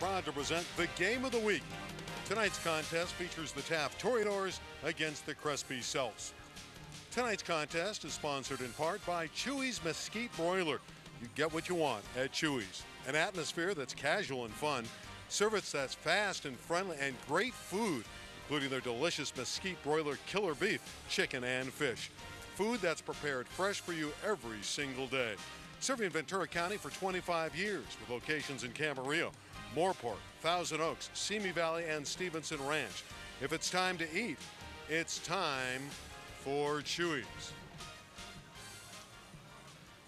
proud to present the Game of the Week. Tonight's contest features the Taft Toreadors against the Crespi Celts. Tonight's contest is sponsored in part by Chewy's Mesquite Broiler. You get what you want at Chewy's. An atmosphere that's casual and fun, service that's fast and friendly, and great food, including their delicious Mesquite Broiler killer beef, chicken, and fish. Food that's prepared fresh for you every single day. Serving Ventura County for 25 years with locations in Camarillo, Moorpark, Thousand Oaks, Simi Valley, and Stevenson Ranch. If it's time to eat, it's time for Chewy's.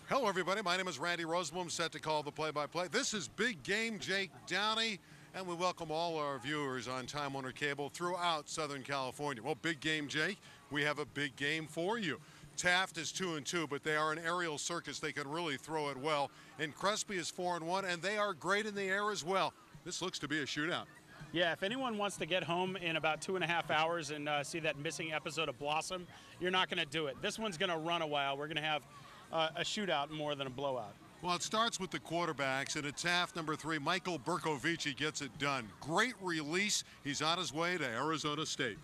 Hello, everybody. My name is Randy Rosenblum, set to call the play-by-play. This is Big Game Jake Downey, and we welcome all our viewers on Time Warner Cable throughout Southern California. Well, Big Game Jake, we have a big game for you. Taft is 2-2, but they are an aerial circus. They can really throw it well. And Crespi is 4-1, and they are great in the air as well. This looks to be a shootout. Yeah, if anyone wants to get home in about 2.5 hours and see that missing episode of Blossom, you're not going to do it. This one's going to run a while. We're going to have a shootout more than a blowout. Well, it starts with the quarterbacks, and at Taft, number 3, Michael Berkovici gets it done. Great release. He's on his way to Arizona State.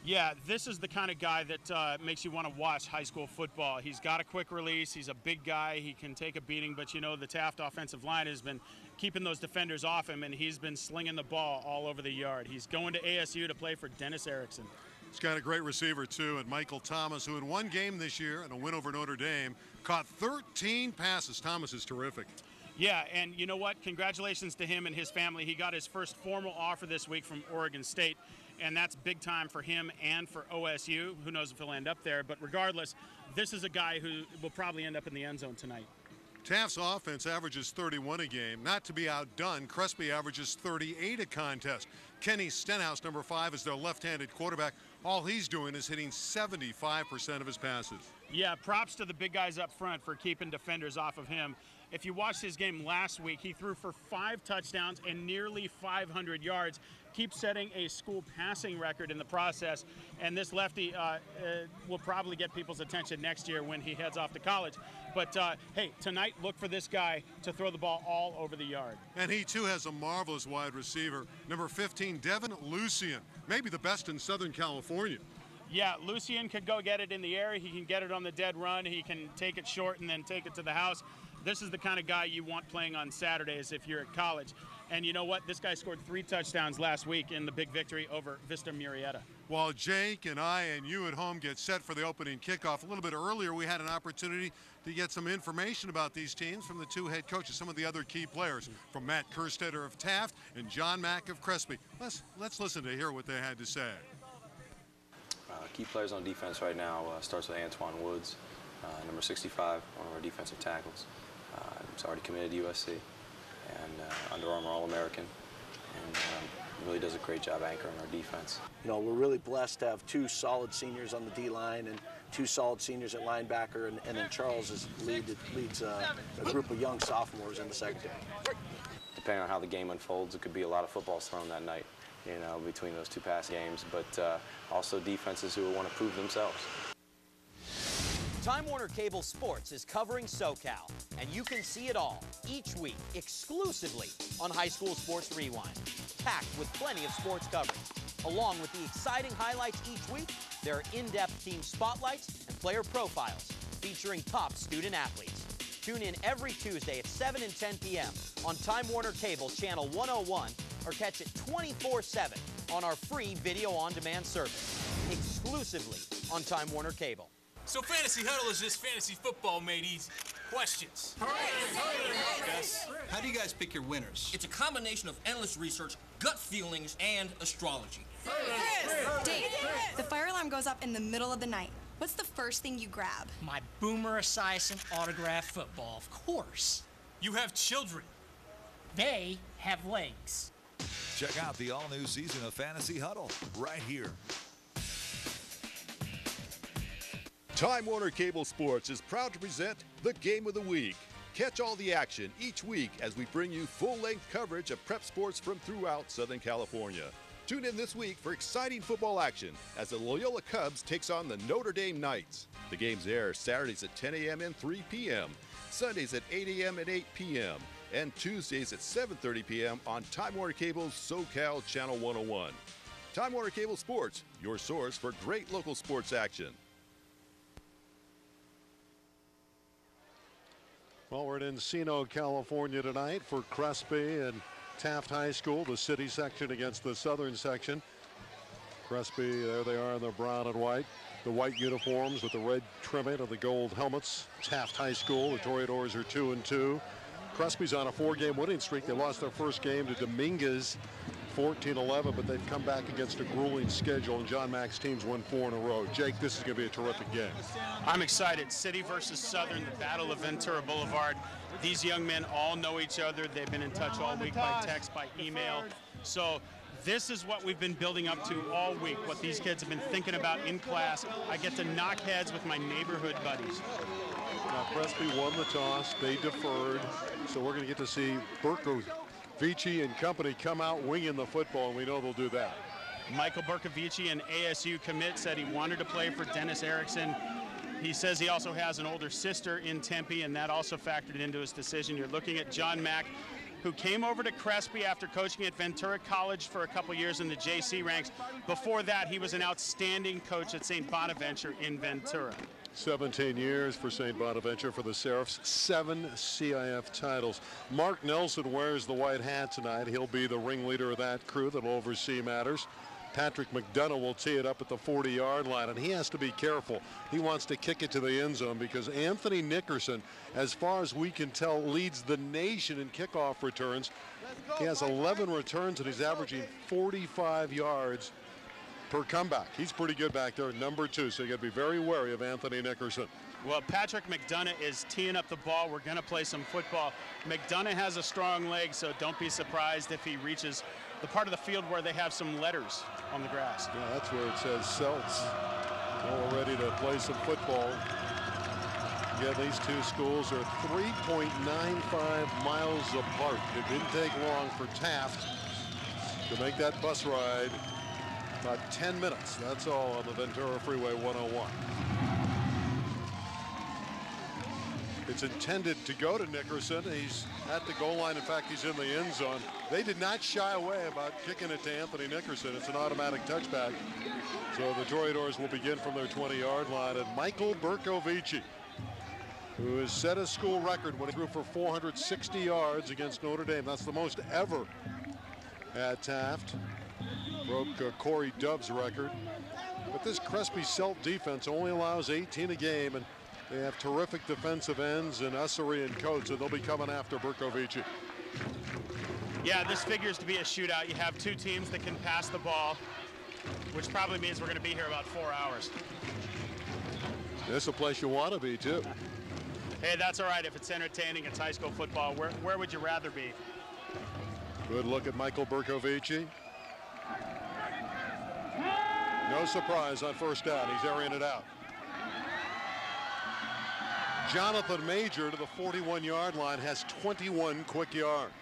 Yeah, this is the kind of guy that makes you want to watch high school football. He's got a quick release. He's a big guy. He can take a beating, but you know the Taft offensive line has been keeping those defenders off him, and he's been slinging the ball all over the yard. He's going to ASU to play for Dennis Erickson. He's got a great receiver, too, and Michael Thomas, who in one game this year and a win over Notre Dame, caught 13 passes. Thomas is terrific. Yeah, and you know what? Congratulations to him and his family. He got his first formal offer this week from Oregon State, and that's big time for him and for OSU. Who knows if he'll end up there, but regardless, this is a guy who will probably end up in the end zone tonight. Taft's offense averages 31 a game. Not to be outdone, Crespi averages 38 a contest. Kenny Stenhouse, number 5, is their left-handed quarterback. All he's doing is hitting 75% of his passes. Yeah, props to the big guys up front for keeping defenders off of him. If you watched his game last week, he threw for 5 touchdowns and nearly 500 yards. Keeps setting a school passing record in the process, and this lefty will probably get people's attention next year when he heads off to college. But, hey, tonight look for this guy to throw the ball all over the yard. And he, too, has a marvelous wide receiver. Number 15, Devin Lucien, maybe the best in Southern California. Yeah, Lucien could go get it in the air. He can get it on the dead run. He can take it short and then take it to the house. This is the kind of guy you want playing on Saturdays if you're at college. And you know what? This guy scored 3 touchdowns last week in the big victory over Vista Murrieta. While Jake and I and you at home get set for the opening kickoff, a little bit earlier we had an opportunity to get some information about these teams from the 2 head coaches, some of the other key players, from Matt Kerstetter of Taft and John Mack of Crespi. Let's listen to hear what they had to say. Key players on defense right now starts with Antoine Woods, number 65, one of our defensive tackles. He's already committed to USC and Under Armour All-American, and really does a great job anchoring our defense. You know, we're really blessed to have 2 solid seniors on the D-line and 2 solid seniors at linebacker, and then Charles leads a group of young sophomores in the secondary. Depending on how the game unfolds, it could be a lot of footballs thrown that night, you know, between those 2 pass games, but also defenses who want to prove themselves. Time Warner Cable Sports is covering SoCal, and you can see it all each week exclusively on High School Sports Rewind. Packed with plenty of sports coverage. Along with the exciting highlights each week, there are in-depth team spotlights and player profiles featuring top student athletes. Tune in every Tuesday at 7 and 10 p.m. on Time Warner Cable Channel 101 or catch it 24/7 on our free video-on-demand service. Exclusively on Time Warner Cable. So Fantasy Huddle is just fantasy football made easy. Questions? Yes. How do you guys pick your winners? It's a combination of endless research, gut feelings, and astrology. Dave, the fire alarm goes up in the middle of the night. What's the first thing you grab? My Boomer Esiason autographed football, of course. You have children. They have legs. Check out the all-new season of Fantasy Huddle right here. Time Warner Cable Sports is proud to present the Game of the Week. Catch all the action each week as we bring you full-length coverage of prep sports from throughout Southern California. Tune in this week for exciting football action as the Loyola Cubs takes on the Notre Dame Knights. The games air Saturdays at 10 a.m. and 3 p.m., Sundays at 8 a.m. and 8 p.m., and Tuesdays at 7:30 p.m. on Time Warner Cable's SoCal Channel 101. Time Warner Cable Sports, your source for great local sports action. Well, we're in Encino, California tonight for Crespi and Taft High School, the city section against the southern section. Crespi, there they are in the brown and white. The white uniforms with the red trimming of the gold helmets. Taft High School, the Toreadors are 2-2. Crespi's on a 4-game winning streak. They lost their first game to Dominguez, 14-11, but they've come back against a grueling schedule, and John Mack's teams won 4 in a row. Jake, this is going to be a terrific game. I'm excited. City versus Southern, the battle of Ventura Boulevard. These young men all know each other. They've been in touch all week by text, by email. So this is what we've been building up to all week, what these kids have been thinking about in class. I get to knock heads with my neighborhood buddies. Now, Crespi won the toss. They deferred. So we're going to get to see Berkovici and company come out winging the football, and we know they'll do that. Michael Berkovici, an ASU commit, said he wanted to play for Dennis Erickson. He says he also has an older sister in Tempe, and that also factored into his decision. You're looking at John Mack, who came over to Crespi after coaching at Ventura College for a couple years in the JC ranks. Before that, he was an outstanding coach at St. Bonaventure in Ventura. 17 years for St. Bonaventure for the Seraphs, 7 CIF titles. Mark Nelson wears the white hat tonight. He'll be the ringleader of that crew that'll oversee matters. Patrick McDonough will tee it up at the 40-yard line, and he has to be careful. He wants to kick it to the end zone because Anthony Nickerson, as far as we can tell, leads the nation in kickoff returns. He has 11 returns, and he's averaging 45 yards per comeback. He's pretty good back there, number 2, so you got to be very wary of Anthony Nickerson. Well, Patrick McDonough is teeing up the ball. We're going to play some football. McDonough has a strong leg, so don't be surprised if he reaches the part of the field where they have some letters on the grass. Yeah, that's where it says Celts. Well, we're ready to play some football. Yeah, these two schools are 3.95 miles apart. It didn't take long for Taft to make that bus ride. About 10 minutes, that's all, on the Ventura Freeway 101. It's intended to go to Nickerson. He's at the goal line. In fact, he's in the end zone. They did not shy away about kicking it to Anthony Nickerson. It's an automatic touchback. So the Toreadors will begin from their 20-yard line. And Michael Berkovici, who has set a school record when he threw for 460 yards against Notre Dame. That's the most ever at Taft. Broke Corey Dove's record. But this Crespi Celt defense only allows 18 a game, and they have terrific defensive ends in Ussery and Coates, and they'll be coming after Berkovici. Yeah, this figures to be a shootout. You have two teams that can pass the ball, which probably means we're going to be here about 4 hours. This is a place you want to be, too. Hey, that's all right if it's entertaining. It's high school football. Where would you rather be? Good look at Michael Berkovici. No surprise on first down. He's airing it out. Jonathan Major to the 41-yard line has 21 quick yards.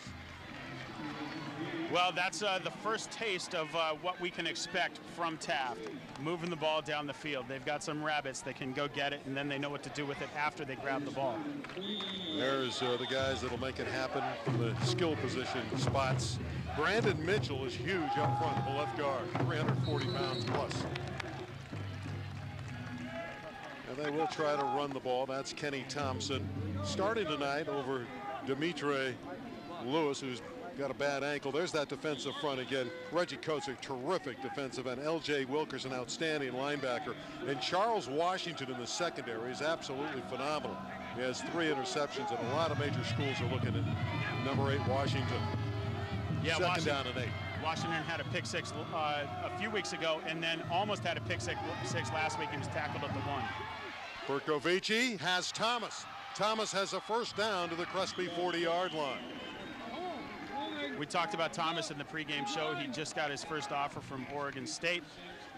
Well, that's the first taste of what we can expect from Taft, moving the ball down the field. They've got some rabbits that can go get it, and then they know what to do with it after they grab the ball. There's the guys that'll make it happen from the skill position spots. Brandon Mitchell is huge up front, the left guard, 340 pounds plus. And they will try to run the ball. That's Kenny Thompson. Starting tonight over Demetre Lewis, who's got a bad ankle. There's that defensive front again. Reggie Coates, a terrific defensive end. L.J. Wilkerson, outstanding linebacker. And Charles Washington in the secondary is absolutely phenomenal. He has 3 interceptions, and a lot of major schools are looking at number 8 Washington. Yeah, Second down and 8. Washington had a pick 6 a few weeks ago, and then almost had a pick 6 last week. He was tackled at the 1. Berkovici has Thomas. Thomas has a first down to the Crespi 40-yard line. We talked about Thomas in the pregame show. He just got his first offer from Oregon State.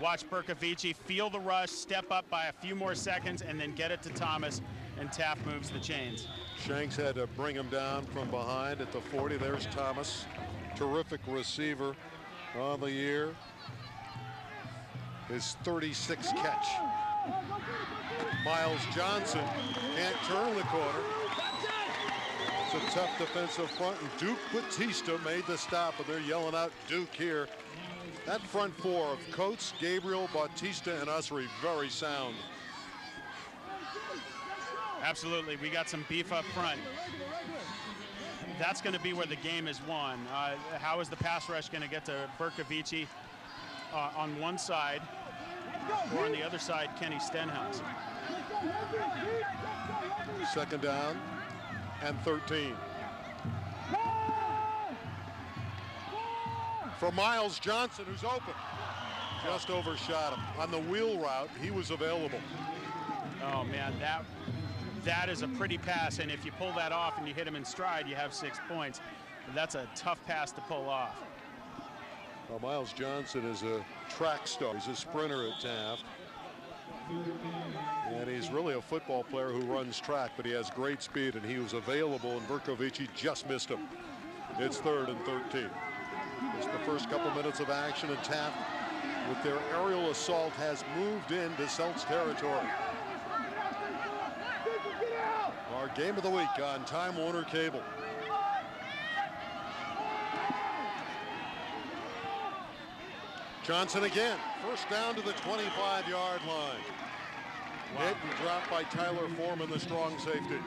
Watch Berkovici feel the rush, step up by a few more seconds, and then get it to Thomas, and Taft moves the chains. Shanks had to bring him down from behind at the 40. There's Thomas. Terrific receiver on the year. His 36th catch. Miles Johnson can't turn the corner. It's a tough defensive front, and Duke Batista made the stop, and they're yelling out Duke here. That front four of Coates, Gabriel, Bautista, and Ussery, very sound. Absolutely, we got some beef up front. That's going to be where the game is won. How is the pass rush going to get to Berkovici on one side, or on the other side, Kenny Stenhouse? Second down and 13. For Miles Johnson, who's open. Just overshot him. On the wheel route, he was available. Oh, man, that is a pretty pass, and if you pull that off and you hit him in stride, you have 6 points. But that's a tough pass to pull off. Well, Miles Johnson is a track star. He's a sprinter at Taft. And he's really a football player who runs track, but he has great speed, and he was available, and Berkovici just missed him. It's 3rd and 13. It's the first couple minutes of action, and Taft, with their aerial assault, has moved into Celts territory. Our game of the week on Time Warner Cable. Johnson again, first down to the 25-yard line. Wow. Hit and dropped by Tyler Foreman, the strong safety.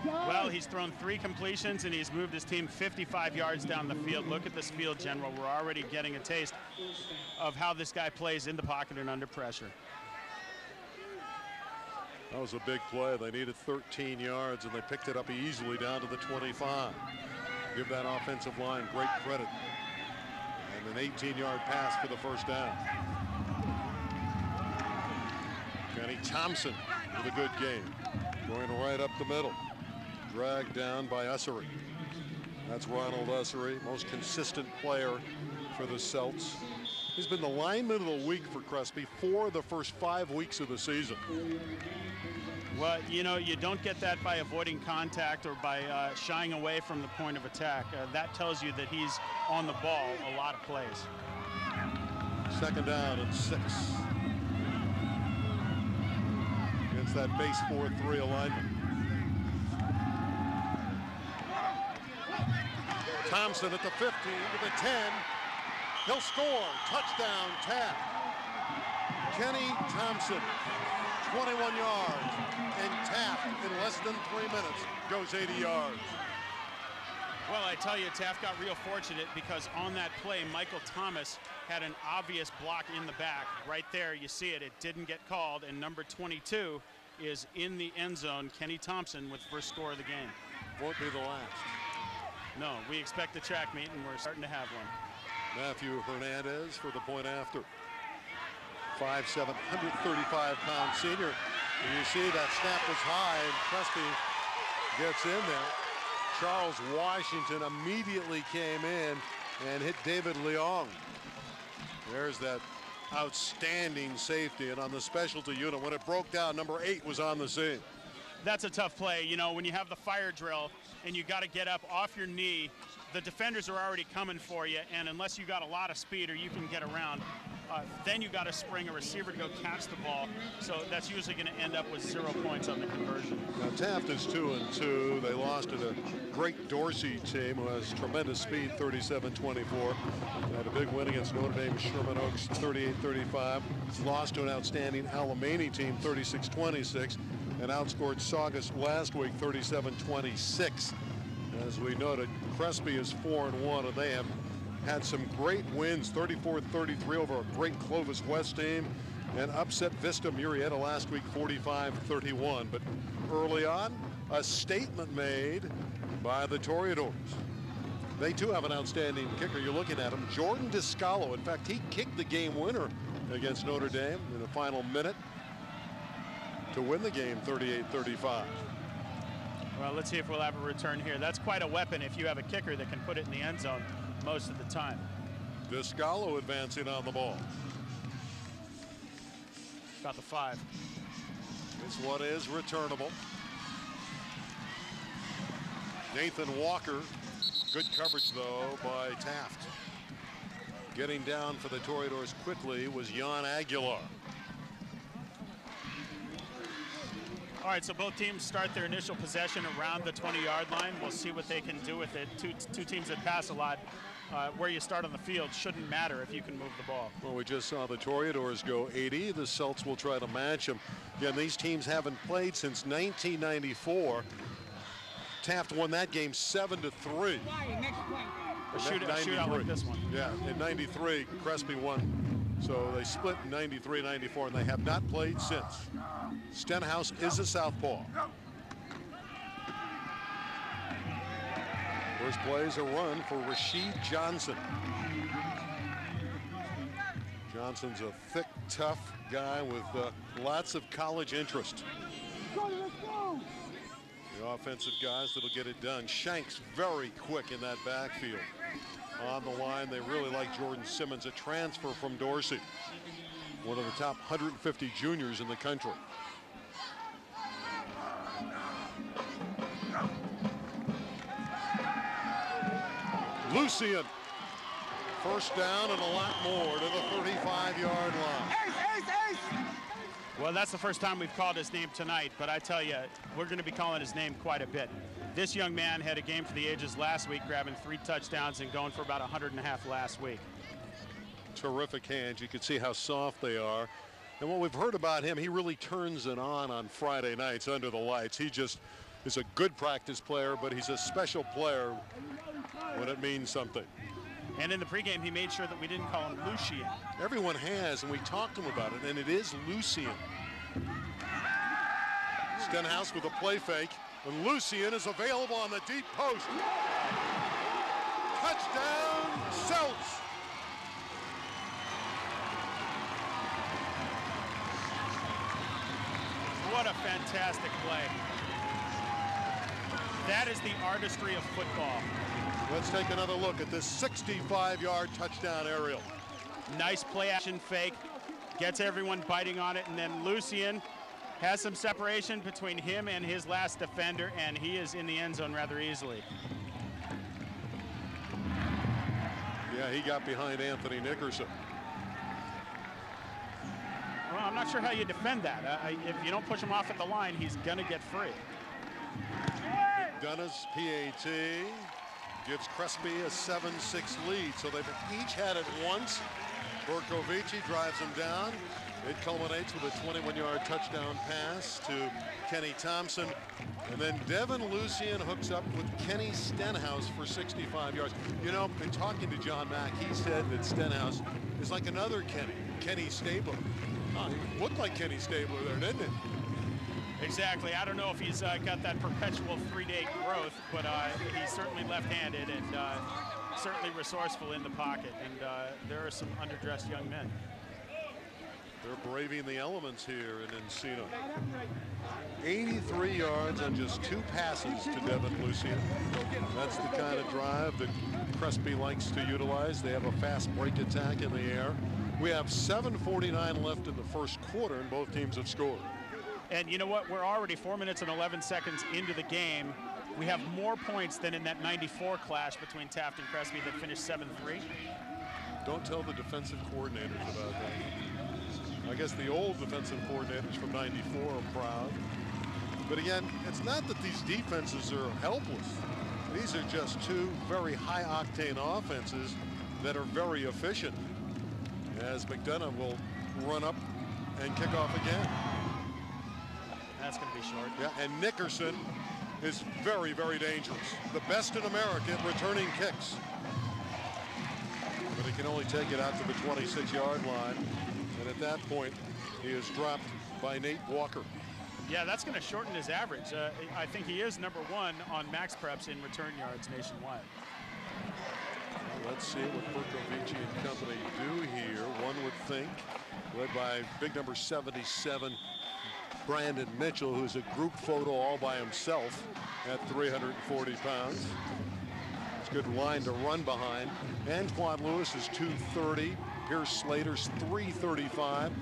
Well, he's thrown 3 completions, and he's moved his team 55 yards down the field. Look at this field, General. We're already getting a taste of how this guy plays in the pocket and under pressure. That was a big play. They needed 13 yards, and they picked it up easily down to the 25. Give that offensive line great credit. And an 18-yard pass for the first down. Kenny Thompson with a good game. Going right up the middle. Dragged down by Ussery. That's Ronald Ussery, most consistent player for the Celts. He's been the lineman of the week for Crespi for the first 5 weeks of the season. Well, you know, you don't get that by avoiding contact or by shying away from the point of attack. That tells you that he's on the ball a lot of plays. Second down and 6. Against that base 4-3 alignment. Thompson at the 15 to the 10. He'll score. Touchdown, Taft. Kenny Thompson, 21 yards. And Taft, in less than 3 minutes, goes 80 yards. Well, I tell you, Taft got real fortunate because on that play, Michael Thomas had an obvious block in the back. Right there, you see it. It didn't get called, and number 22 is in the end zone. Kenny Thompson with first score of the game. Won't be the last. No, we expect a track meet, and we're starting to have one. Matthew Hernandez for the point after. 5'7", 135-pound senior. And you see that snap was high, and Crespi gets in there. Charles Washington immediately came in and hit David Leong. There's that outstanding safety, and on the specialty unit, when it broke down, number 8 was on the scene. That's a tough play. You know, when you have the fire drill and you got to get up off your knee, the defenders are already coming for you, and unless you got a lot of speed or you can get around, then you got to spring a receiver to go catch the ball. So that's usually going to end up with 0 points on the conversion. Now Taft is 2-2. They lost to a great Dorsey team who has tremendous speed, 37-24. Had a big win against Notre Dame Sherman Oaks, 38-35. Lost to an outstanding Alemany team, 36-26, and outscored Saugus last week, 37-26. As we noted, Crespi is 4-1, and they have had some great wins, 34-33 over a great Clovis West team, and upset Vista Murrieta last week, 45-31. But early on, a statement made by the Toreadors. They too have an outstanding kicker. You're looking at him, Jordan Descalo. In fact, he kicked the game winner against Notre Dame in the final minute to win the game, 38-35. Well, let's see if we'll have a return here. That's quite a weapon if you have a kicker that can put it in the end zone most of the time. Descalo advancing on the ball. Got the 5. This one is returnable. Nathan Walker. Good coverage, though, by Taft. Getting down for the Toreadors quickly was Jan Aguilar. All right, so both teams start their initial possession around the 20-yard line. We'll see what they can do with it. Two teams that pass a lot. Where you start on the field shouldn't matter if you can move the ball. Well, we just saw the Toreadors go 80. The Celts will try to match them. Again, these teams haven't played since 1994. Taft won that game 7-3. A shootout like this one. Yeah, in 93, Crespi won. So they split in 93, 94, and they have not played since. Stenhouse is a southpaw. First play is a run for Rashid Johnson. Johnson's a thick, tough guy with lots of college interest. The offensive guys that'll get it done. Shanks very quick in that backfield. On the line, they really like Jordan Simmons, a transfer from Dorsey. One of the top 150 juniors in the country. Lucian. First down and a lot more to the 35-yard line. Well, that's the first time we've called his name tonight, but I tell you, we're going to be calling his name quite a bit. This young man had a game for the ages last week, grabbing 3 touchdowns and going for about 100.5 last week. Terrific hands. You can see how soft they are. And what we've heard about him, he really turns it on Friday nights under the lights. He just is a good practice player, but he's a special player when it means something. And in the pregame, he made sure that we didn't call him Lucian. Everyone has, and we talked to him about it, and it is Lucian. Stenhouse with a play fake, and Lucian is available on the deep post. Touchdown, Celts! What a fantastic play. That is the artistry of football. Let's take another look at this 65-yard touchdown aerial. Nice play action fake, gets everyone biting on it, and then Lucian has some separation between him and his last defender, and he is in the end zone rather easily. Yeah, he got behind Anthony Nickerson. Well, I'm not sure how you defend that. If you don't push him off at the line, he's going to get free. McDonough's PAT gives Crespi a 7-6 lead. So they've each had it once. Berkovici drives him down. It culminates with a 21-yard touchdown pass to Kenny Thompson. And then Devin Lucian hooks up with Kenny Stenhouse for 65 yards. You know, in talking to John Mack, he said that Stenhouse is like another Kenny, Kenny Stabler. Oh, he looked like Kenny Stabler there, didn't it? Exactly. I don't know if he's got that perpetual 3-day growth, but he's certainly left-handed and certainly resourceful in the pocket. And there are some underdressed young men. They're braving the elements here in Encino. 83 yards on just 2 passes to Devin Lucian. That's the kind of drive that Crespi likes to utilize. They have a fast break attack in the air. We have 7:49 left in the first quarter, and both teams have scored. And you know what? We're already 4 minutes and 11 seconds into the game. We have more points than in that 94 clash between Taft and Crespi that finished 7-3. Don't tell the defensive coordinators about that. I guess the old defensive coordinators from 94 are proud. But again, it's not that these defenses are helpless. These are just 2 very high-octane offenses that are very efficient. As McDonough will run up and kick off again. That's going to be short. Yeah, and Nickerson is very, very dangerous. The best in America at returning kicks. But he can only take it out to the 26-yard line. And at that point, he is dropped by Nate Walker. Yeah, that's going to shorten his average. I think he is #1 on max preps in return yards nationwide. Well, let's see what Berkovici and company do here. One would think, led by big number 77, Brandon Mitchell, who's a group photo all by himself at 340 pounds. It's a good line to run behind. Antoine Lewis is 230. Pierce Slater's 335.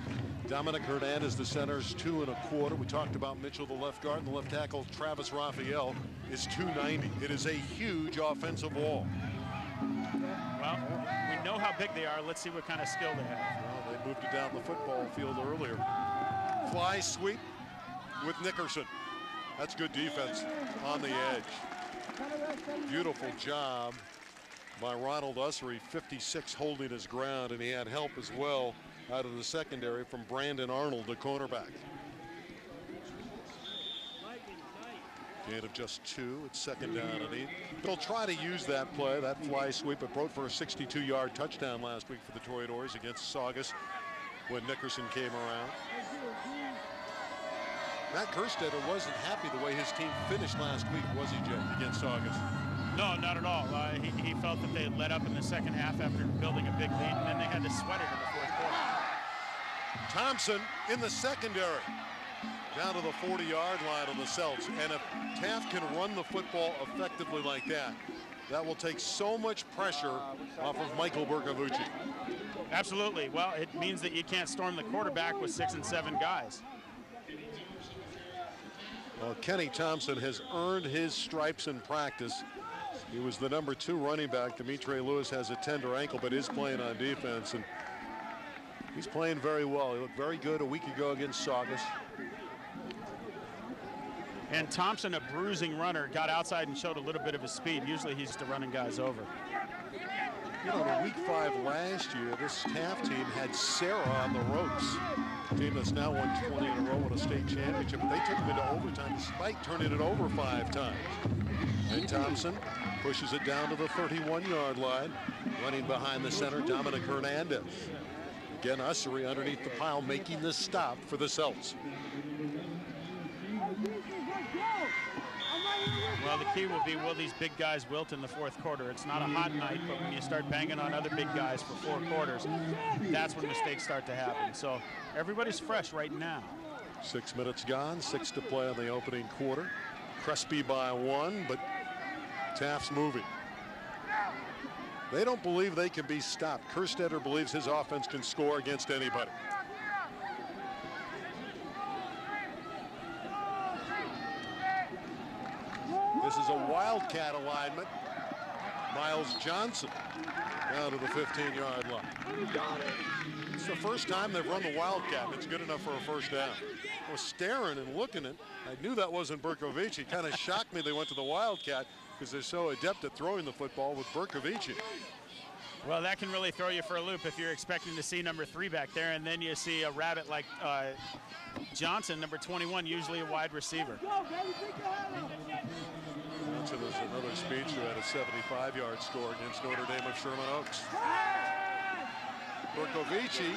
Dominic Hernandez, the center's 2 1/4. We talked about Mitchell, the left guard, and the left tackle, Travis Raphael, is 290. It is a huge offensive wall. Well, we know how big they are. Let's see what kind of skill they have. Well, they moved it down the football field earlier. Fly sweep with Nickerson. That's good defense on the edge. Beautiful job by Ronald Ussery, 56, holding his ground, and he had help as well out of the secondary from Brandon Arnold, the cornerback. Gain of just 2. It's second down and 8. They'll try to use that play, that fly sweep. It broke for a 62-yard touchdown last week for the Toreadors against Saugus when Nickerson came around. Matt Kerstetter wasn't happy the way his team finished last week, was he, Jay, against Saugus? No, not at all. He felt that they had let up in the second half after building a big lead, and then they had to sweat it in the fourth quarter. Thompson in the secondary, down to the 40-yard line on the Celts. And if Taft can run the football effectively like that, that will take so much pressure off of Michael Bercovucci. Absolutely. Well, it means that you can't storm the quarterback with 6 and 7 guys. Well, Kenny Thompson has earned his stripes in practice. He was the number 2 running back. Demetre Lewis has a tender ankle, but is playing on defense, and he's playing very well. He looked very good a week ago against Saugus. And Thompson, a bruising runner, got outside and showed a little bit of his speed. Usually he's to running guys over. You know, in week 5 last year, this Taft team had Sarah on the ropes. A team that's now won 20 in a row in a state championship. They took them into overtime despite turning it over 5 times. And Thompson pushes it down to the 31-yard line. Running behind the center, Dominic Hernandez. Again, Ussery underneath the pile, making the stop for the Celts. Well, the key will be, will these big guys wilt in the fourth quarter? It's not a hot night, but when you start banging on other big guys for 4 quarters, that's when mistakes start to happen. So everybody's fresh right now. 6 minutes gone, 6 to play on the opening quarter. Crespi by 1, but Taft's moving. They don't believe they can be stopped. Kerstetter believes his offense can score against anybody. This is a wildcat alignment. Miles Johnson down to the 15-yard line. It's the first time they've run the wildcat, and it's good enough for a first down. I was staring and looking at it. I knew that wasn't Bercovici. Kind of shocked me they went to the wildcat because they're so adept at throwing the football with Bercovici. Well, that can really throw you for a loop if you're expecting to see number 3 back there, and then you see a rabbit like Johnson, number 21, usually a wide receiver. Johnson is another speedster who had a 75-yard score against Notre Dame of Sherman Oaks. Bercovici,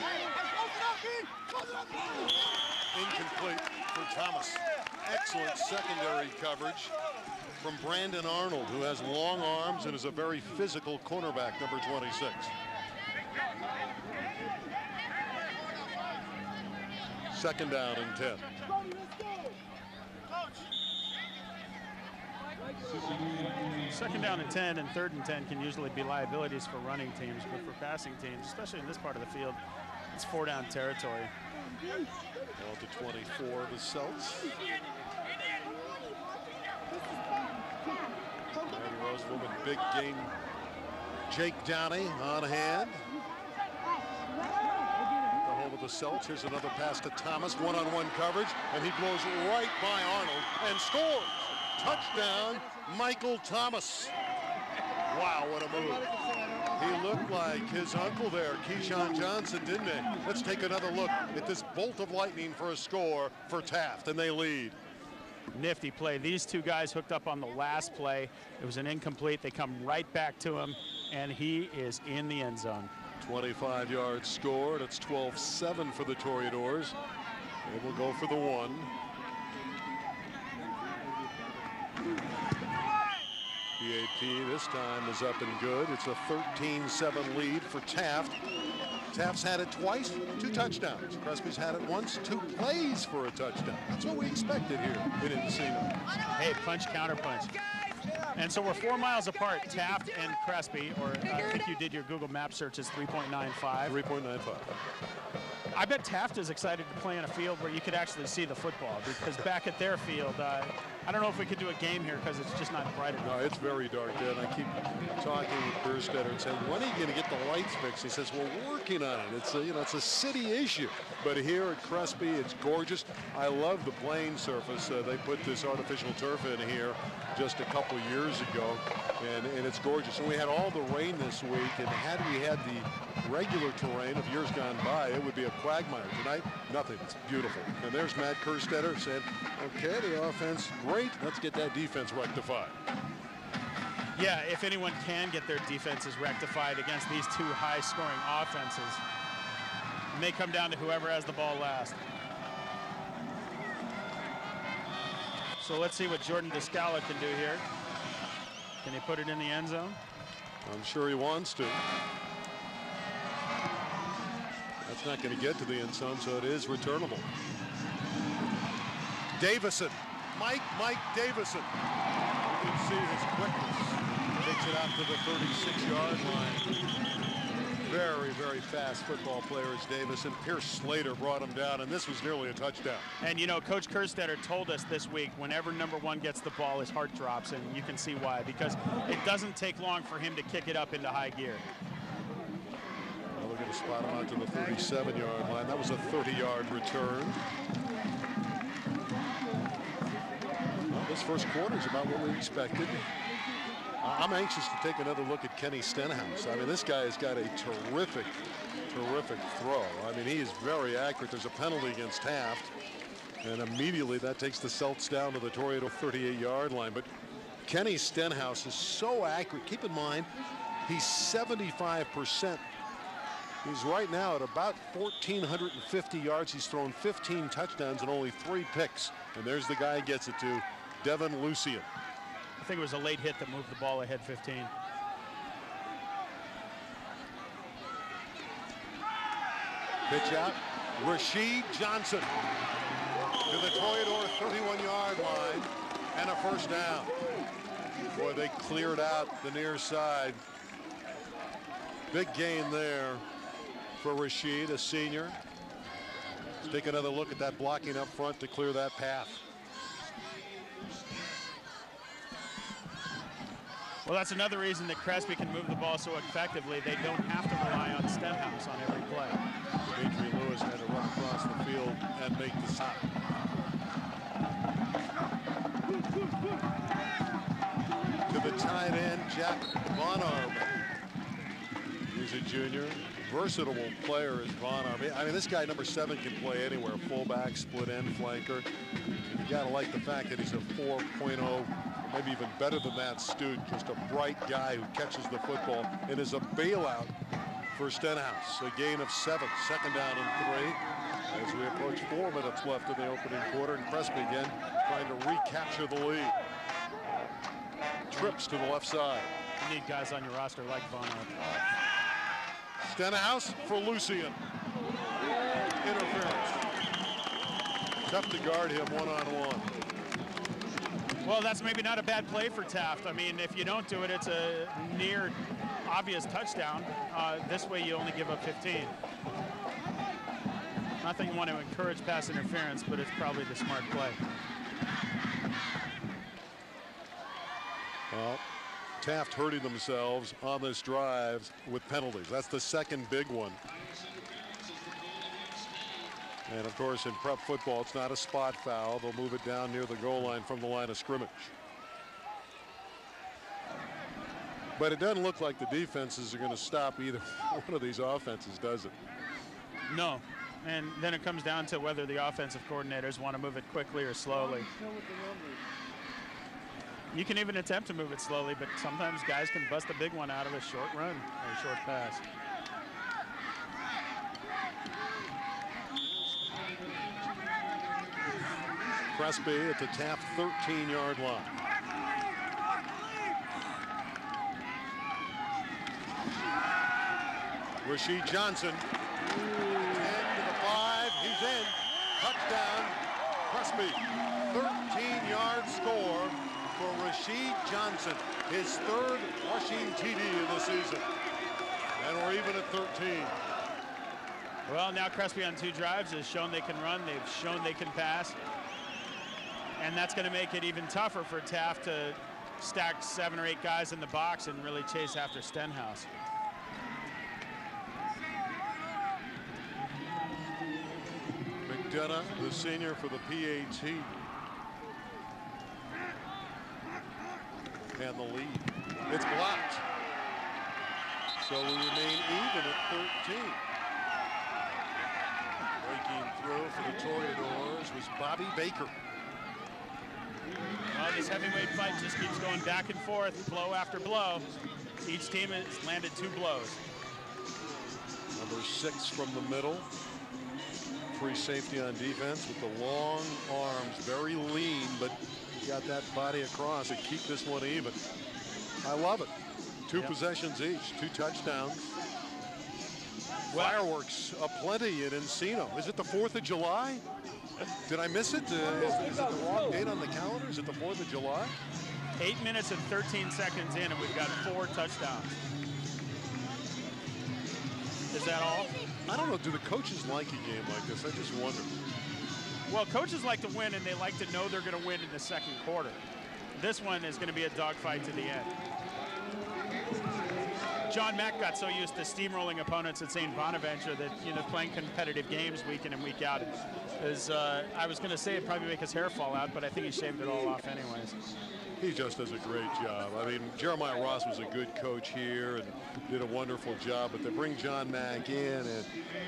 incomplete for Thomas. Excellent secondary coverage from Brandon Arnold, who has long arms and is a very physical cornerback, number 26. Second down and 10. Second down and 10 and 3rd and 10 can usually be liabilities for running teams, but for passing teams, especially in this part of the field, it's 4-down territory. Well, to 24, the Celts. Rosewoman, big game. Jake Downey on hand. The home of the Celts. Here's another pass to Thomas. One-on-one coverage, and he blows right by Arnold and scores. Touchdown, Michael Thomas. Wow, what a move. He looked like his uncle there, Keyshawn Johnson, didn't he? Let's take another look at this bolt of lightning for a score for Taft, and they lead. Nifty play. These 2 guys hooked up on the last play. It was an incomplete. They come right back to him, and he is in the end zone. 25-yard score. That's 12-7 for the Toreadors. They will go for the 1. PAT this time is up and good. It's a 13-7 lead for Taft. Taft's had it twice, 2 touchdowns. Crespi's had it once, 2 plays for a touchdown. That's what we expected here in Encino. Hey, punch, counter punch. And so we're 4 miles apart, Taft and Crespi, or I think you did your Google Map search is 3.95. 3.95. I bet Taft is excited to play in a field where you could actually see the football, because back at their field, I don't know if we could do a game here because it's just not bright enough. No, it's very dark there, and I keep talking with Kerstetter and saying, when are you going to get the lights fixed? He says, we're working on it. It's a, it's a city issue. But here at Crespi, it's gorgeous. I love the playing surface. They put this artificial turf in here just a couple years ago, and it's gorgeous. And we had all the rain this week, and had we had the regular terrain of years gone by, it would be a quagmire. Tonight, nothing. It's beautiful. And there's Matt Kerstetter saying, okay, the offense, great. Let's get that defense rectified. Yeah, if anyone can get their defenses rectified against these two high-scoring offenses, it may come down to whoever has the ball last. So let's see what Jordan Descala can do here. Can he put it in the end zone? I'm sure he wants to. That's not going to get to the end zone, so it is returnable. Davison, Mike Davison. You can see his quickness. Takes it out to the 36-yard line. Very, very fast football player is Davison. Pierce Slater brought him down, and this was nearly a touchdown. And, you know, Coach Kerstetter told us this week, whenever number one gets the ball, his heart drops, and you can see why, because it doesn't take long for him to kick it up into high gear. Well, they're going to spot him out to the 37-yard line. That was a 30-yard return. Well, this first quarter is about what we expected. I'm anxious to take another look at Kenny Stenhouse. I mean, this guy has got a terrific throw. I mean, he is very accurate. There's a penalty against Taft, and immediately that takes the Celts down to the Toreto 38-yard line. But Kenny Stenhouse is so accurate. Keep in mind, he's 75%. He's right now at about 1,450 yards. He's thrown 15 touchdowns and only 3 picks. And there's the guy who gets it to Devin Lucian. I think it was a late hit that moved the ball ahead 15. Pitch out, Rasheed Johnson to the Toreador 31-yard line, and a first down. Boy, they cleared out the near side. Big gain there for Rasheed, a senior. Let's take another look at that blocking up front to clear that path. Well, that's another reason that Crespi can move the ball so effectively. They don't have to rely on Stenhouse on every play. Adrian Lewis had to run across the field and make the stop. To the tight end, Jack Von Arm. He's a junior. Versatile player is Von Arm. I mean, this guy, number 7, can play anywhere. Fullback, split end, flanker. You gotta like the fact that he's a 4.0. Maybe even better than that student, just a bright guy who catches the football and is a bailout for Stenhouse. A gain of 7, second down and 3 as we approach 4 minutes left in the opening quarter, and Crespi again trying to recapture the lead. Trips to the left side. You need guys on your roster like Von Arm. Stenhouse for Lucian. Interference. Tough to guard him one-on-one. Well, that's maybe not a bad play for Taft. I mean, if you don't do it, it's a near obvious touchdown. This way you only give up 15. Not that you want to encourage pass interference, but it's probably the smart play. Well, Taft hurting themselves on this drive with penalties. That's the second big one. And of course, in prep football, it's not a spot foul. They'll move it down near the goal line from the line of scrimmage. But it doesn't look like the defenses are going to stop either one of these offenses, does it? No. And then it comes down to whether the offensive coordinators want to move it quickly or slowly. You can even attempt to move it slowly, but sometimes guys can bust a big one out of a short run or a short pass. Crespi at the Taft 13-yard line. Rasheed Johnson, 10 to the 5, he's in. Touchdown, Crespi. 13-yard score for Rasheed Johnson, his 3rd rushing TD of the season. And we're even at 13. Well, now Crespi on 2 drives has shown they can run, they've shown they can pass. And that's going to make it even tougher for Taft to stack 7 or 8 guys in the box and really chase after Stenhouse. McDonough, the senior for the PAT. And the lead. It's blocked. So we remain even at 13. Breaking through for the Toreadors was Bobby Baker. Well, this heavyweight fight just keeps going back and forth, blow after blow. Each team has landed 2 blows. Number 6 from the middle. Free safety on defense with the long arms, very lean, but got that body across and keep this one even. I love it. 2 possessions each, 2 touchdowns. Fireworks aplenty in Encino. Is it the 4th of July? Did I miss it? Is it the wrong date on the calendar? Is it the 4th of July? 8 minutes and 13 seconds in, and we've got 4 touchdowns. Is that all? I don't know. Do the coaches like a game like this? I just wonder. Well, coaches like to win, and they like to know they're going to win in the second quarter. This one is going to be a dogfight to the end. John Mack got so used to steamrolling opponents at St. Bonaventure that, playing competitive games week in and week out is, I was going to say it'd probably make his hair fall out, but I think he shaved it all off anyways. He just does a great job. I mean, Jeremiah Ross was a good coach here and did a wonderful job, but to bring John Mack in,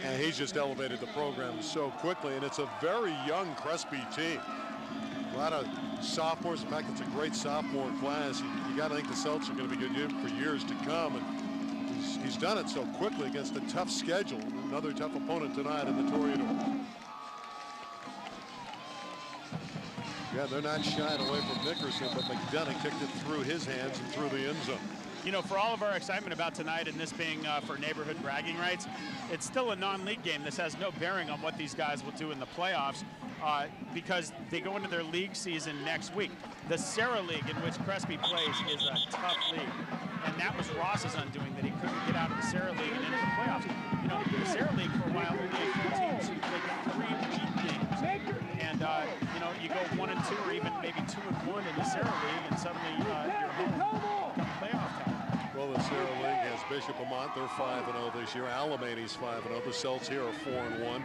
and he's just elevated the program so quickly, and it's a very young Crespi team. A lot of sophomores. In fact, it's a great sophomore class. You got to think the Celtics are going to be good for years to come, and he's done it so quickly against a tough schedule. Another tough opponent tonight in the Toreadors. Yeah, they're not shying away from Nickerson, but McDonough kicked it through his hands and through the end zone. For all of our excitement about tonight and this being for neighborhood bragging rights, it's still a non-league game. This has no bearing on what these guys will do in the playoffs because they go into their league season next week. The Sarah League, in which Crespi plays, is a tough league. And that was Ross's undoing, that he couldn't get out of the Sarah League and into the playoffs. The Sarah League for a while only had 4 teams who played 3 league games. And, you go 1 and 2 or even maybe 2 and 1 in the Sarah League, and suddenly you're home come playoff time. Well, the Sarah League has Bishop Amat. They're 5-0 this year. Alamany's 5-0. The Celts here are 4-1.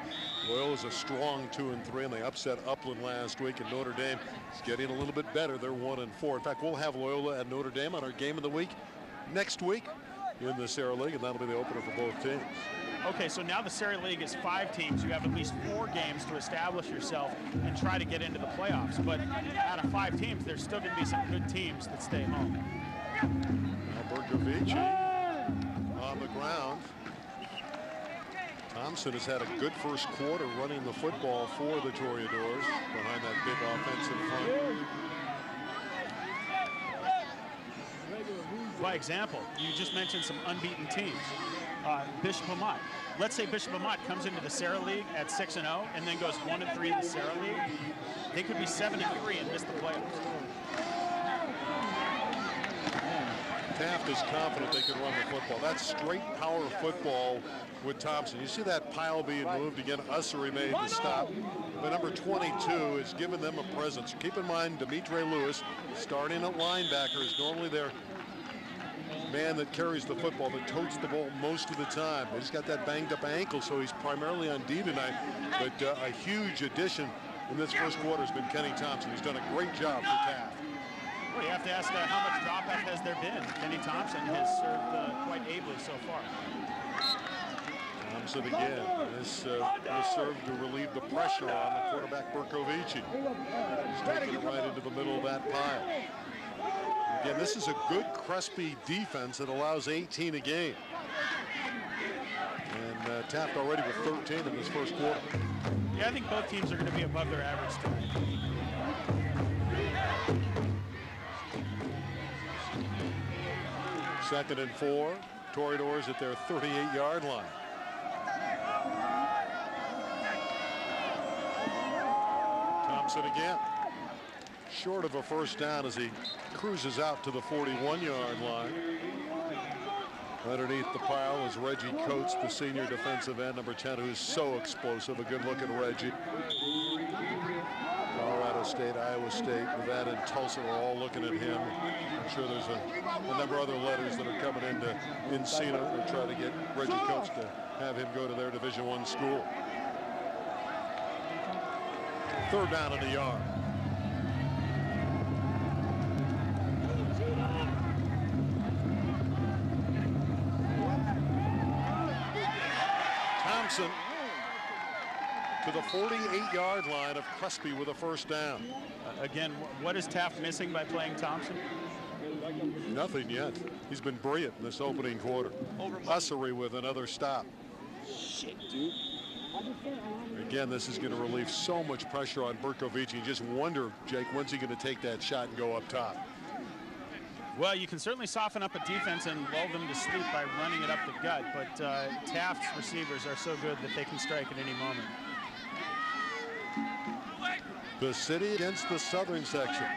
Loyola's a strong 2-3, and they upset Upland last week. And Notre Dame is getting a little bit better. They're 1-4. In fact, we'll have Loyola and Notre Dame on our game of the week next week in the Sarah League, and that'll be the opener for both teams. Okay, so now the Sarah League is 5 teams. You have at least 4 games to establish yourself and try to get into the playoffs. But out of 5 teams, there's still going to be some good teams that stay home. Now Berkovici on the ground. Thompson has had a good first quarter running the football for the Toreadors behind that big offensive front. By example, you just mentioned some unbeaten teams. Bishop Amat. Let's say Bishop Amat comes into the Sarah League at 6-0 and then goes 1-3 in the Sarah League. They could be 7-3 and miss the playoffs. Taft is confident they can run the football. That's straight power football with Thompson. You see that pile being moved again. Ussery made the stop. But number 22 has given them a presence. Keep in mind, Demetre Lewis, starting at linebacker, is normally their man that carries the football, that totes the ball most of the time. He's got that banged up ankle, so he's primarily on D tonight. But a huge addition in this first quarter has been Kenny Thompson. He's done a great job for Taft. Well, you have to ask how much drop-off has there been. Kenny Thompson has served quite ably so far. Thompson again has served to relieve the pressure on the quarterback Berkovici. He's taking it right into the middle of that pile. Again, this is a good Crespi defense that allows 18 a game. And Taft already with 13 in this first quarter. Yeah, I think both teams are going to be above their average tonight. Second and 4. Toreadors at their 38-yard line. Thompson again. Short of a first down as he cruises out to the 41-yard line. Underneath the pile is Reggie Coates, the senior defensive end, number 10, who's so explosive. A good look at Reggie. Colorado State, Iowa State, Nevada, and Tulsa are all looking at him. I'm sure there's a number of other letters that are coming into Encino to try to get Reggie Coates to have him go to their Division I school. 3rd down and a yard. Thompson to the 48-yard line of Crespi with a 1st down. Again, what is Taft missing by playing Thompson? Nothing yet. He's been brilliant in this opening quarter. Ussery with another stop. Shit, dude. Again, this is going to relieve so much pressure on Berkovic. You just wonder, Jake, when's he going to take that shot and go up top? Well, you can certainly soften up a defense and lull them to sleep by running it up the gut, but Taft's receivers are so good that they can strike at any moment. The City against the Southern section.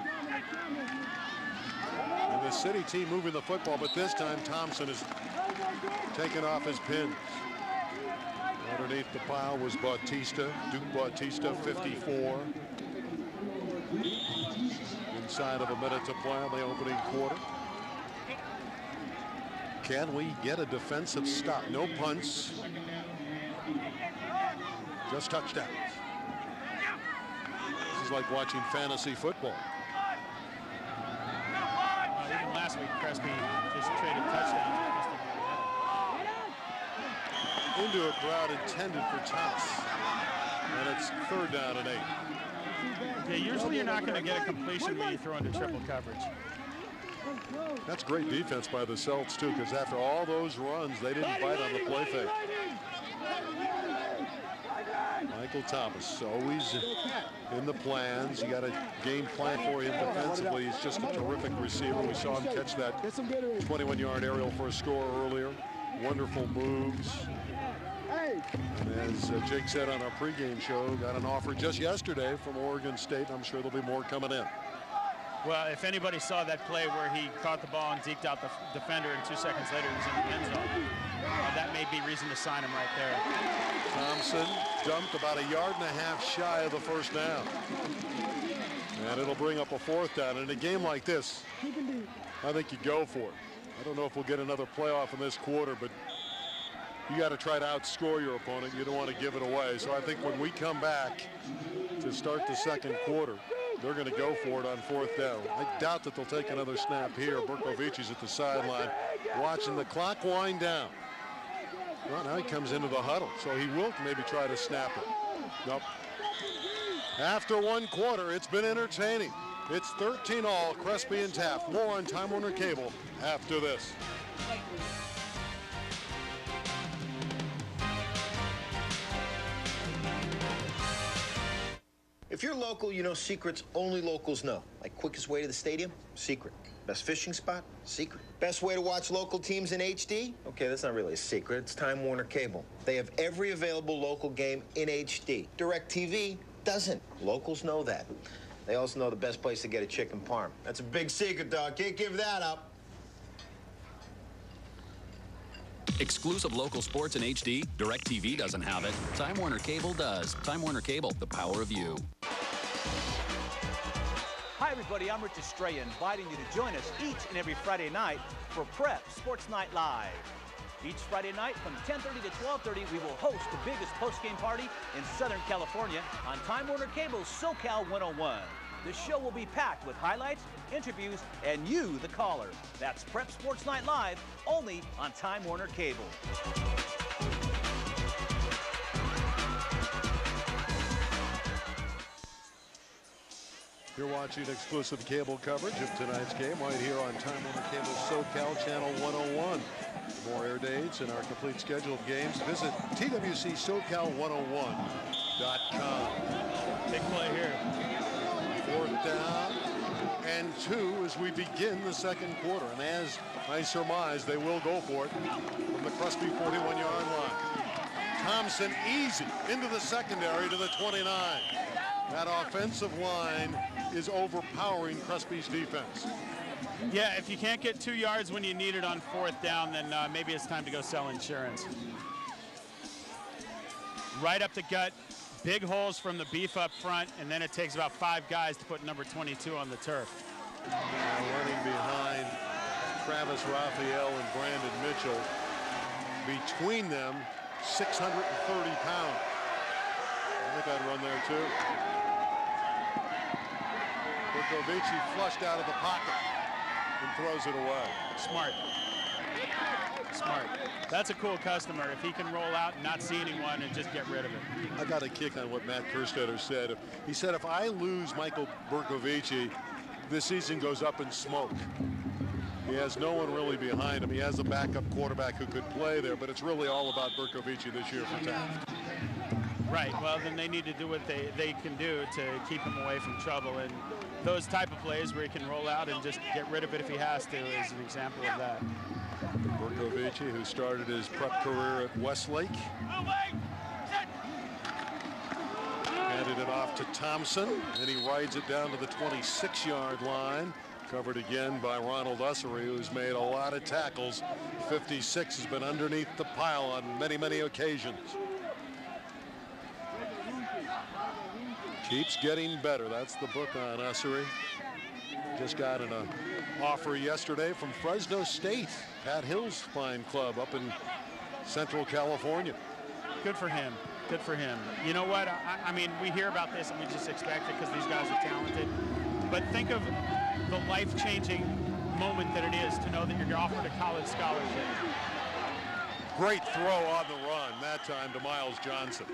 And the City team moving the football, but this time Thompson is taking off his pins. Underneath the pile was Bautista, Duke Bautista, 54. Inside of a minute to play on the opening quarter. Can we get a defensive stop? No punts, just touchdowns. This is like watching fantasy football. Even last week, Crespi just traded touchdowns. Into a crowd intended for Taft. And it's 3rd down and 8. Yeah, usually you're not going to get a completion when you throw into triple coverage. That's great defense by the Celts, too, because after all those runs, they didn't bite on the play fake. Michael Thomas, always in the plans. You got a game plan for him defensively. He's just a terrific receiver. We saw him catch that 21-yard aerial for a score earlier. Wonderful moves. And as Jake said on our pregame show, got an offer just yesterday from Oregon State. I'm sure there'll be more coming in. Well, if anybody saw that play where he caught the ball and deked out the defender and 2 seconds later he was in the end zone, that may be reason to sign him right there. Thompson jumped about 1.5 yards shy of the 1st down. And it'll bring up a 4th down. In a game like this, I think you go for it. I don't know if we'll get another playoff in this quarter, but you got to try to outscore your opponent. You don't want to give it away. So I think when we come back to start the 2nd quarter, they're going to go for it on 4th down. I doubt that they'll take another snap here. Berkovic is at the sideline watching the clock wind down. Well, now he comes into the huddle, so he will maybe try to snap it. Nope. After 1 quarter, it's been entertaining. It's 13-all, Crespi and Taft. More on Time Warner Cable after this. If you're local, you know secrets only locals know. Like quickest way to the stadium? Secret. Best fishing spot? Secret. Best way to watch local teams in HD? Okay, that's not really a secret. It's Time Warner Cable. They have every available local game in HD. DirecTV doesn't. Locals know that. They also know the best place to get a chicken parm. That's a big secret, dog. Can't give that up. Exclusive local sports in HD? DirecTV doesn't have it. Time Warner Cable does. Time Warner Cable, the power of you. Hi, everybody. I'm Rich Estrella, inviting you to join us each and every Friday night for Prep Sports Night Live. Each Friday night from 10:30 to 12:30, we will host the biggest post-game party in Southern California on Time Warner Cable's SoCal 101. The show will be packed with highlights, interviews, and you, the caller. That's Prep Sports Night Live, only on Time Warner Cable. You're watching exclusive cable coverage of tonight's game right here on Time Warner Cable SoCal Channel 101. For more air dates and our complete schedule of games, visit twcsocal101.com. Big play here. 4th down and 2 as we begin the 2nd quarter. And as I surmise, they will go for it from the Crespi 41-yard line. Thompson easy into the secondary to the 29. That offensive line is overpowering Crespi's defense. Yeah, if you can't get 2 yards when you need it on 4th down, then maybe it's time to go sell insurance. Right up the gut, Big holes from the beef up front, and then it takes about 5 guys to put number 22 on the turf. Running behind Travis Raphael and Brandon Mitchell. Between them, 630 pounds. I think I'd run there too. Burkovici flushed out of the pocket and throws it away. Smart. Smart. That's a cool customer. If he can roll out and not see anyone and just get rid of it. I got a kick on what Matt Kerstetter said. He said, if I lose Michael Burkovici, this season goes up in smoke. He has no one really behind him. He has a backup quarterback who could play there, but it's really all about Burkovici this year for Taft. Right. Well, then they need to do what they can do to keep him away from trouble. And those type of plays where he can roll out and just get rid of it if he has to is an example of that. Burkovici, who started his prep career at Westlake. Handed it off to Thompson, and he rides it down to the 26-yard line. Covered again by Ronald Ussery, who's made a lot of tackles. 56 has been underneath the pile on many, many occasions. Keeps getting better. That's the book on Ussery. Just got an offer yesterday from Fresno State, Pat Hill's fine club up in Central California. Good for him. Good for him. You know what? I mean, we hear about this and we just expect it because these guys are talented. But think of the life-changing moment that it is to know that you're offered a college scholarship. Great throw on the run, that time to Miles Johnson.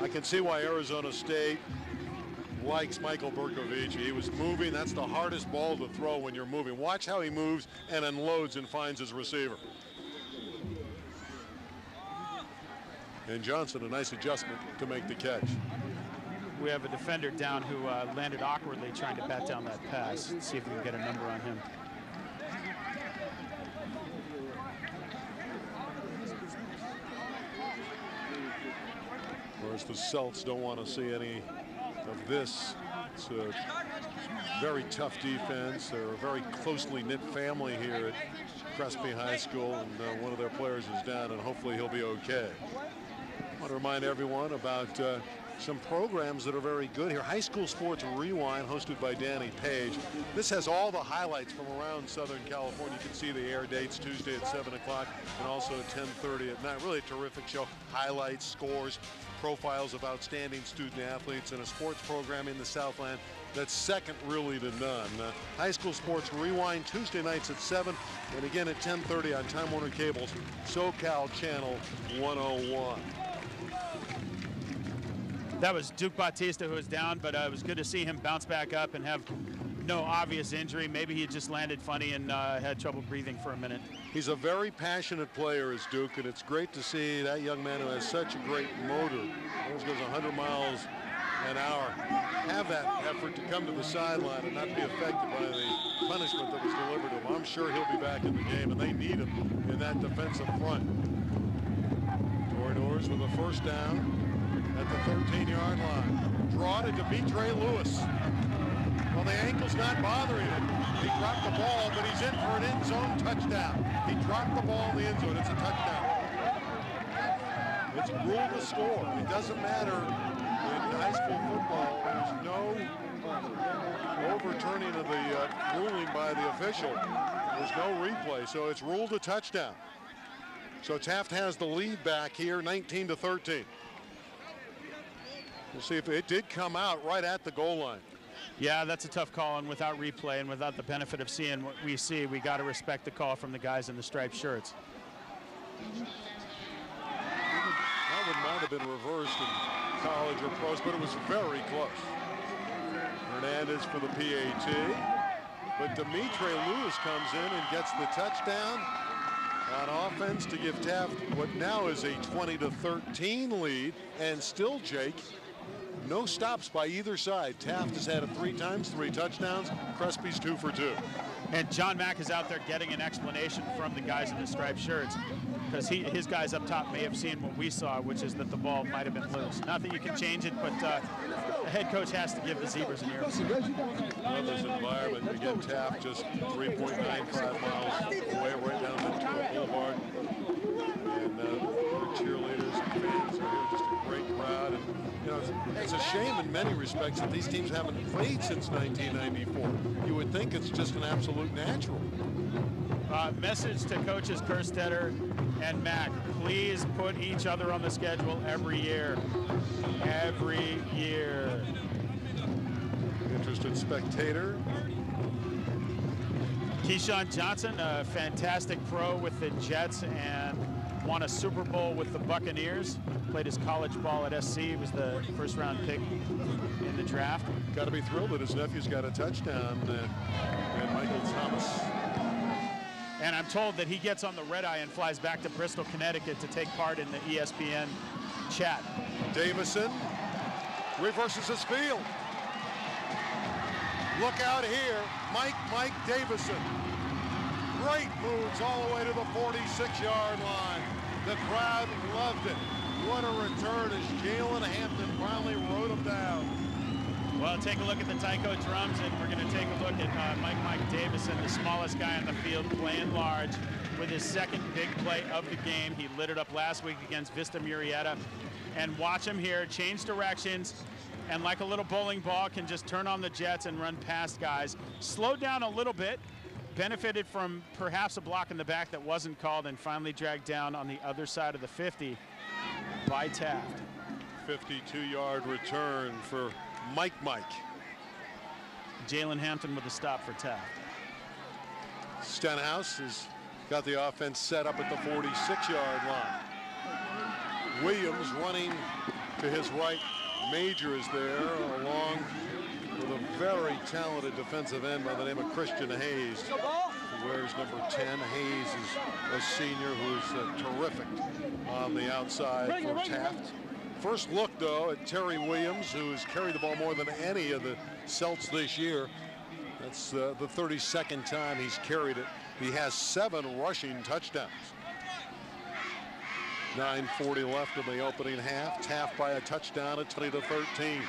I can see why Arizona State likes Michael Burkovici. He was moving. That's the hardest ball to throw when you're moving. Watch how he moves and unloads and finds his receiver. And Johnson, a nice adjustment to make the catch. We have a defender down who landed awkwardly trying to bat down that pass. Let's see if we can get a number on him. Of course, the Celts don't want to see any of this. It's a very tough defense. They're a very closely knit family here at Crespi High School, and one of their players is down, and hopefully he'll be okay. I want to remind everyone about some programs that are very good here. High School Sports Rewind, hosted by Danny Page. This has all the highlights from around Southern California. You can see the air dates Tuesday at 7 o'clock and also at 10:30 at night. Really a terrific show. Highlights, scores, profiles of outstanding student athletes, and a sports program in the Southland that's second really to none. High School Sports Rewind Tuesday nights at 7 and again at 10:30 on Time Warner Cable's SoCal Channel 101. That was Duke Bautista who was down, but it was good to see him bounce back up and have no obvious injury. Maybe he just landed funny and had trouble breathing for a minute. He's a very passionate player, is Duke, and it's great to see that young man who has such a great motor, almost goes 100 miles an hour, have that effort to come to the sideline and not be affected by the punishment that was delivered to him. I'm sure he'll be back in the game, and they need him in that defensive front. Torinors with a first down at the 13-yard line. Draw to Demetre Lewis. Well, the ankle's not bothering him. He dropped the ball, but he's in for an end zone touchdown. He dropped the ball in the end zone. It's a touchdown. It's ruled a score. It doesn't matter in high school football. There's no overturning of the ruling by the official. There's no replay, so it's ruled a touchdown. So Taft has the lead back here, 19-13. We'll see if it did come out right at the goal line. Yeah, that's a tough call, and without replay and without the benefit of seeing what we see, we got to respect the call from the guys in the striped shirts. That one might have been reversed in college or pros, but it was very close. Hernandez for the PAT, but Demetre Lewis comes in and gets the touchdown on offense to give Taft what now is a 20-13 lead, and still, Jake, no stops by either side. Taft has had it 3 times, 3 touchdowns. Crespi's 2 for 2. And John Mack is out there getting an explanation from the guys in the striped shirts, because his guys up top may have seen what we saw, which is that the ball might have been loose. Not that you can change it, but the head coach has to give the Zebras an ear. Love this environment. Again, Taft just 3.95 miles away, right down Ventura Boulevard. And cheerleaders and fans are here. Just a great crowd. And shame in many respects that these teams haven't played since 1994. You would think it's just an absolute natural. Message to coaches Kerstetter and Mack, please put each other on the schedule every year. Every year. Interested spectator. Keyshawn Johnson, a fantastic pro with the Jets and won a Super Bowl with the Buccaneers. Played his college ball at SC. He was the first-round pick in the draft. Got to be thrilled that his nephew's got a touchdown, and Michael Thomas. And I'm told that he gets on the red eye and flies back to Bristol, Connecticut to take part in the ESPN chat. Davison reverses his field. Look out here, Mike Davison. Great moves all the way to the 46-yard line. The crowd loved it. What a return as Jalen Hampton finally rode him down. Well, take a look at the Tyco drums, and we're going to take a look at Mike Davison, the smallest guy on the field, playing large with his second big play of the game. He lit it up last week against Vista Murrieta. And watch him here, change directions, and like a little bowling ball, can just turn on the jets and run past guys. Slowed down a little bit, benefited from perhaps a block in the back that wasn't called, and finally dragged down on the other side of the 50 by Taft. 52-yard return for Mike. Jalen Hampton with a stop for Taft. Stenhouse has got the offense set up at the 46-yard line. Williams running to his right. Major is there, along with a very talented defensive end by the name of Christian Hayes, who wears number 10. Hayes is a senior who's terrific on the outside for Taft. First look, though, at Terry Williams, who has carried the ball more than any of the Celts this year. That's the 32nd time he's carried it. He has 7 rushing touchdowns. 9:40 left in the opening half. Taft by a touchdown at 20-13.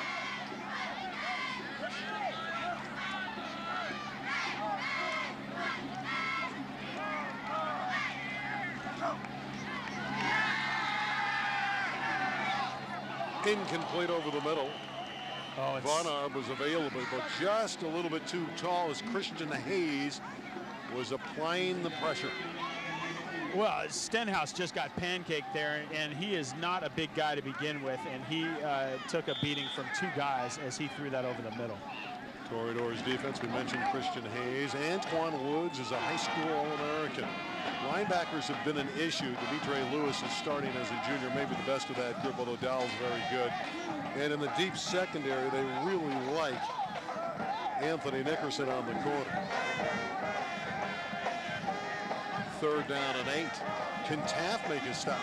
Incomplete over the middle. Von Arb was available, but just a little bit too tall as Christian Hayes was applying the pressure. Well, Stenhouse just got pancaked there, and he is not a big guy to begin with, and he took a beating from 2 guys as he threw that over the middle. Toreador's defense, we mentioned Christian Hayes. Antoine Woods is a high school All-American. Linebackers have been an issue. Demetre Lewis is starting as a junior, maybe the best of that group, although Dowell's very good. And in the deep secondary, they really like Anthony Nickerson on the corner. 3rd down and 8. Can Taft make a stop?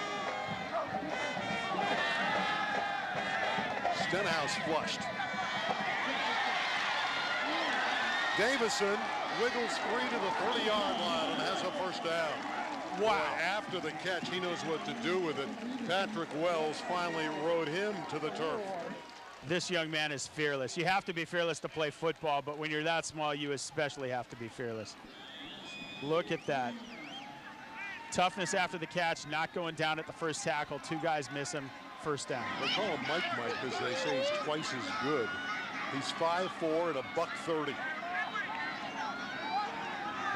Stenhouse flushed. Davison wiggles free to the 30-yard line and has a first down. Wow. After the catch, he knows what to do with it. Patrick Wells finally rode him to the turf. This young man is fearless. You have to be fearless to play football, but when you're that small, you especially have to be fearless. Look at that. Toughness after the catch, not going down at the first tackle. 2 guys miss him, first down. They call him Mike because they say he's twice as good. He's 5'4" and a $130.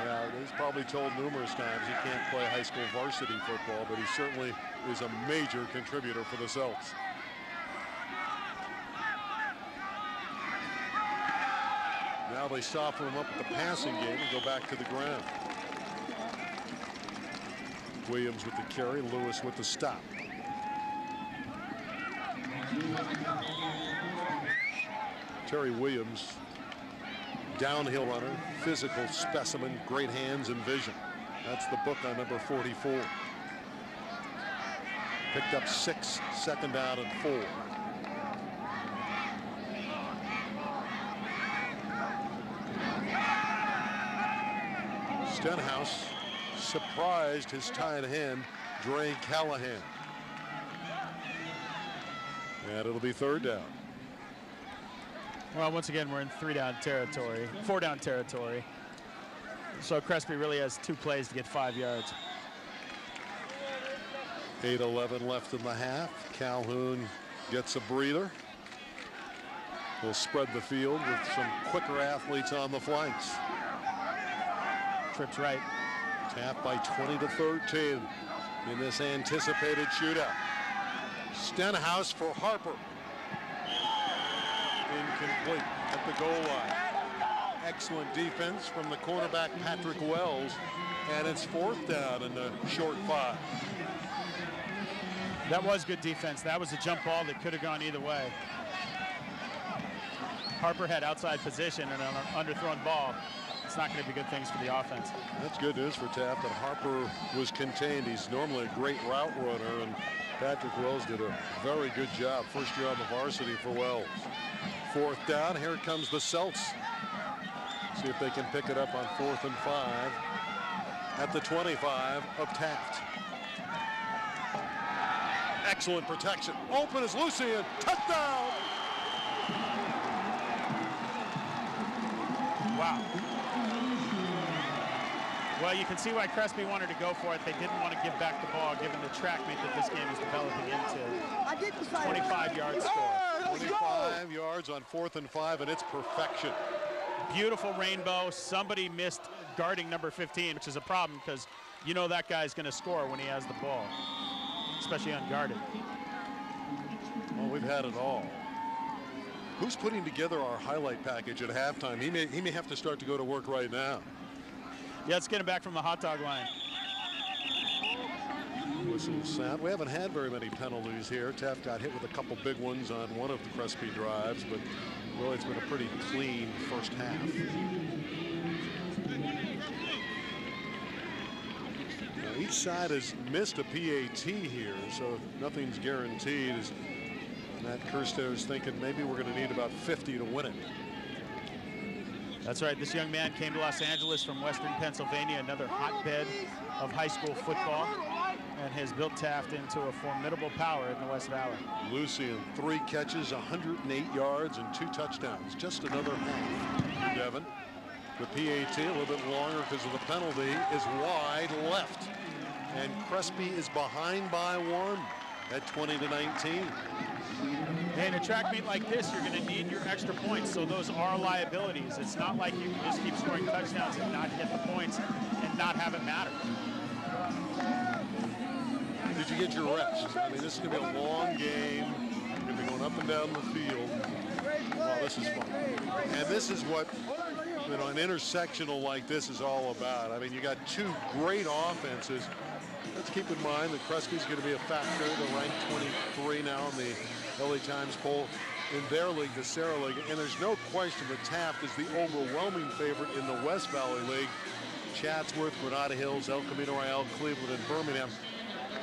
Yeah, he's probably told numerous times he can't play high school varsity football, but he certainly is a major contributor for the Celts. Now they soften him up at the passing game and go back to the ground. Williams with the carry, Lewis with the stop. Terry Williams, downhill runner, physical specimen, great hands and vision. That's the book on number 44. Picked up 6, 2nd down and 4. Stenhouse surprised his tight end, Dre Callahan. And it'll be 3rd down. Well, once again, we're in 3-down territory, 4-down territory. So Crespi really has 2 plays to get 5 yards. 8:11 left in the half. Calhoun gets a breather. will spread the field with some quicker athletes on the flanks. Tripp's right. Taft by 20-13 in this anticipated shootout. Stenhouse for Harper. Incomplete at the goal line. Excellent defense from the cornerback Patrick Wells, and it's 4th down in the short 5. That was good defense. That was a jump ball that could have gone either way. Harper had outside position, and on an underthrown ball, it's not going to be good things for the offense. That's good news for Taft that Harper was contained. He's normally a great route runner, and Patrick Wells did a very good job. First year on the varsity for Wells. 4th down. Here comes the Celts. See if they can pick it up on 4th and 5 at the 25 of Taft. Excellent protection. Open is Lucian. Touchdown! Wow. Well, you can see why Crespi wanted to go for it. They didn't want to give back the ball, given the track meet that this game is developing into. 25-yard score. 25 yards on 4th and 5, and it's perfection. Beautiful rainbow. Somebody missed guarding number 15, which is a problem because you know that guy's going to score when he has the ball, especially unguarded. Well, we've had it all. Who's putting together our highlight package at halftime? He may have to start to go to work right now. Yeah, let's get him back from the hot dog line. Whistle sound. We haven't had very many penalties here. Taft got hit with a couple big ones on one of the Crespi drives, but really it's been a pretty clean first half. Now, each side has missed a PAT here, so nothing's guaranteed. As Matt Kirstead is thinking maybe we're going to need about 50 to win it. That's right. This young man came to Los Angeles from Western Pennsylvania, another hotbed of high school football, and has built Taft into a formidable power in the West Valley. Lucian, 3 catches, 108 yards, and 2 touchdowns. Just another half for Devon. The PAT, a little bit longer because of the penalty, is wide left. And Crespi is behind by 1 at 20-19. In a track meet like this, you're going to need your extra points, so those are liabilities. It's not like you can just keep scoring touchdowns and not get the points and not have it matter. Did you get your rest? I mean, this is going to be a long game. You're going to be going up and down the field. Wow, this is fun. And this is what, you know, an intersectional like this is all about. I mean, you got 2 great offenses. Let's keep in mind that Crespi's going to be a factor. They're ranked 23 now in the LA Times poll in their league, the Sarah League. And there's no question that Taft is the overwhelming favorite in the West Valley League. Chatsworth, Granada Hills, El Camino Real, Cleveland, and Birmingham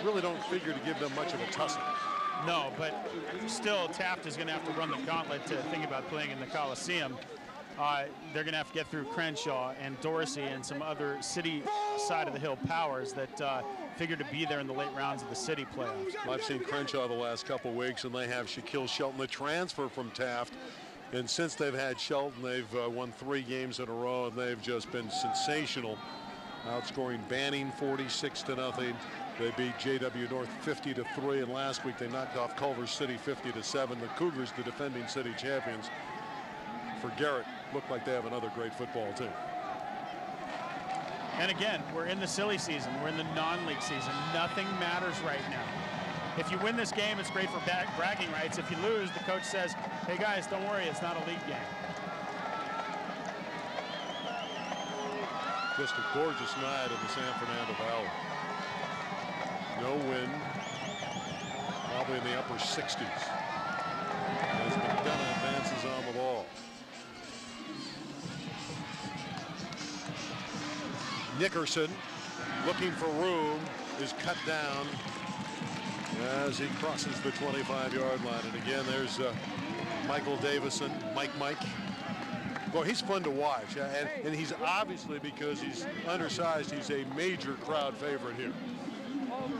really don't figure to give them much of a tussle. No, but still Taft is going to have to run the gauntlet to think about playing in the Coliseum. They're going to have to get through Crenshaw and Dorsey and some other city side of the hill powers that figure to be there in the late rounds of the city playoffs. I've seen Crenshaw the last couple weeks, and they have Shaquille Shelton, the transfer from Taft. And since they've had Shelton, they've won 3 games in a row, and they've just been sensational, outscoring Banning 46-0. They beat JW North 50-3, and last week they knocked off Culver City 50-7. The Cougars, the defending city champions. For Garrett, look like they have another great football team. And again, we're in the silly season. We're in the non-league season. Nothing matters right now. If you win this game, it's great for bragging rights. If you lose, the coach says, hey guys, don't worry, it's not a league game. Just a gorgeous night in the San Fernando Valley. No wind, probably in the upper 60s. As McDonough advances on the ball. Nickerson, looking for room, is cut down as he crosses the 25-yard line. And again, there's Michael Davison, Mike. Boy, he's fun to watch. And he's obviously, because he's undersized, he's a major crowd favorite here.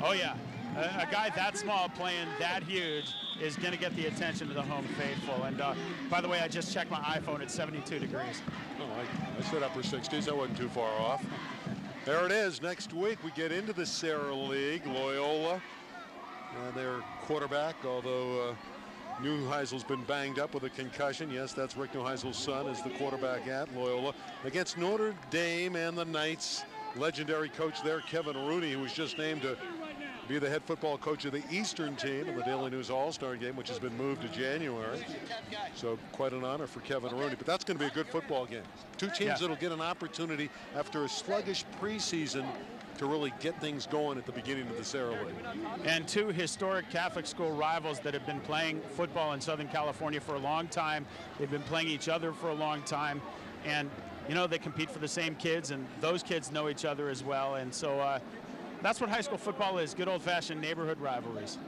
Oh, yeah. A guy that small playing that huge is going to get the attention of the home faithful. And by the way, I just checked my iPhone. It's 72 degrees. Oh, I said upper 60s. I wasn't too far off. There it is. Next week, we get into the Sarah League. Loyola, their quarterback, although Neuheisel's been banged up with a concussion. Yes, that's Rick Neuheisel's son as the quarterback at Loyola. Against Notre Dame and the Knights, legendary coach there, Kevin Rooney, who was just named to be the head football coach of the Eastern team in the Daily News All-Star game, which has been moved to January. So quite an honor for Kevin Rooney. But that's going to be a good football game. Two teams that'll get an opportunity after a sluggish preseason to really get things going at the beginning of the Sarah League. And two historic Catholic school rivals that have been playing football in Southern California for a long time. They've been playing each other for a long time. And, you know, they compete for the same kids, and those kids know each other as well. And so that's what high school football is, good old-fashioned neighborhood rivalries.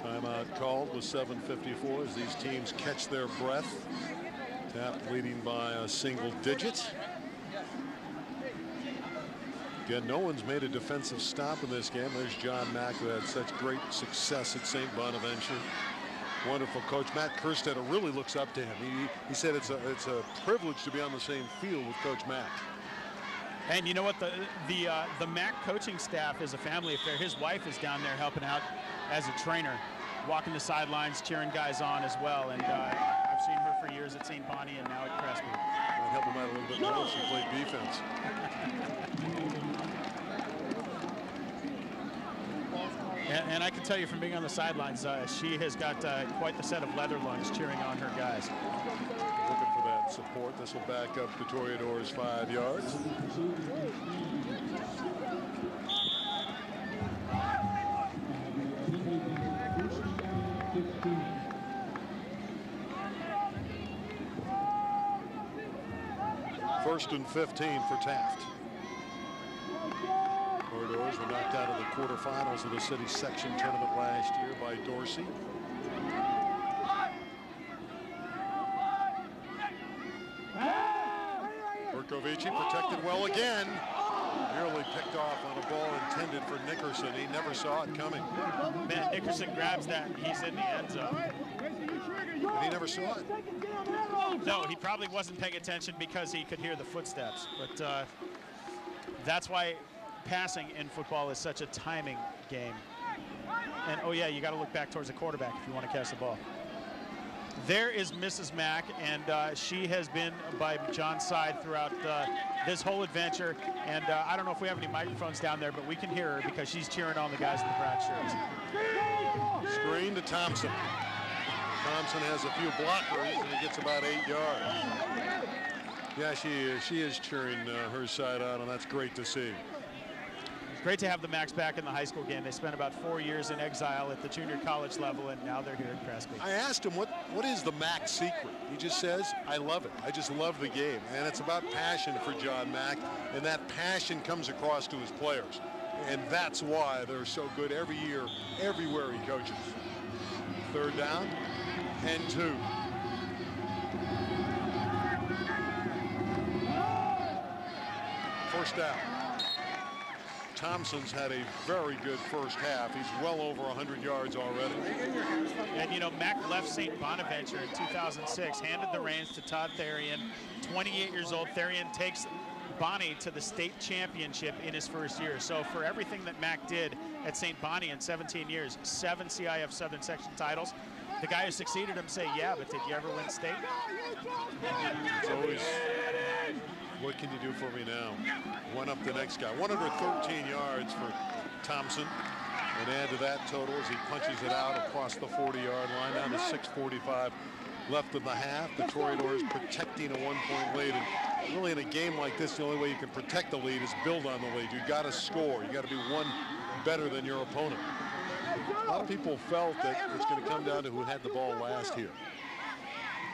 Timeout called with 7:54 as these teams catch their breath. Taft leading by a single digit. Again, no one's made a defensive stop in this game. There's John Mack, who had such great success at St. Bonaventure. Wonderful coach. Matt Kerstetter really looks up to him. He said it's a privilege to be on the same field with Coach Mack. And you know what? The Mack coaching staff is a family affair. His wife is down there helping out as a trainer, walking the sidelines, cheering guys on as well. And I've seen her for years at St. Bonnie and now at Crespi. Might help him out a little bit more if she played defense. And I can tell you from being on the sidelines, she has got quite the set of leather lungs cheering on her guys. Looking for that support. This will back up the Toreadors 5 yards. First and 15 for Taft. Toreadors were knocked out of the quarterfinals of the city section tournament last year by Dorsey. Berkovici protected well again. Nearly picked off on a ball intended for Nickerson. He never saw it coming. Man, Nickerson grabs that and he's in the end zone. And he never saw it. No, he probably wasn't paying attention because he could hear the footsteps. But that's why passing in football is such a timing game. And oh yeah, you got to look back towards the quarterback if you want to catch the ball. There is Mrs. Mack, and she has been by John's side throughout this whole adventure. And I don't know if we have any microphones down there, but we can hear her because she's cheering on the guys in the brown shirts. Screen to Thompson. Thompson has a few blockers, and he gets about 8 yards. Yeah, she is cheering her side out, and that's great to see. Great to have the Macks back in the high school game. They spent about 4 years in exile at the junior college level, and now they're here at Crespi. I asked him, what is the Mack secret? He just says, I love it. I just love the game. And it's about passion for John Mack, and that passion comes across to his players. And that's why they're so good every year, everywhere he coaches. Third down and 2. First down. Thompson's had a very good first half. He's well over 100 yards already. And, you know, Mack left St. Bonaventure in 2006, handed the reins to Todd Therian, 28 years old. Therian takes Bonnie to the state championship in his first year. So for everything that Mack did at St. Bonnie in 17 years, 7 CIF Southern Section titles, the guy who succeeded him say, yeah, but did you ever win state? It's always, what can you do for me now? One up the next guy. 113 yards for Thompson. And add to that total as he punches it out across the 40-yard line down to 6:45 left in the half. The Toreadors protecting a 1-point lead. And really in a game like this, the only way you can protect the lead is build on the lead. You got to score. You got to be one better than your opponent. A lot of people felt that it's going to come down to who had the ball last here.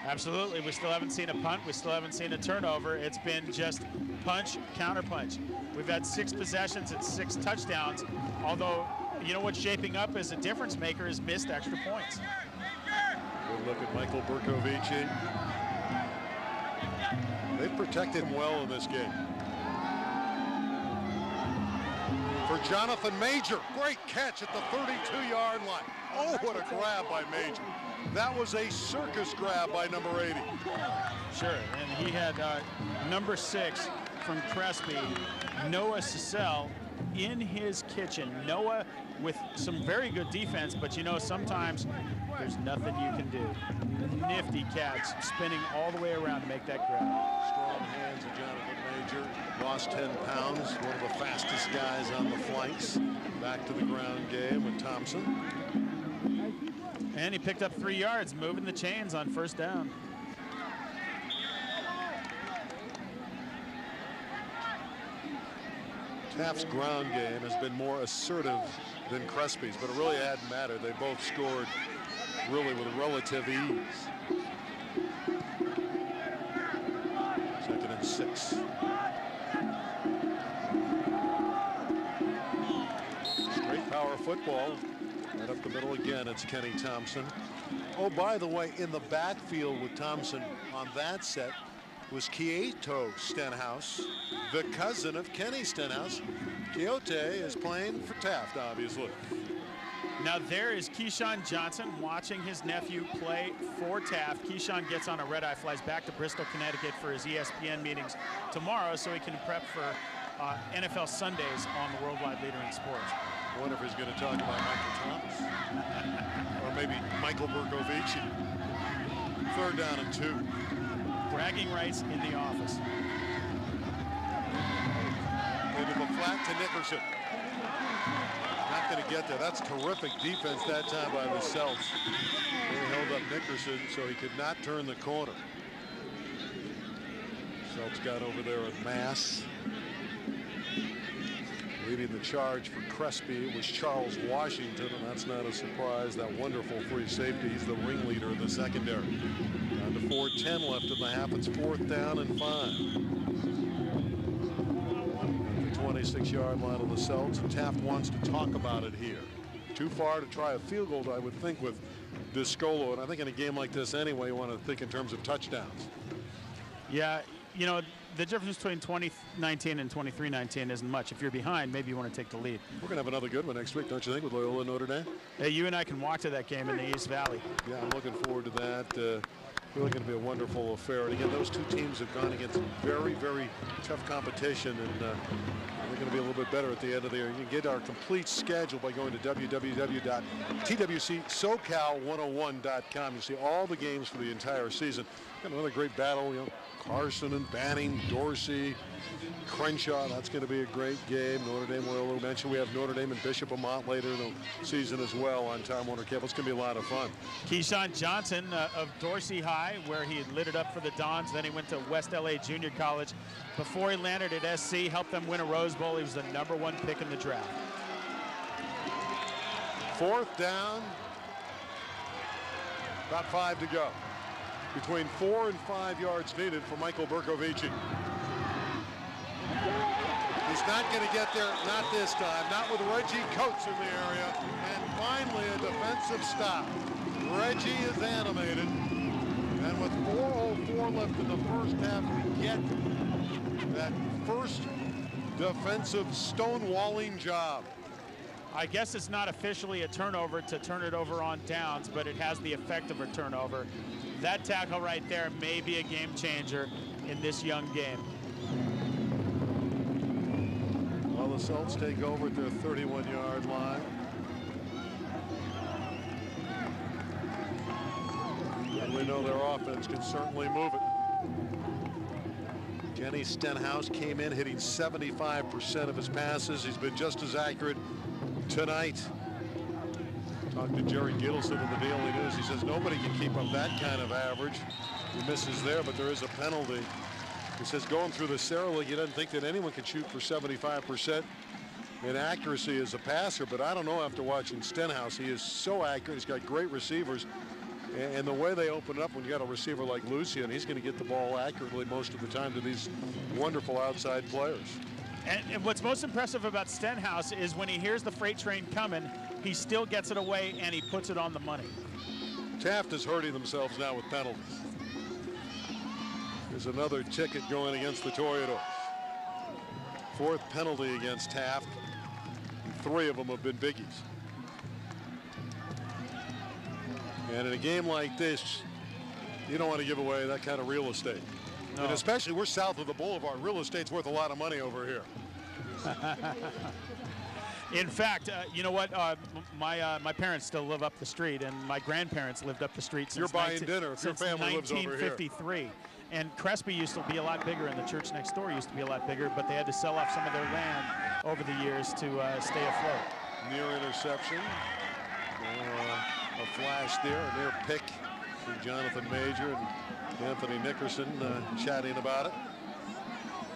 Absolutely. We still haven't seen a punt. We still haven't seen a turnover. It's been just punch, counter punch. We've had 6 possessions and 6 touchdowns, although, you know what's shaping up as a difference maker is missed extra points. Good look at Michael Berkovici. They've protected him well in this game. For Jonathan Major, great catch at the 32-yard line. Oh, what a grab by Major. That was a circus grab by number 80. Sure, and he had number 6 from Crespi, Noah Cecil, in his kitchen. Noah with some very good defense, but you know, sometimes there's nothing you can do. Nifty catch, spinning all the way around to make that grab. Strong hands of Jonathan Major. Lost 10 pounds. One of the fastest guys on the flanks. Back to the ground game with Thompson. And he picked up 3 yards, moving the chains on first down. Taft's ground game has been more assertive than Crespi's, but it really hadn't mattered. They both scored really with relative ease. 2nd and 6. Straight power football. Right up the middle again, it's Kenny Thompson. Oh, by the way, in the backfield with Thompson on that set was Quieto Stenhouse, the cousin of Kenny Stenhouse. Quiote is playing for Taft, obviously. Now there is Keyshawn Johnson watching his nephew play for Taft. Keyshawn gets on a red-eye, flies back to Bristol, Connecticut for his ESPN meetings tomorrow so he can prep for NFL Sundays on the Worldwide Leader in Sports. I wonder if he's going to talk about Michael Thomas or maybe Michael Bergovici. 3rd down and 2. Bragging rights in the office. Into the flat to Nickerson. Not going to get there. That's terrific defense that time by the Celts. They held up Nickerson so he could not turn the corner. Celts got over there at mass. Leading the charge for Crespi was Charles Washington, and that's not a surprise. That wonderful free safety. He's the ringleader of the secondary. Down to 4:10 left in the half. It's 4th down and 5. The 26-yard line of the Celts. Taft wants to talk about it here. Too far to try a field goal, I would think, with Discolo. And I think in a game like this anyway, you want to think in terms of touchdowns. Yeah, you know, the difference between 2019 and 23-19 isn't much. If you're behind, maybe you want to take the lead. We're going to have another good one next week, don't you think, with Loyola Notre Dame? Hey, you and I can walk to that game in the East Valley. Yeah, I'm looking forward to that. Really going to be a wonderful affair. And again, those two teams have gone against very, very tough competition, and they're going to be a little bit better at the end of the year. You can get our complete schedule by going to www.twcsocal101.com. You see all the games for the entire season. Got another great battle, you know, Carson and Banning, Dorsey, Crenshaw. That's going to be a great game. Notre Dame, we'll mention we have Notre Dame and Bishop Amat later in the season as well on Time Warner Cable. It's going to be a lot of fun. Keyshawn Johnson of Dorsey High, where he lit it up for the Dons. Then he went to West LA Junior College. Before he landed at SC, helped them win a Rose Bowl. He was the #1 pick in the draft. 4th down. About 5 to go. Between 4 and 5 yards needed for Michael Bergovici. He's not going to get there, not this time, not with Reggie Coates in the area. And finally a defensive stop. Reggie is animated. And with 4:04 left in the first half, we get that first defensive stonewalling job. I guess it's not officially a turnover to turn it over on downs, but it has the effect of a turnover. That tackle right there may be a game changer in this young game. Well, the Celts take over at their 31-yard line. And we know their offense can certainly move it. Kenny Stenhouse came in hitting 75% of his passes. He's been just as accurate tonight. Talked to Jerry Gittleson of the Daily News. He says nobody can keep up that kind of average. He misses there, but there is a penalty. He says going through the Sarah League, he doesn't think that anyone can shoot for 75% in accuracy as a passer, but I don't know after watching Stenhouse. He is so accurate. He's got great receivers. And the way they open it up when you got a receiver like Lucian, he's going to get the ball accurately most of the time to these wonderful outside players. And what's most impressive about Stenhouse is when he hears the freight train coming, he still gets it away and he puts it on the money. Taft is hurting themselves now with penalties. There's another ticket going against the Toreadors. 4th penalty against Taft. 3 of them have been biggies. And in a game like this, you don't want to give away that kind of real estate. No. And especially we're south of the Boulevard. Real estate's worth a lot of money over here. In fact, you know what? My parents still live up the street, and my grandparents lived up the street since You're buying dinner if your family lives over here. 1953. And Crespi used to be a lot bigger, and the church next door used to be a lot bigger, but they had to sell off some of their land over the years to stay afloat. Near interception. A flash there, a near pick from Jonathan Major and Anthony Nickerson chatting about it.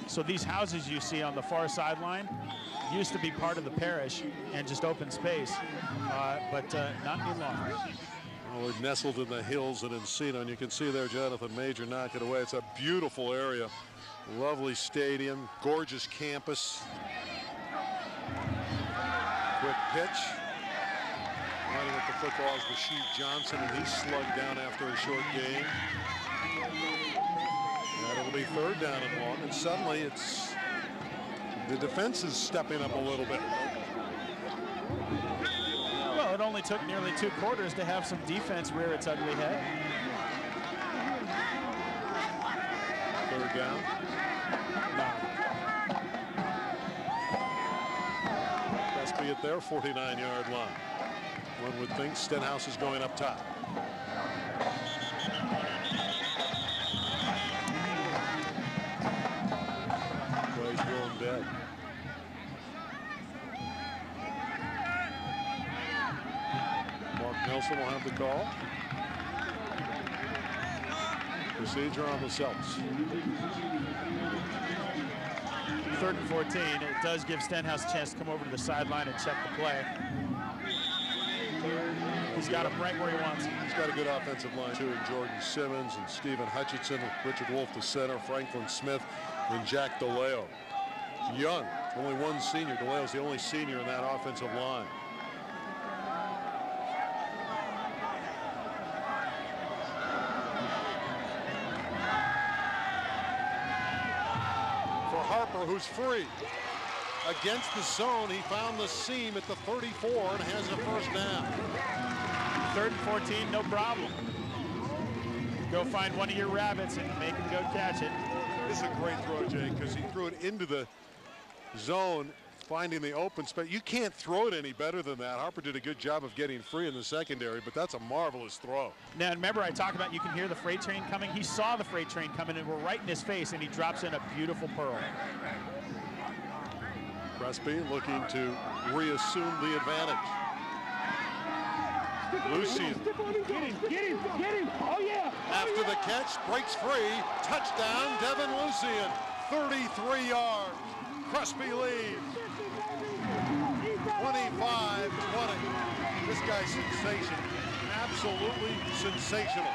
So these houses you see on the far sideline used to be part of the parish and just open space, but not any longer. Well, we're nestled in the hills at Encino, and you can see there Jonathan Major knock it away. It's a beautiful area. Lovely stadium, gorgeous campus. Quick pitch. Running with the football is Rasheed Johnson, and he's slugged down after a short game. And it'll be third down and long, and suddenly it's the defense is stepping up a little bit. Well, it only took nearly 2 quarters to have some defense rear its ugly head. Third down. Crespi at their 49-yard line. One would think Stenhouse is going up top. Play's going dead. Mark Nelson will have the call. Procedure on the Celts. 3rd and 14. It does give Stenhouse a chance to come over to the sideline and check the play. He's got him right where he wants him. He's got a good offensive line too, and Jordan Simmons and Stephen Hutchinson, Richard Wolf the center, Franklin Smith, and Jack DeLeo. Young, only one senior. DeLeo's the only senior in that offensive line. For Harper, who's free. Against the zone, he found the seam at the 34 and has a first down. 3rd and 14, no problem. Go find one of your rabbits and make him go catch it. This is a great throw, Jake, because he threw it into the zone, finding the open space. You can't throw it any better than that. Harper did a good job of getting free in the secondary, but that's a marvelous throw. Now, remember I talked about you can hear the freight train coming? He saw the freight train coming and we're right in his face, and he drops in a beautiful pearl. Crespi looking to reassume the advantage. Lucian. Get him, oh yeah. After the catch, breaks free, touchdown, Devin Lucian, 33 yards. Crespi leads, 25-20. This guy's sensational, absolutely sensational.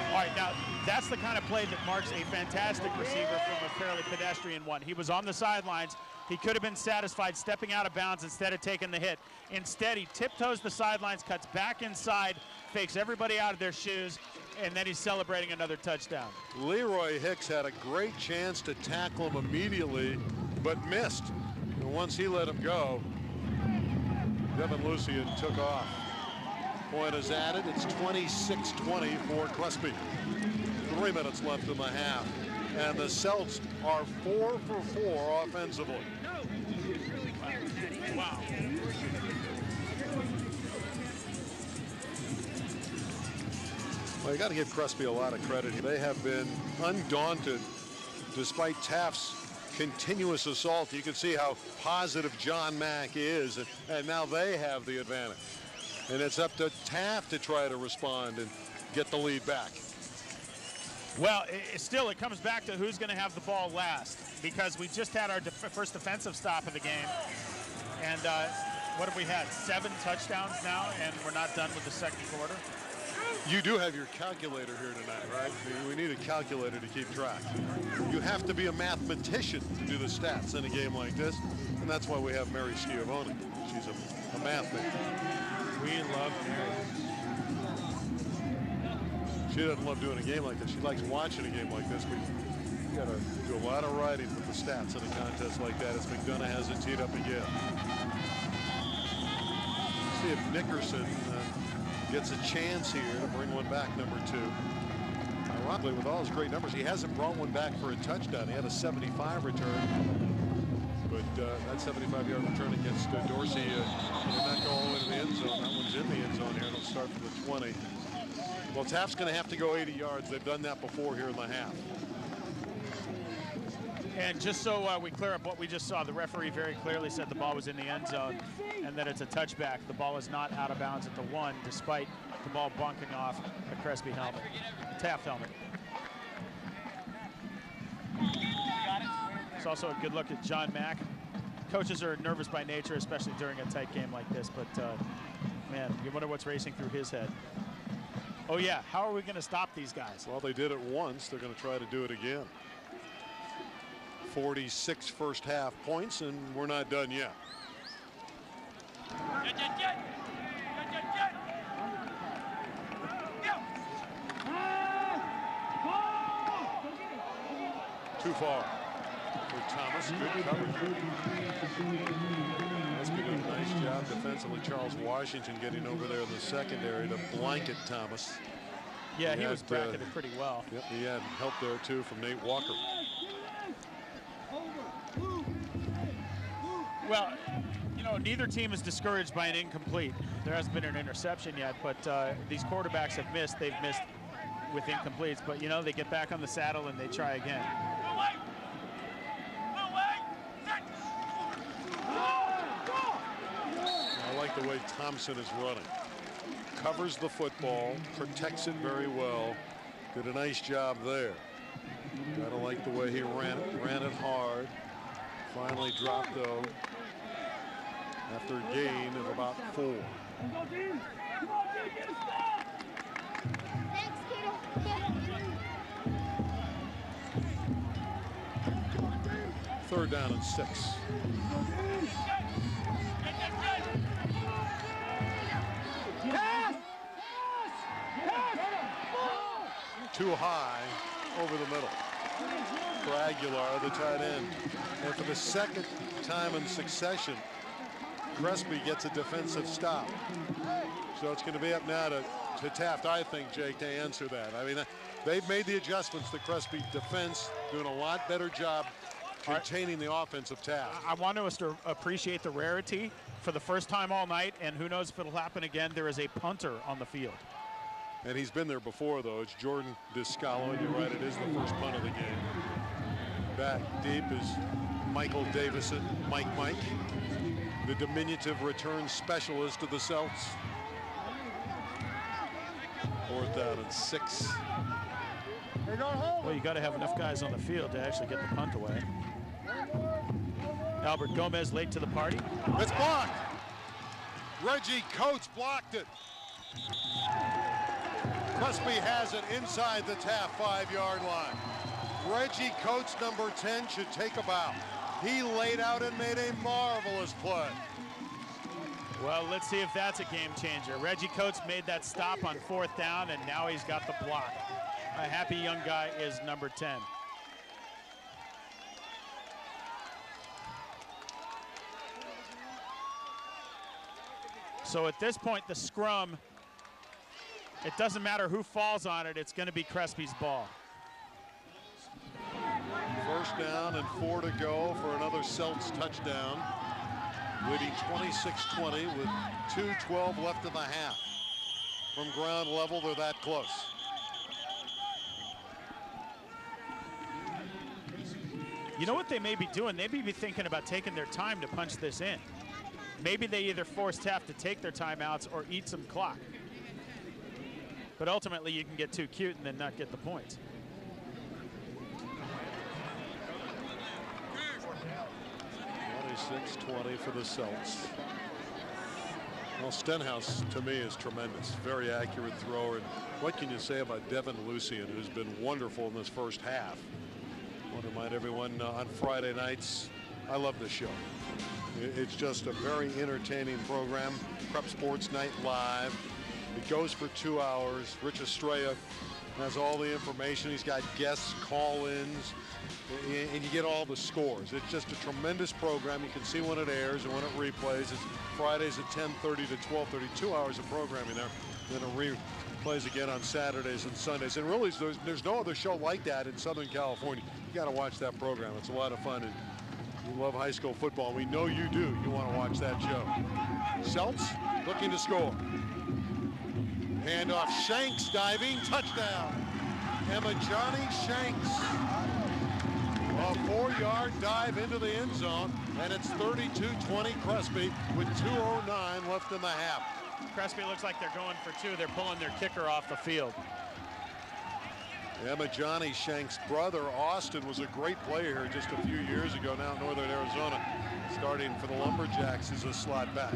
All right, now that's the kind of play that marks a fantastic receiver from a fairly pedestrian one. He was on the sidelines. He could have been satisfied stepping out of bounds instead of taking the hit. Instead, he tiptoes the sidelines, cuts back inside, fakes everybody out of their shoes, and then he's celebrating another touchdown. Leroy Hicks had a great chance to tackle him immediately, but missed. And once he let him go, Devin Lucian took off. Point is added. It's 26-20 for Crespi. 3 minutes left in the half. And the Celts are 4 for 4 offensively. Wow. Well, you got to give Crespi a lot of credit. They have been undaunted despite Taft's continuous assault. You can see how positive John Mack is, and now they have the advantage. And it's up to Taft to try to respond and get the lead back. Well, it comes back to who's going to have the ball last, because we just had our first defensive stop of the game. And what have we had? 7 touchdowns now, and we're not done with the second quarter. You do have your calculator here tonight, right? We need a calculator to keep track. You have to be a mathematician to do the stats in a game like this, and that's why we have Mary Schiavone. She's a math major. We love Mary. She doesn't love doing a game like this. She likes watching a game like this. But you got to do a lot of writing with the stats in a contest like that as McDonough has it teed up again. See if Nickerson gets a chance here to bring one back, number 2. I Ironically, with all his great numbers, he hasn't brought one back for a touchdown. He had a 75 return. But that 75-yard return against Dorsey did not go all the way to the end zone. That one's in the end zone here. It'll start from the 20. Well, Taft's going to have to go 80 yards. They've done that before here in the half. And just so we clear up what we just saw, the referee very clearly said the ball was in the end zone and that it's a touchback. The ball is not out of bounds at the 1, despite the ball bunking off the Crespi helmet, the Taft helmet. It's also a good look at John Mack. Coaches are nervous by nature, especially during a tight game like this, but man, you wonder what's racing through his head. Oh yeah, how are we going to stop these guys? Well, they did it once. They're going to try to do it again. 46 first half points, and we're not done yet. Too far for Thomas. Good coverage. Crespi did a nice job defensively. Charles Washington getting over there in the secondary to blanket Thomas. Yeah, he was bracketed pretty well. Yep, he had help there too from Nate Walker. Well, you know, neither team is discouraged by an incomplete. There hasn't been an interception yet, but these quarterbacks have missed. They've missed with incompletes, but you know, they get back on the saddle and they try again. I like the way Thompson is running. Covers the football, protects it very well. Did a nice job there. Gotta like the way he ran it hard. Finally dropped though after a gain of about 4. Third down and 6. Too high over the middle for Aguilar, the tight end. And for the second time in succession, Crespi gets a defensive stop. So it's going to be up now to Taft, I think, Jake, to answer that. I mean, they've made the adjustments. The Crespi defense doing a lot better job containing the offense of Taft. I want us to appreciate the rarity for the first time all night, and who knows if it'll happen again. There is a punter on the field. And he's been there before, though. It's Jordan Discalo, and you're right, it is the first punt of the game. Back deep is Michael Davison, Mike, the diminutive return specialist of the Celts. 4th down and 6. Well, you got to have enough guys on the field to actually get the punt away. Albert Gomez late to the party. It's blocked. Reggie Coates blocked it. Crespi has it inside the Taft 5-yard line. Reggie Coates, number 10, should take a bow. He laid out and made a marvelous play. Well, let's see if that's a game changer. Reggie Coates made that stop on 4th down, and now he's got the block. A happy young guy is number 10. So at this point, the scrum, it doesn't matter who falls on it, it's going to be Crespi's ball. 1st down and 4 to go for another Celts touchdown. Leading 26-20 with 2:12 left in the half. From ground level, they're that close. You know what they may be doing? They may be thinking about taking their time to punch this in. Maybe they either force Taft to take their timeouts or eat some clock. But ultimately, you can get too cute and then not get the points. $26-20 for the Celts. Well, Stenhouse, to me, is tremendous. Very accurate thrower. And what can you say about Devin Lucien, who's been wonderful in this first half? I want to remind everyone on Friday nights, I love this show. It's just a very entertaining program. Prep Sports Night Live. It goes for 2 hours. Rich Estrella has all the information. He's got guests, call-ins, and you get all the scores. It's just a tremendous program. You can see when it airs and when it replays. It's Fridays at 10:30 to 12:30. 2 hours of programming there. Then a Plays again on Saturdays and Sundays. And really, there's no other show like that in Southern California. You got to watch that program. It's a lot of fun. And you love high school football. We know you do. You want to watch that show. Seltz looking to score. Handoff, Shanks diving, touchdown. Johnny Shanks. A 4-yard dive into the end zone, and it's 32-20 Crespi with 2:09 left in the half. Crespi looks like they're going for two. They're pulling their kicker off the field. Johnny Shanks' brother, Austin, was a great player here just a few years ago, now in Northern Arizona, starting for the Lumberjacks as a slot back.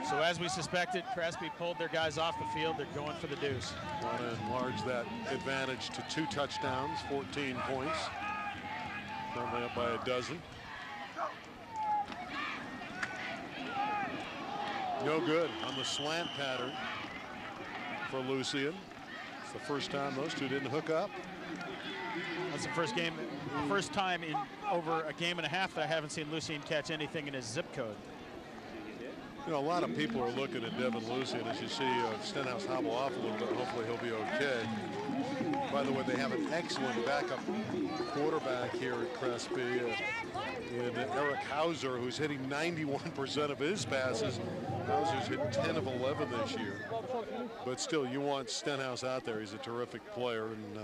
So as we suspected, Crespi pulled their guys off the field. They're going for the deuce. Want to enlarge that advantage to 2 touchdowns, 14 points. Currently up by a dozen. No good on the slant pattern for Lucian. It's the first time those two didn't hook up. That's the first time in over a game and a half that I haven't seen Lucian catch anything in his zip code. You know, a lot of people are looking at Devin Lucian. As you see Stenhouse hobble off a little bit. Hopefully he'll be okay. By the way, they have an excellent backup quarterback here at Crespi in Eric Hauser, who's hitting 91% of his passes. Hauser's hit 10 of 11 this year. But still, you want Stenhouse out there. He's a terrific player, and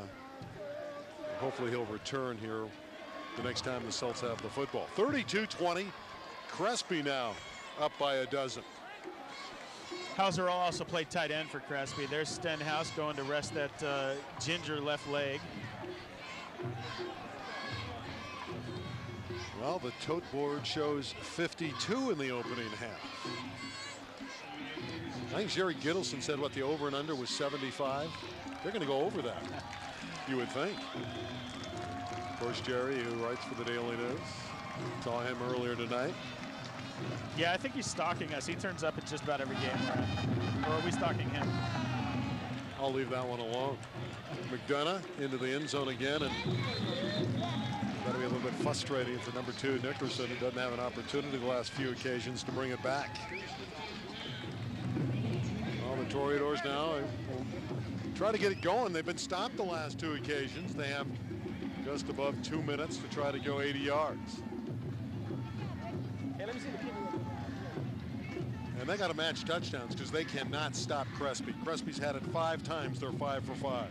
hopefully he'll return here the next time the Celts have the football. 32-20, Crespi now up by a dozen. Hauser also played tight end for Crespi. There's Stenhouse going to rest that ginger left leg. Well, the tote board shows 52 in the opening half. I think Jerry Gittleson said what the over and under was 75. They're going to go over that, you would think. Of course, Jerry, who writes for the Daily News, saw him earlier tonight. Yeah, I think he's stalking us. He turns up at just about every game we're at. Or are we stalking him? I'll leave that one alone. McDonough into the end zone again, and that'll be a little bit frustrating for number 2 Nickerson, who doesn't have an opportunity the last few occasions to bring it back. Well, the Toreadors now will try to get it going. They've been stopped the last 2 occasions. They have just above 2 minutes to try to go 80 yards. And they got to match touchdowns because they cannot stop Crespi. Crespi's had it 5 times. They're 5 for 5.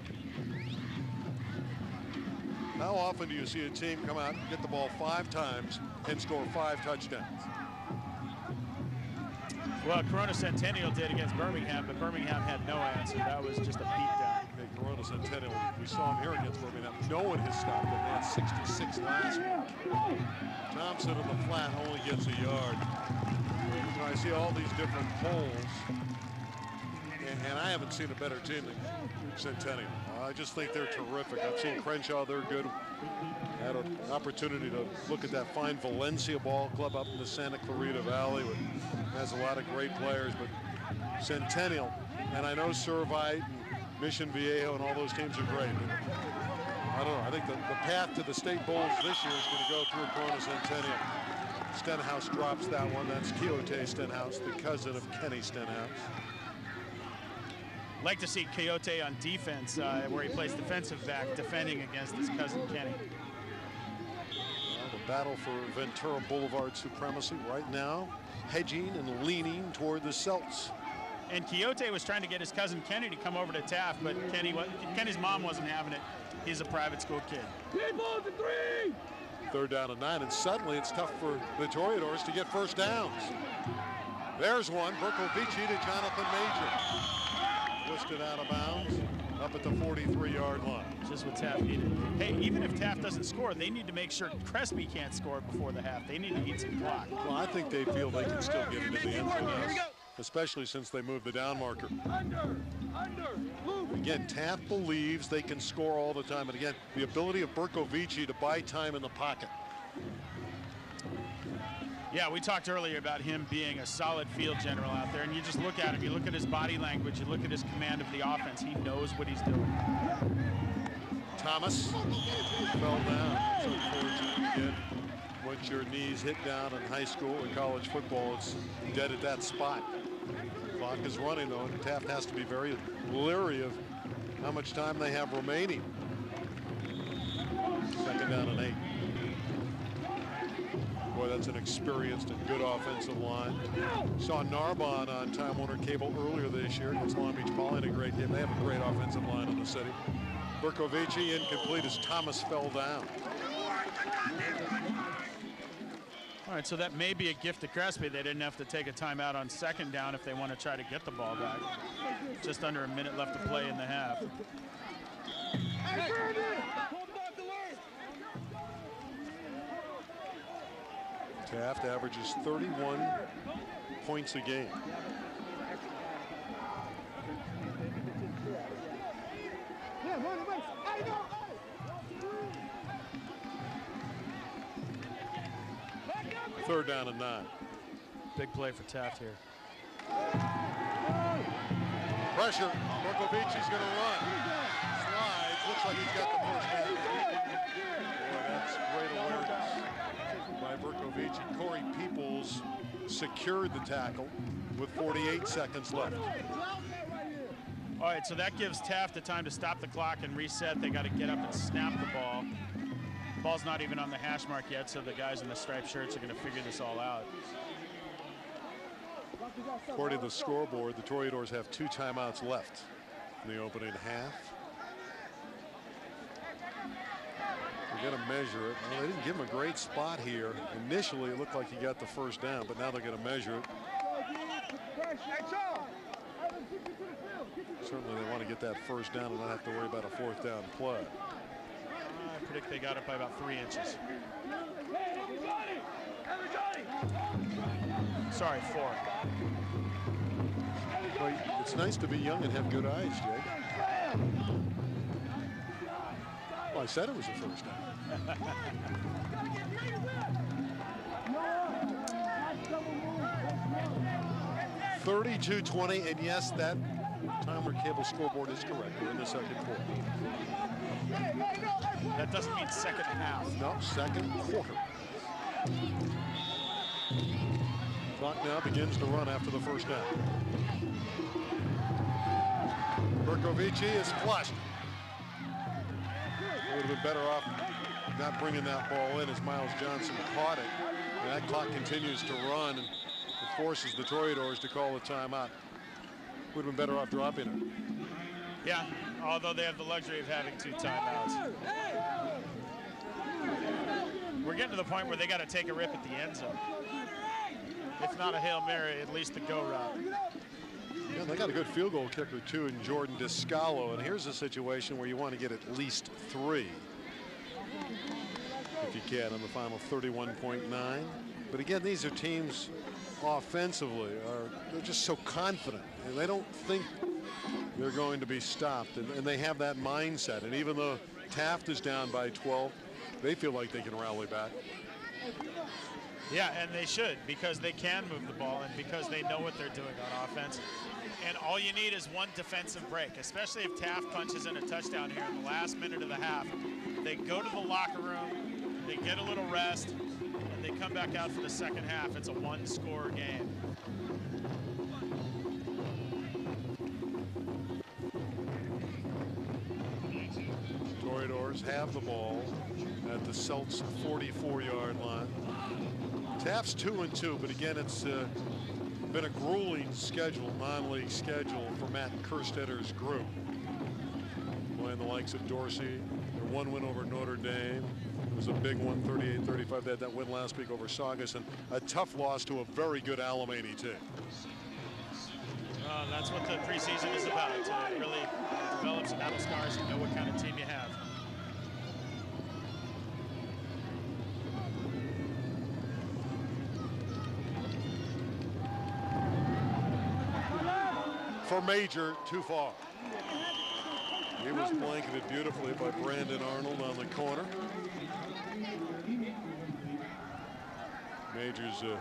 How often do you see a team come out and get the ball 5 times and score 5 touchdowns? Well, Corona Centennial did against Birmingham, but Birmingham had no answer. That was just a beatdown. Okay, Corona Centennial, we saw him here against Birmingham. No one has stopped them. They had 66 last week. Thompson in the flat only gets a yard. You know, I see all these different polls, and I haven't seen a better team than Centennial. I just think they're terrific. I've seen Crenshaw, they're good. I had an opportunity to look at that fine Valencia ball club up in the Santa Clarita Valley, which has a lot of great players, but Centennial, and I know Servite and Mission Viejo and all those teams are great. But I don't know. I think the path to the state bowls this year is going to go through Corona Centennial. Stenhouse drops that one. That's Quixote Stenhouse, the cousin of Kenny Stenhouse. Like to see Quixote on defense, where he plays defensive back, defending against his cousin Kenny. Well, the battle for Ventura Boulevard supremacy right now, hedging and leaning toward the Celts. And Quixote was trying to get his cousin Kenny to come over to Taft, but Kenny's mom wasn't having it. He's a private school kid. 3rd down and 9, and suddenly it's tough for the Toreadors to get first downs. There's one, Berkovici to Jonathan Major. Twisted out of bounds, up at the 43-yard line. Just what Taft needed. Hey, even if Taft doesn't score, they need to make sure Crespi can't score before the half. They need to eat some clock. Well, I think they feel they can still get into the end zone, especially since they moved the down marker. Again, Taft believes they can score all the time. And again, the ability of Berkovici to buy time in the pocket. Yeah, we talked earlier about him being a solid field general out there, and you just look at him, you look at his body language, you look at his command of the offense, he knows what he's doing. Thomas fell down. It's unfortunate. Again, once your knees hit down in high school or college football, it's dead at that spot. Clock is running, though, and Taft has to be very leery of how much time they have remaining. 2nd down and 8. Boy, that's an experienced and good offensive line. Saw Narbonne on Time Warner Cable earlier this year against Long Beach Poly in a great game. They have a great offensive line in the city. Berkovici incomplete as Thomas fell down. All right, so that may be a gift to Crespi. They didn't have to take a timeout on 2nd down if they want to try to get the ball back. Just under a minute left to play in the half. Taft averages 31 points a game. Third down and 9. Big play for Taft here. Pressure. Berkovici's going to run. Slides. Looks like he's got the first down. Boy, that's great awareness by Berkovici. Corey Peoples secured the tackle with 48 seconds left. All right, so that gives Taft the time to stop the clock and reset. They got to get up and snap the ball. The ball's not even on the hash mark yet, so the guys in the striped shirts are going to figure this all out. According to the scoreboard, the Toreadors have 2 timeouts left in the opening half. They're going to measure it. Well, they didn't give him a great spot here. Initially, it looked like he got the first down, but now they're going to measure it. Certainly they want to get that first down and not have to worry about a 4th down play. I predict they got it by about 3 inches. Sorry, 4. Well, it's nice to be young and have good eyes, Jake. Well, I said it was a first down. 32-20, and yes, that Time Warner Cable scoreboard is correct. We're in the 2nd quarter. That doesn't mean 2nd half. No, 2nd quarter. Clock now begins to run after the first down. Berkovici is flushed. Would have been better off not bringing that ball in as Miles Johnson caught it. And that clock continues to run and it forces the Toreadors to call a timeout. Would have been better off dropping it. Yeah, although they have the luxury of having 2 timeouts. We're getting to the point where they got to take a rip at the end zone. If not a Hail Mary, at least the go route. Yeah, they got a good field goal kicker too in Jordan Descalo, and here's a situation where you want to get at least 3 if you can on the final 31.9. But again, these are teams offensively they're just so confident, and they don't think they're going to be stopped, and they have that mindset. And even though Taft is down by 12, they feel like they can rally back. Yeah, and they should, because they can move the ball and because they know what they're doing on offense. And all you need is 1 defensive break, especially if Taft punches in a touchdown here in the last minute of the half. They go to the locker room, they get a little rest, and they come back out for the 2nd half. It's a 1-score game. Toreadors have the ball at the Celts 44-yard line. Taft's 2-2, but again, it's been a grueling schedule, non-league schedule for Matt Kerstetter's group. Playing the likes of Dorsey, their 1 win over Notre Dame. It was a big one, 38-35. They had that win last week over Saugus, and a tough loss to a very good Alamany team. That's what the preseason is about, to really develop some battle scars and know what kind of team you have. For Major, too far. He was blanketed beautifully by Brandon Arnold on the corner. Major's a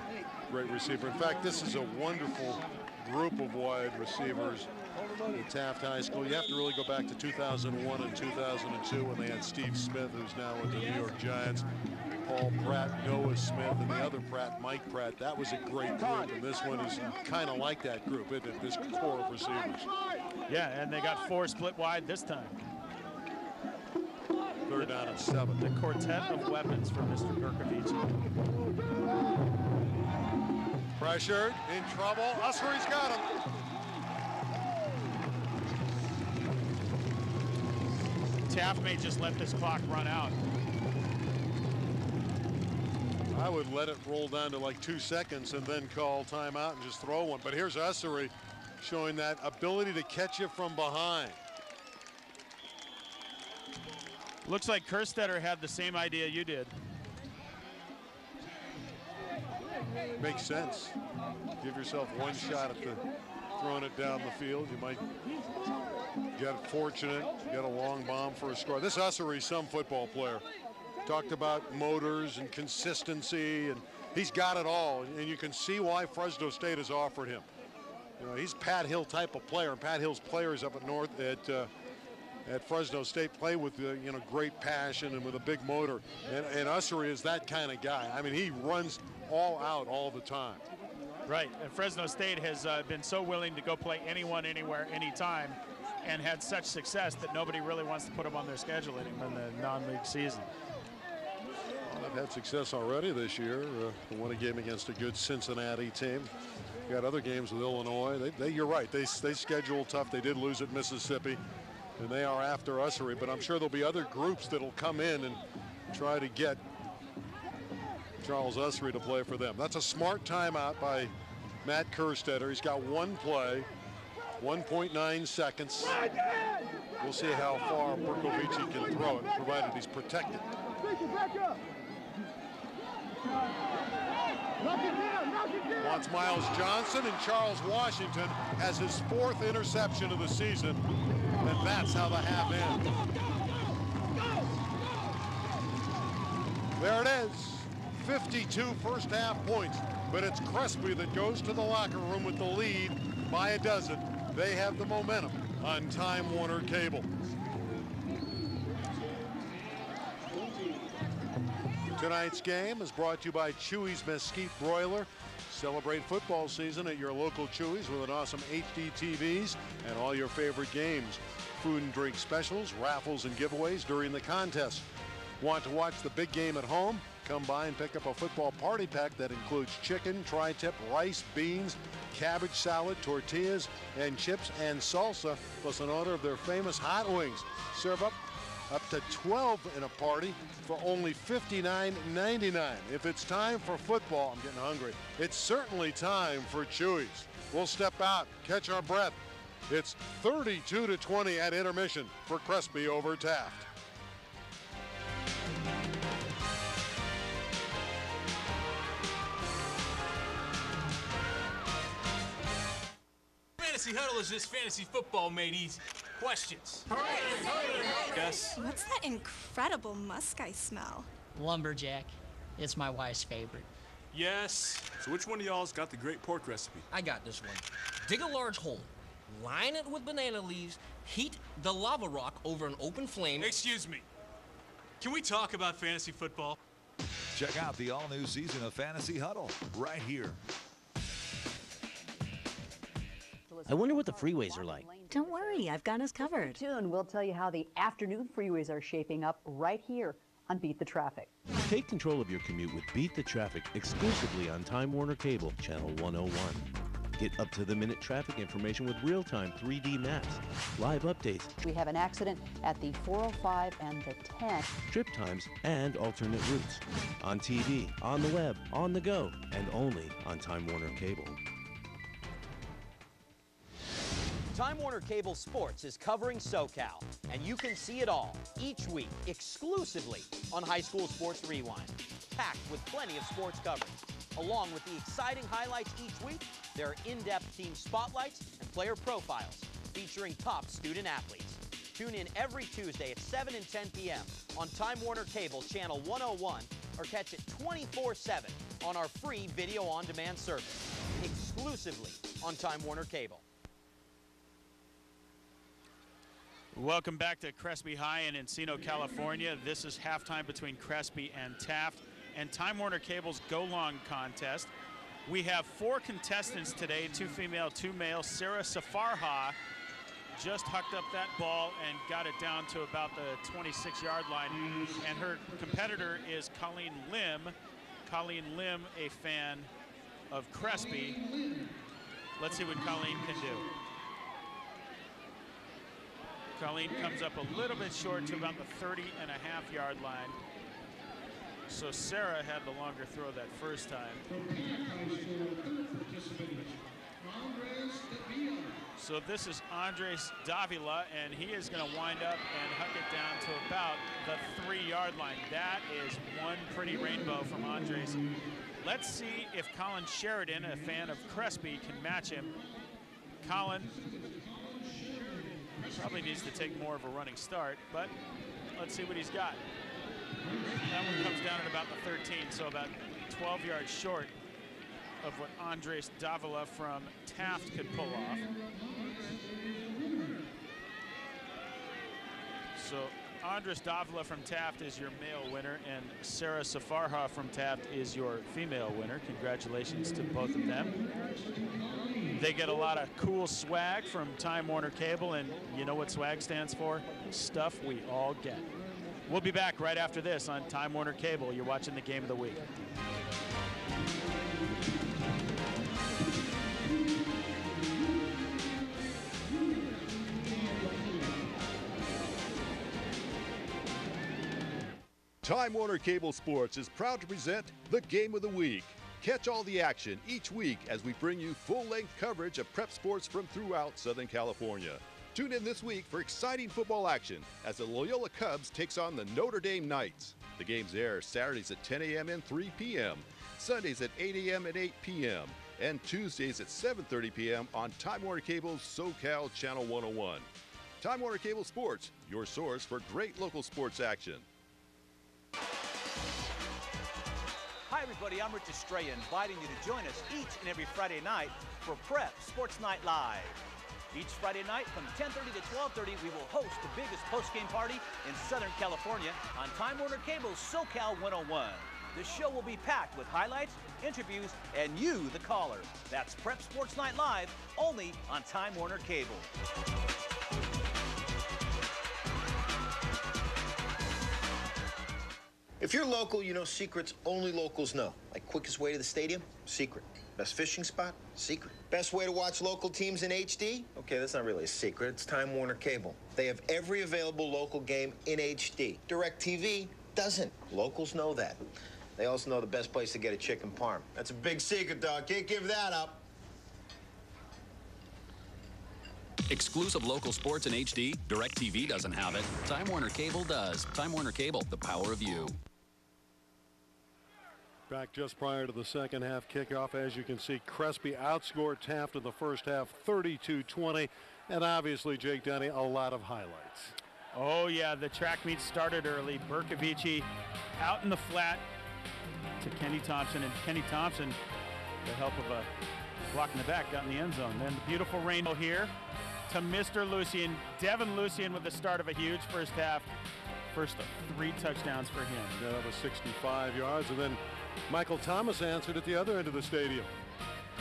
great receiver. In fact, this is a wonderful group of wide receivers. at Taft High School. You have to really go back to 2001 and 2002 when they had Steve Smith, who's now with the New York Giants, Paul Pratt, Noah Smith, and the other Pratt, Mike Pratt. That was a great group, and this one is kind of like that group, isn't it? This core of receivers. Yeah, and they got 4 split wide this time. 3rd down and 7. The quartet of weapons for Mr. Gurkovic. Pressured, in trouble. Ussery's got him. Taft may just let this clock run out. I would let it roll down to like 2 seconds and then call timeout and just throw one. But here's Ussery showing that ability to catch you from behind. Looks like Kerstetter had the same idea you did. Makes sense. Give yourself one shot at throwing it down the field. You might get fortunate, get a long bomb for a score. This Ussery, some football player. Talked about motors and consistency, and he's got it all. And you can see why Fresno State has offered him. You know, he's Pat Hill type of player, and Pat Hill's players up at North at Fresno State play with you know, great passion and with a big motor. And Ussery is that kind of guy. I mean, he runs all out all the time. Right, and Fresno State has been so willing to go play anyone, anywhere, anytime, and had such success that nobody really wants to put them on their schedule anymore in the non-league season. Well, they've had success already this year. They won a game against a good Cincinnati team. Got other games with Illinois. You're right, they scheduled tough. They did lose at Mississippi, and they are after Ussery, but I'm sure there'll be other groups that'll come in and try to get Charles Ussery to play for them. That's a smart timeout by Matt Kerstetter. He's got one play, 1.9 seconds. We'll see how far Gurkovic can throw it, provided he's protected. Wants Miles Johnson, and Charles Washington has his 4th interception of the season, and that's how the half ends. There it is. 52 first half points, but it's Crespi that goes to the locker room with the lead by a dozen. They have the momentum on Time Warner Cable. Tonight's game is brought to you by Chewy's Mesquite Broiler. Celebrate football season at your local Chewy's with an awesome HD TVs and all your favorite games. Food and drink specials, raffles, and giveaways during the contest. Want to watch the big game at home? Come by and pick up a football party pack that includes chicken, tri-tip, rice, beans, cabbage salad, tortillas, and chips and salsa, plus an order of their famous hot wings. Serve up to 12 in a party for only $59.99. If it's time for football, I'm getting hungry, it's certainly time for Chewy's. We'll step out, catch our breath. It's 32-20 at intermission for Crespi over Taft. Fantasy Huddle is just fantasy football made easy. Questions? Yes? What's that incredible musk I smell? Lumberjack. It's my wife's favorite. Yes. So which one of y'all's got the great pork recipe? I got this one. Dig a large hole, line it with banana leaves, heat the lava rock over an open flame. Excuse me. Can we talk about fantasy football? Check out the all-new season of Fantasy Huddle right here. I wonder what the freeways are like. Don't worry, I've got us covered. Soon, we'll tell you how the afternoon freeways are shaping up right here on Beat the Traffic. Take control of your commute with Beat the Traffic exclusively on Time Warner Cable, Channel 101. Get up-to-the-minute traffic information with real-time 3D maps, live updates. We have an accident at the 405 and the 10. Trip times and alternate routes. On TV, on the web, on the go, and only on Time Warner Cable. Time Warner Cable Sports is covering SoCal, and you can see it all each week exclusively on High School Sports Rewind. Packed with plenty of sports coverage. Along with the exciting highlights each week, there are in-depth team spotlights and player profiles featuring top student athletes. Tune in every Tuesday at 7 and 10 p.m. on Time Warner Cable Channel 101 or catch it 24/7 on our free video on-demand service, exclusively on Time Warner Cable. Welcome back to Crespi High in Encino, California. This is halftime between Crespi and Taft and Time Warner Cable's Go Long contest. We have 4 contestants today, 2 female, 2 male. Sarah Safarha just hucked up that ball and got it down to about the 26-yard line. And her competitor is Colleen Lim. Colleen Lim, a fan of Crespi. Let's see what Colleen can do. Colleen comes up a little bit short to about the 30.5-yard line. So Sarah had the longer throw that first time. So this is Andres Davila, and he is going to wind up and huck it down to about the 3-yard line. That is one pretty rainbow from Andres. Let's see if Colin Sheridan, a fan of Crespi, can match him. Colin probably needs to take more of a running start, but let's see what he's got. That one comes down at about the 13, so about 12 yards short of what Andres Davila from Taft could pull off. So Andres Davila from Taft is your male winner, and Sarah Safarha from Taft is your female winner. Congratulations to both of them. They get a lot of cool swag from Time Warner Cable, and you know what swag stands for? Stuff we all get. We'll be back right after this on Time Warner Cable. You're watching the Game of the Week. Time Warner Cable Sports is proud to present the Game of the Week. Catch all the action each week as we bring you full-length coverage of prep sports from throughout Southern California. Tune in this week for exciting football action as the Loyola Cubs takes on the Notre Dame Knights. The games air Saturdays at 10 a.m. and 3 p.m., Sundays at 8 a.m. and 8 p.m., and Tuesdays at 7:30 p.m. on Time Warner Cable's SoCal Channel 101. Time Warner Cable Sports, your source for great local sports action. Hi everybody, I'm Rich Estrella, inviting you to join us each and every Friday night for Prep Sports Night Live. Each Friday night from 10:30 to 12:30, we will host the biggest post-game party in Southern California on Time Warner Cable's SoCal 101. The show will be packed with highlights, interviews, and you, the caller. That's Prep Sports Night Live, only on Time Warner Cable. If you're local, you know secrets only locals know. Like quickest way to the stadium? Secret. Best fishing spot? Secret. Best way to watch local teams in HD? Okay, that's not really a secret. It's Time Warner Cable. They have every available local game in HD. DirecTV doesn't. Locals know that. They also know the best place to get a chicken parm. That's a big secret, dog. Can't give that up. Exclusive local sports in HD? DirecTV doesn't have it. Time Warner Cable does. Time Warner Cable, the power of you. Back just prior to the second half kickoff, as you can see, Crespi outscored Taft in the first half 32-20, and obviously, Jake Denny, a lot of highlights. Oh yeah, the track meet started early. Berkovici out in the flat to Kenny Thompson, and Kenny Thompson, with the help of a block in the back, got in the end zone. Then the beautiful rainbow here to Mr. Lucien. Devin Lucien with the start of a huge first half. First of 3 touchdowns for him. Yeah, that was 65 yards, and then Michael Thomas answered at the other end of the stadium.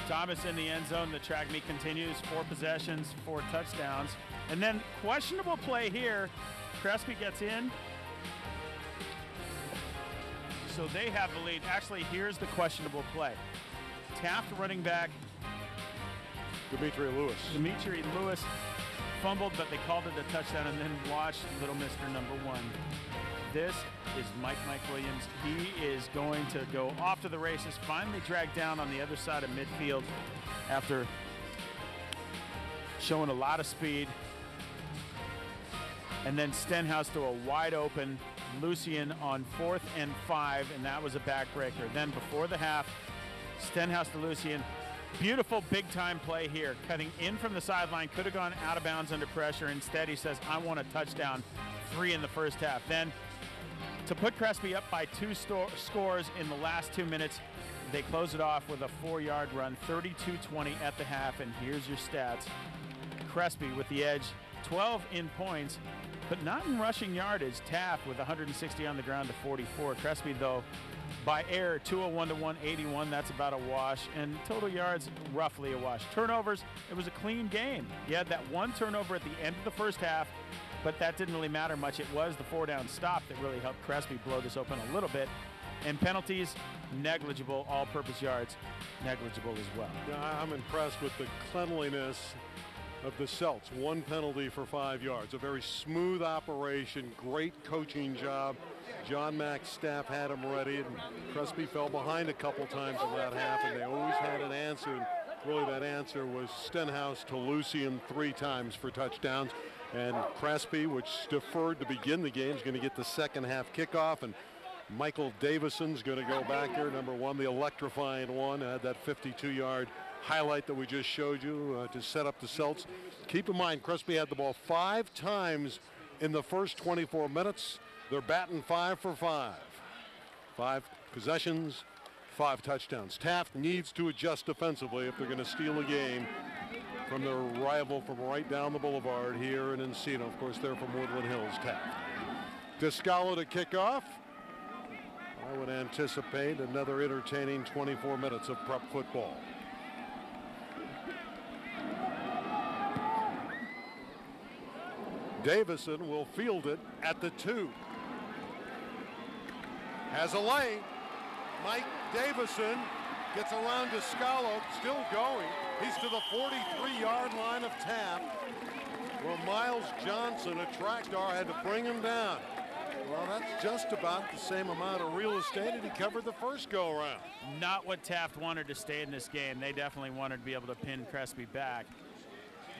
Thomas in the end zone. The track meet continues. 4 possessions, 4 touchdowns. And then questionable play here. Crespi gets in. So they have the lead. Actually, here's the questionable play. Taft running back. Dimitri Lewis fumbled, but they called it a touchdown, and then watch little Mr. Number 1. This is Mike Williams. He is going to go off to the races, finally dragged down on the other side of midfield after showing a lot of speed. And then Stenhouse to a wide open Lucien on 4th and 5, and that was a backbreaker. Then before the half, Stenhouse to Lucien. Beautiful big-time play here, cutting in from the sideline, could have gone out of bounds under pressure. Instead, he says, I want a touchdown, 3 in the first half. Then, to put Crespi up by 2 scores in the last 2 minutes, they close it off with a 4-yard run, 32-20 at the half, and here's your stats. Crespi with the edge, 12 in points, but not in rushing yardage. Taft with 160 on the ground to 44. Crespi, though, by air, 201 to 181. That's about a wash. And total yards, roughly a wash. Turnovers, it was a clean game. You had that one turnover at the end of the first half, but that didn't really matter much. It was the 4-down stop that really helped Crespi blow this open a little bit. And penalties, negligible. All-purpose yards, negligible as well. Yeah, I'm impressed with the cleanliness of the Celts. One penalty for 5 yards. A very smooth operation. Great coaching job. John Mack's staff had him ready, and Crespi fell behind a couple times in that half, and they always had an answer. And really, that answer was Stenhouse to Lucian 3 times for touchdowns. And Crespi, which deferred to begin the game, is going to get the second half kickoff. And Michael Davison's going to go back here, number 1, the electrifying one. Had that 52-yard highlight that we just showed you to set up the Celts. Keep in mind, Crespi had the ball 5 times in the first 24 minutes. They're batting 5 for 5. 5 possessions, 5 touchdowns. Taft needs to adjust defensively if they're going to steal a game from their rival from right down the boulevard here in Encino. Of course, they're from Woodland Hills, Taft. Descalo to kick off. I would anticipate another entertaining 24 minutes of prep football. Davison will field it at the 2. Has a lane. Mike Davison gets around Descalo, still going. He's to the 43-yard line of Taft, where Miles Johnson, a track star, had to bring him down. Well, that's just about the same amount of real estate that he covered the first go-around. Not what Taft wanted to stay in this game. They definitely wanted to be able to pin Crespi back.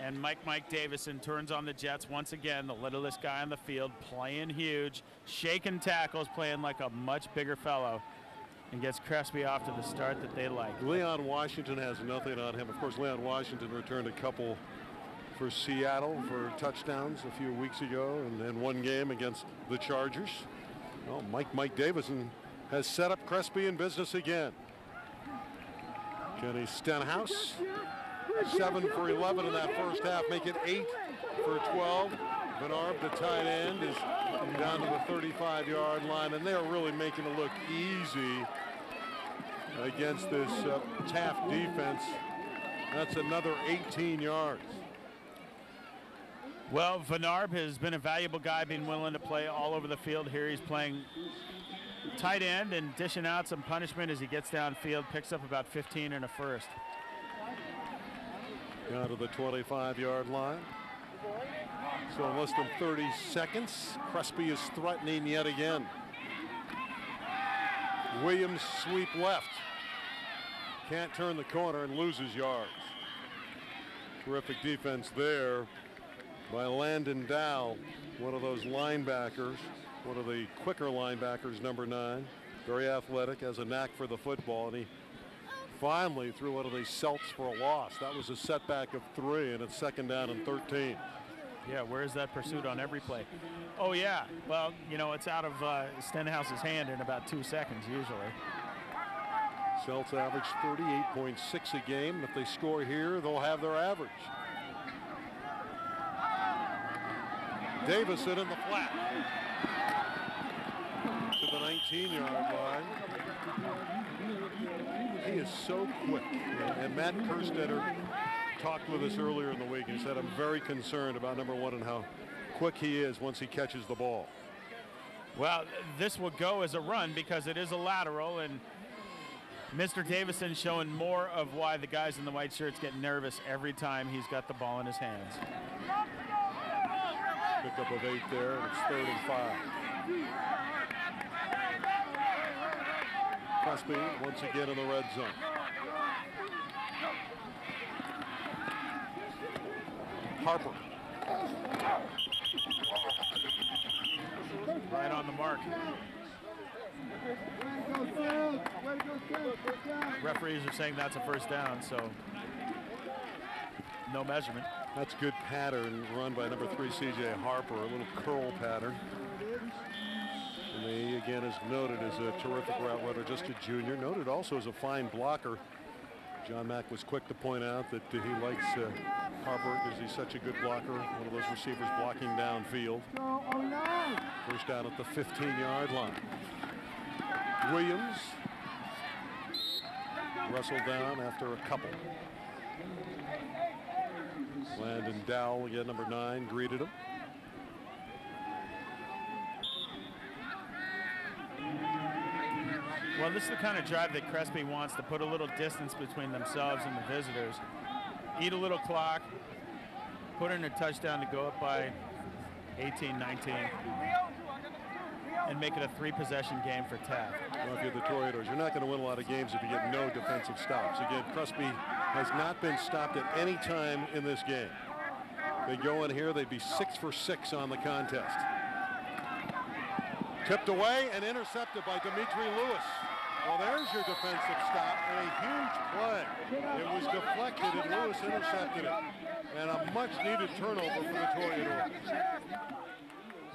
And Mike Davison turns on the Jets once again, the littlest guy on the field, playing huge, shaking tackles, playing like a much bigger fellow, and gets Crespi off to the start that they like. Leon Washington has nothing on him. Of course, Leon Washington returned a couple for Seattle for touchdowns a few weeks ago, and then one game against the Chargers. Well, Mike Davison has set up Crespi in business again. Kenny Stenhouse, 7 for 11 in that first half, make it 8 for 12. Ventura, the tight end, is down to the 35-yard line, and they are really making it look easy against this Taft defense. That's another 18 yards. Well, Ventura has been a valuable guy, being willing to play all over the field. Here he's playing tight end and dishing out some punishment as he gets downfield, picks up about 15 and a first. Down to the 25-yard line. So in less than 30 seconds, Crespi is threatening yet again. Williams sweep left. Can't turn the corner and loses yards. Terrific defense there by Landon Dow, one of those linebackers, one of the quicker linebackers, number 9. Very athletic, has a knack for the football, and he finally threw one of these Celts for a loss. That was a setback of 3, and it's 2nd down and 13. Yeah, where's that pursuit on every play? Oh, yeah. Well, you know, it's out of Stenhouse's hand in about 2 seconds usually. Celts average 38.6 a game. If they score here, they'll have their average. Davison in the flat to the 19-yard line. He is so quick. And Matt Kerstetter talked with us earlier in the week. He said, I'm very concerned about number 1 and how quick he is once he catches the ball. Well, this will go as a run because it is a lateral, and Mr. Davison showing more of why the guys in the white shirts get nervous every time he's got the ball in his hands. Pickup of 8 there, and it's 3rd and 5. Crespi once again in the red zone. Harper. Right on the mark. Referees are saying that's a first down, so no measurement. That's good pattern run by number 3, C.J. Harper, a little curl pattern. And he, again, is noted as a terrific route runner, just a junior. Noted also as a fine blocker. John Mack was quick to point out that he likes Harburg because he's such a good blocker. One of those receivers blocking downfield. First down at the 15-yard line. Williams wrestled down after a couple. Landon Dowell, again, number 9, greeted him. Well, this is the kind of drive that Crespi wants, to put a little distance between themselves and the visitors. Eat a little clock, put in a touchdown to go up by 18, 19, and make it a 3-possession game for Taft. Well, if you're the Toreadors, you're not going to win a lot of games if you get no defensive stops. Again, Crespi has not been stopped at any time in this game. They go in here, they'd be 6 for 6 on the contest. Tipped away and intercepted by Dimitri Lewis. Well, there's your defensive stop and a huge play. It was deflected and Lewis intercepted it. And a much-needed turnover for the Toreadors.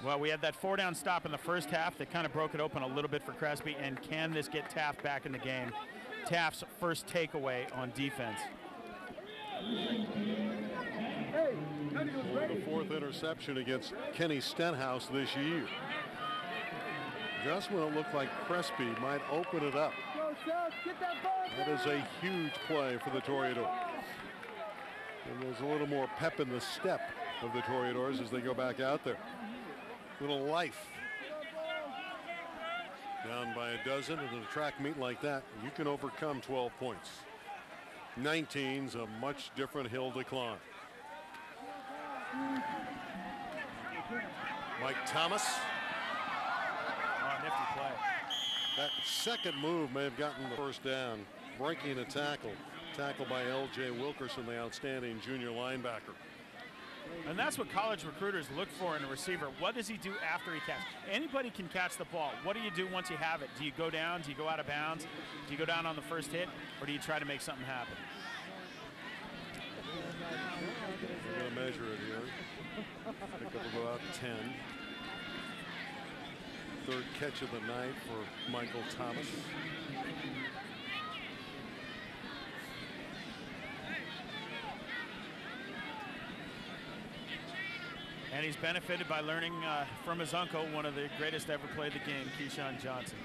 Well, we had that 4-down stop in the first half that kind of broke it open a little bit for Crespi. And can this get Taft back in the game? Taft's first takeaway on defense. Well, the 4th interception against Kenny Stenhouse this year. Just when it looked like Crespi might open it up. That is a huge play for the Toreadors. And there's a little more pep in the step of the Toreadors as they go back out there. Little life. Down by a dozen in a track meet like that, you can overcome 12 points. 19's a much different hill to climb. Mike Thomas. Nifty play. That second move may have gotten the first down. Breaking a tackle. Tackled by L.J. Wilkerson, the outstanding junior linebacker. And that's what college recruiters look for in a receiver. What does he do after he catches? Anybody can catch the ball. What do you do once you have it? Do you go down? Do you go out of bounds? Do you go down on the first hit? Or do you try to make something happen? We're going to measure it here. Pick up about 10. Third catch of the night for Michael Thomas. And he's benefited by learning from his uncle, one of the greatest ever played the game, Keyshawn Johnson.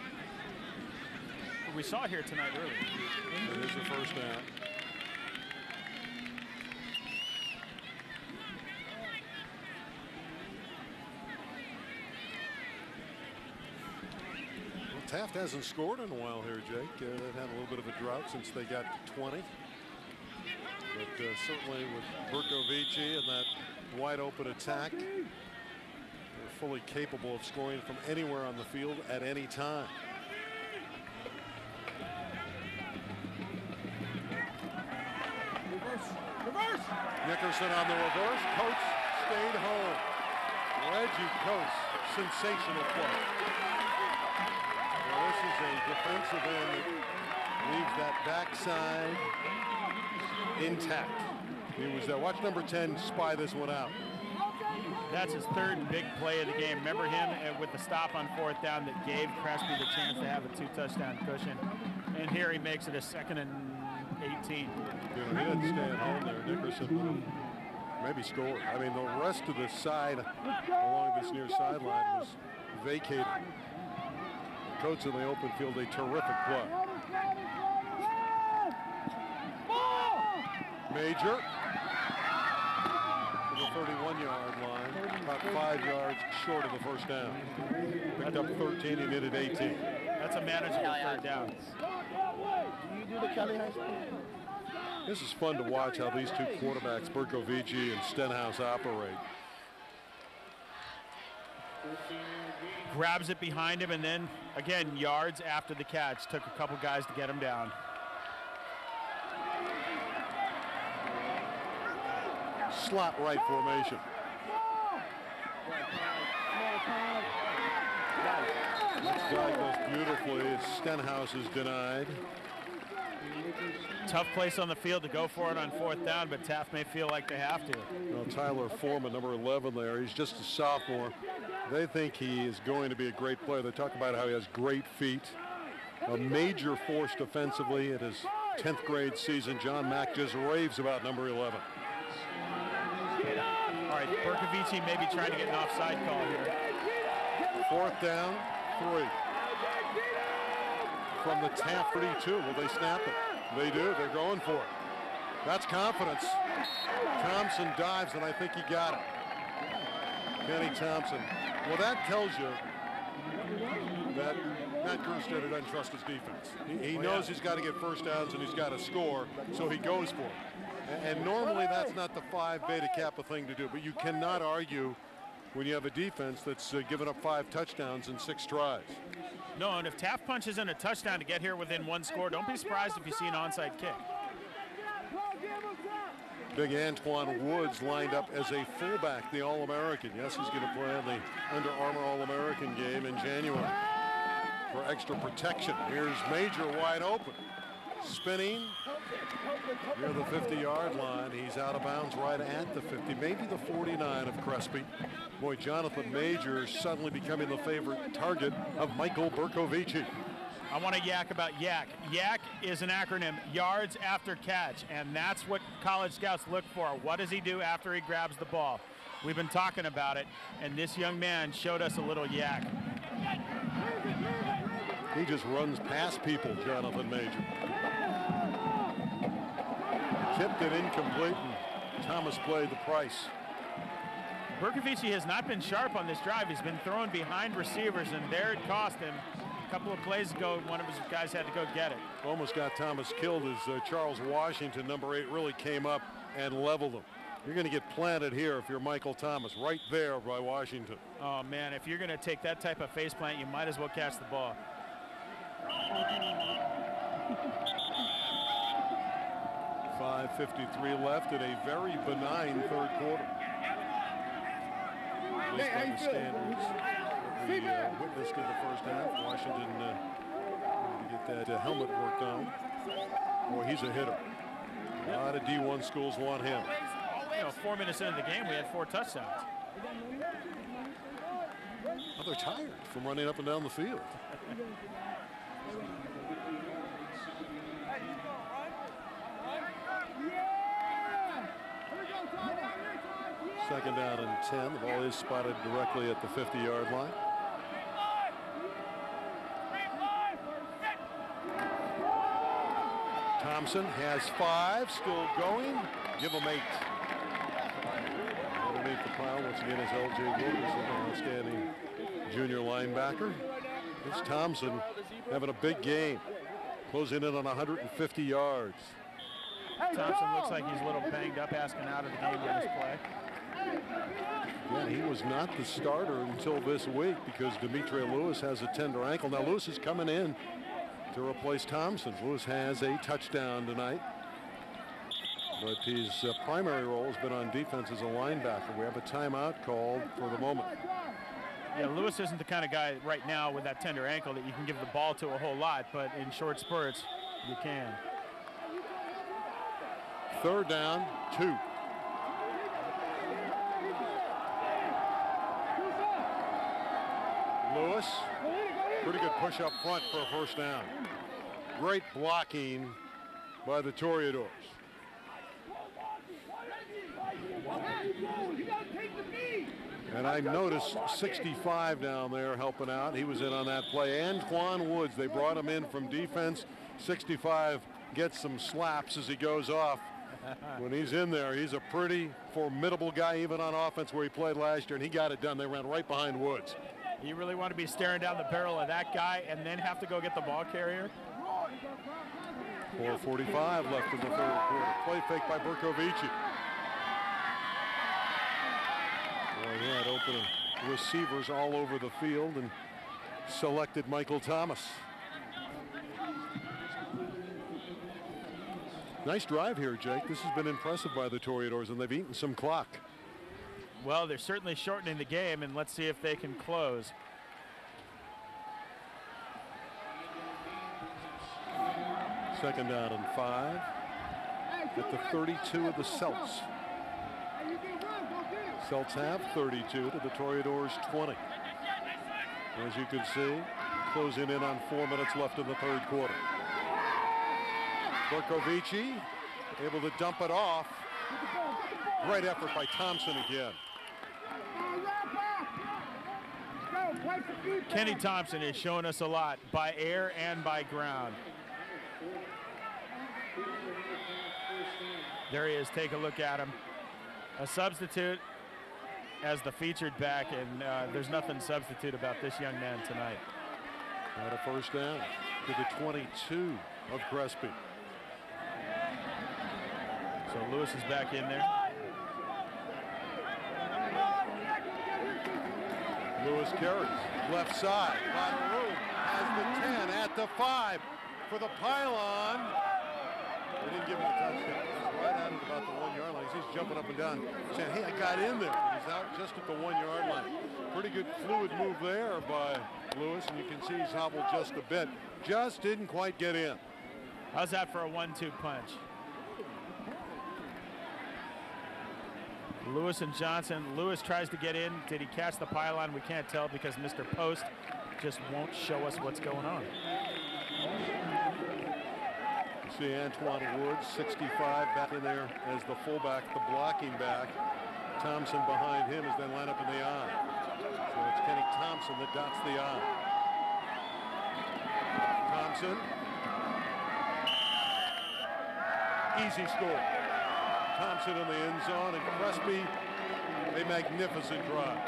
We saw here tonight earlier. It is the first down. Taft hasn't scored in a while here, Jake. They've had a little bit of a drought since they got to 20. But certainly with Berkovici and that wide open attack, they're fully capable of scoring from anywhere on the field at any time. Reverse. Nickerson on the reverse. Coates stayed home. Reggie Coates, sensational play. This is a defensive end that leaves that backside intact. He was there. Watch number 10 spy this one out. That's his third big play of the game. Remember him with the stop on 4th down that gave Crespi the chance to have a 2-touchdown cushion. And here he makes it a 2nd and 18. You know, he didn't stay at home there. Nickerson maybe scored. I mean, the rest of the side along this near sideline was vacated. Coates in the open field, a terrific play. Major to the 31-yard line, about 5 yards short of the first down. Picked up 13, he needed 18. That's a manageable 3rd down. This is fun to watch how these two quarterbacks, Berkovici and Stenhouse, operate. Grabs it behind him, and then again yards after the catch. Took a couple guys to get him down. Slot right formation. Diagnosed beautifully. Stenhouse is denied. Tough place on the field to go for it on 4th down, but Taft may feel like they have to. Well, Tyler Foreman, number 11 there, he's just a sophomore. They think he is going to be a great player. They talk about how he has great feet, a major force defensively. It has 10th grade season. John Mack just raves about number 11. All right, Berkovici may be trying to get an offside call here. 4th down, 3. From the Taft 32. Will they snap it? They do. They're going for it. That's confidence. Thompson dives, and I think he got it. Kenny Thompson. Well, that tells you that Matt Gerstetter doesn't trust his defense. He knows he's got to get first downs and he's got to score, so he goes for it. And normally that's not the Phi Beta Kappa thing to do, but you cannot argue when you have a defense that's given up 5 touchdowns in 6 tries. No, and if Taft punches in a touchdown to get here within 1 score, don't be surprised if you see an onside kick. Big Antoine Woods lined up as a fullback, the All-American. Yes, he's going to play in the Under Armour All-American game in January for extra protection. Here's Major wide open. Spinning near the 50-yard line. He's out of bounds right at the 50, maybe the 49 of Crespi. Boy, Jonathan Major suddenly becoming the favorite target of Michael Berkovici. I want to yak about YAC. YAC is an acronym, yards after catch, and that's what college scouts look for. What does he do after he grabs the ball? We've been talking about it, and this young man showed us a little YAC. He just runs past people, Jonathan Major. Tipped it incomplete, and Thomas played the price. Berkovici has not been sharp on this drive. He's been throwing behind receivers, and there it cost him. A couple of plays ago, one of his guys had to go get it. Almost got Thomas killed as Charles Washington, number 8, really came up and leveled him. You're going to get planted here if you're Michael Thomas, right there by Washington. Oh, man, if you're going to take that type of face plant, you might as well catch the ball. .553 left in a very benign 3rd quarter. Based on the standards we witnessed in the first half. Washington to get that helmet worked on. Boy, he's a hitter. A lot of D1 schools want him. You know, 4 minutes into the game, we had 4 touchdowns. Oh, they're tired from running up and down the field. Second down and 10. The ball is spotted directly at the 50-yard line. Thompson has 5, still going. Give him 8. Underneath the pile once again is L.J. Wilkerson, an outstanding junior linebacker. It's Thompson having a big game, closing in on 150 yards. Thompson looks like he's a little banged up, asking out of the game on this play. Yeah, he was not the starter until this week because Demetre Lewis has a tender ankle. Now Lewis is coming in to replace Thompson. Lewis has a touchdown tonight, but his primary role has been on defense as a linebacker. We have a timeout called for the moment. Yeah, Lewis isn't the kind of guy right now with that tender ankle that you can give the ball to a whole lot, but in short spurts, you can. 3rd down, 2. Lewis, pretty good push up front for a first down. Great blocking by the Toreadors. And I noticed 65 down there helping out. He was in on that play. Antoine Woods, they brought him in from defense. 65 gets some slaps as he goes off. When he's in there, he's a pretty formidable guy, even on offense where he played last year, and he got it done. They ran right behind Woods. You really want to be staring down the barrel of that guy and then have to go get the ball carrier? 4:45 left in the 3rd quarter. Play fake by Berkovici. Boy, he had open receivers all over the field and selected Michael Thomas. Nice drive here, Jake. This has been impressive by the Toreadors, and they've eaten some clock. Well, they're certainly shortening the game, and let's see if they can close. Second down and 5 at the 32 of the Celts. Celts have 32 to the Toreadors 20. As you can see, closing in on 4 minutes left in the 3rd quarter. Burkovici able to dump it off. Great effort by Thompson again. Kenny Thompson is showing us a lot by air and by ground. There he is. Take a look at him. A substitute as the featured back, and there's nothing substitute about this young man tonight. Got a first down to the 22 of Crespi. So Lewis is back in there. Lewis carries left side. Monroe has the 10 at the 5 for the pylon. They didn't give him a touchdown. He's right at it about the 1 yard line. He's jumping up and down, saying, "Hey, I got in there." But he's out just at the 1 yard line. Pretty good fluid move there by Lewis, and you can see he's hobbled just a bit. Just didn't quite get in. How's that for a 1-2 punch? Lewis and Johnson. Lewis tries to get in. Did he catch the pylon? We can't tell because Mr. Post just won't show us what's going on. You see Antoine Woods, 65, back in there as the fullback, the blocking back. Thompson behind him is then lined up in the I. So it's Kenny Thompson that dots the I. Thompson. Easy score. Thompson in the end zone, and Crespi, a magnificent drive.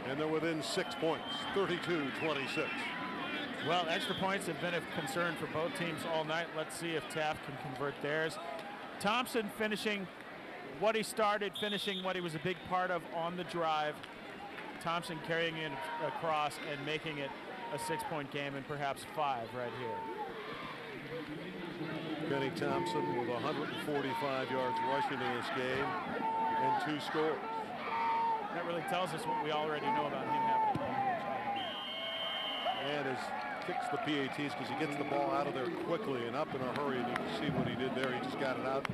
And they're within 6 points, 32-26. Well, extra points have been a concern for both teams all night. Let's see if Taft can convert theirs. Thompson finishing what he started, finishing what he was a big part of on the drive. Thompson carrying it across and making it a 6-point game, and perhaps 5 right here. Kenny Thompson with 145 yards rushing in this game and 2 scores. That really tells us what we already know about him having a and kicks the PATs because he gets the ball out of there quickly and up in a hurry, and you can see what he did there. He just got it out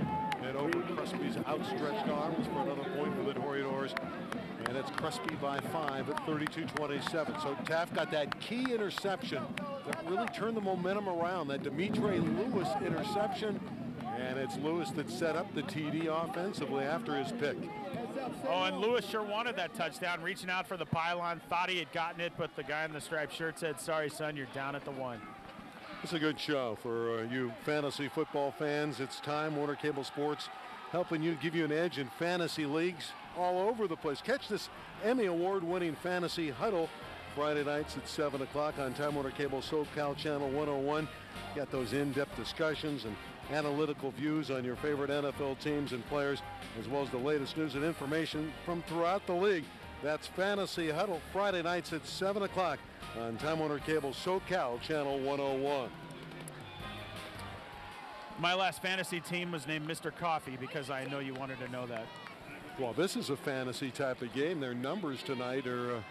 and over Crespi's outstretched arms for another point for the Toreadors. And it's Crespi by 5 at 32-27. So Taft got that key interception that really turned the momentum around, that Demetre Lewis interception. And it's Lewis that set up the TD offensively after his pick. Oh, and Lewis sure wanted that touchdown, reaching out for the pylon, thought he had gotten it, but the guy in the striped shirt said, "Sorry, son, you're down at the 1." It's a good show for you fantasy football fans. It's time. Warner Cable Sports helping you, give you an edge in fantasy leagues all over the place. Catch this Emmy Award-winning Fantasy Huddle Friday nights at 7 o'clock on Time Warner Cable SoCal Channel 101. Got those in-depth discussions and analytical views on your favorite NFL teams and players, as well as the latest news and information from throughout the league. That's Fantasy Huddle Friday nights at 7 o'clock on Time Warner Cable SoCal Channel 101. My last fantasy team was named Mr. Coffee because I know you wanted to know that. Well, this is a fantasy type of game. Their numbers tonight are,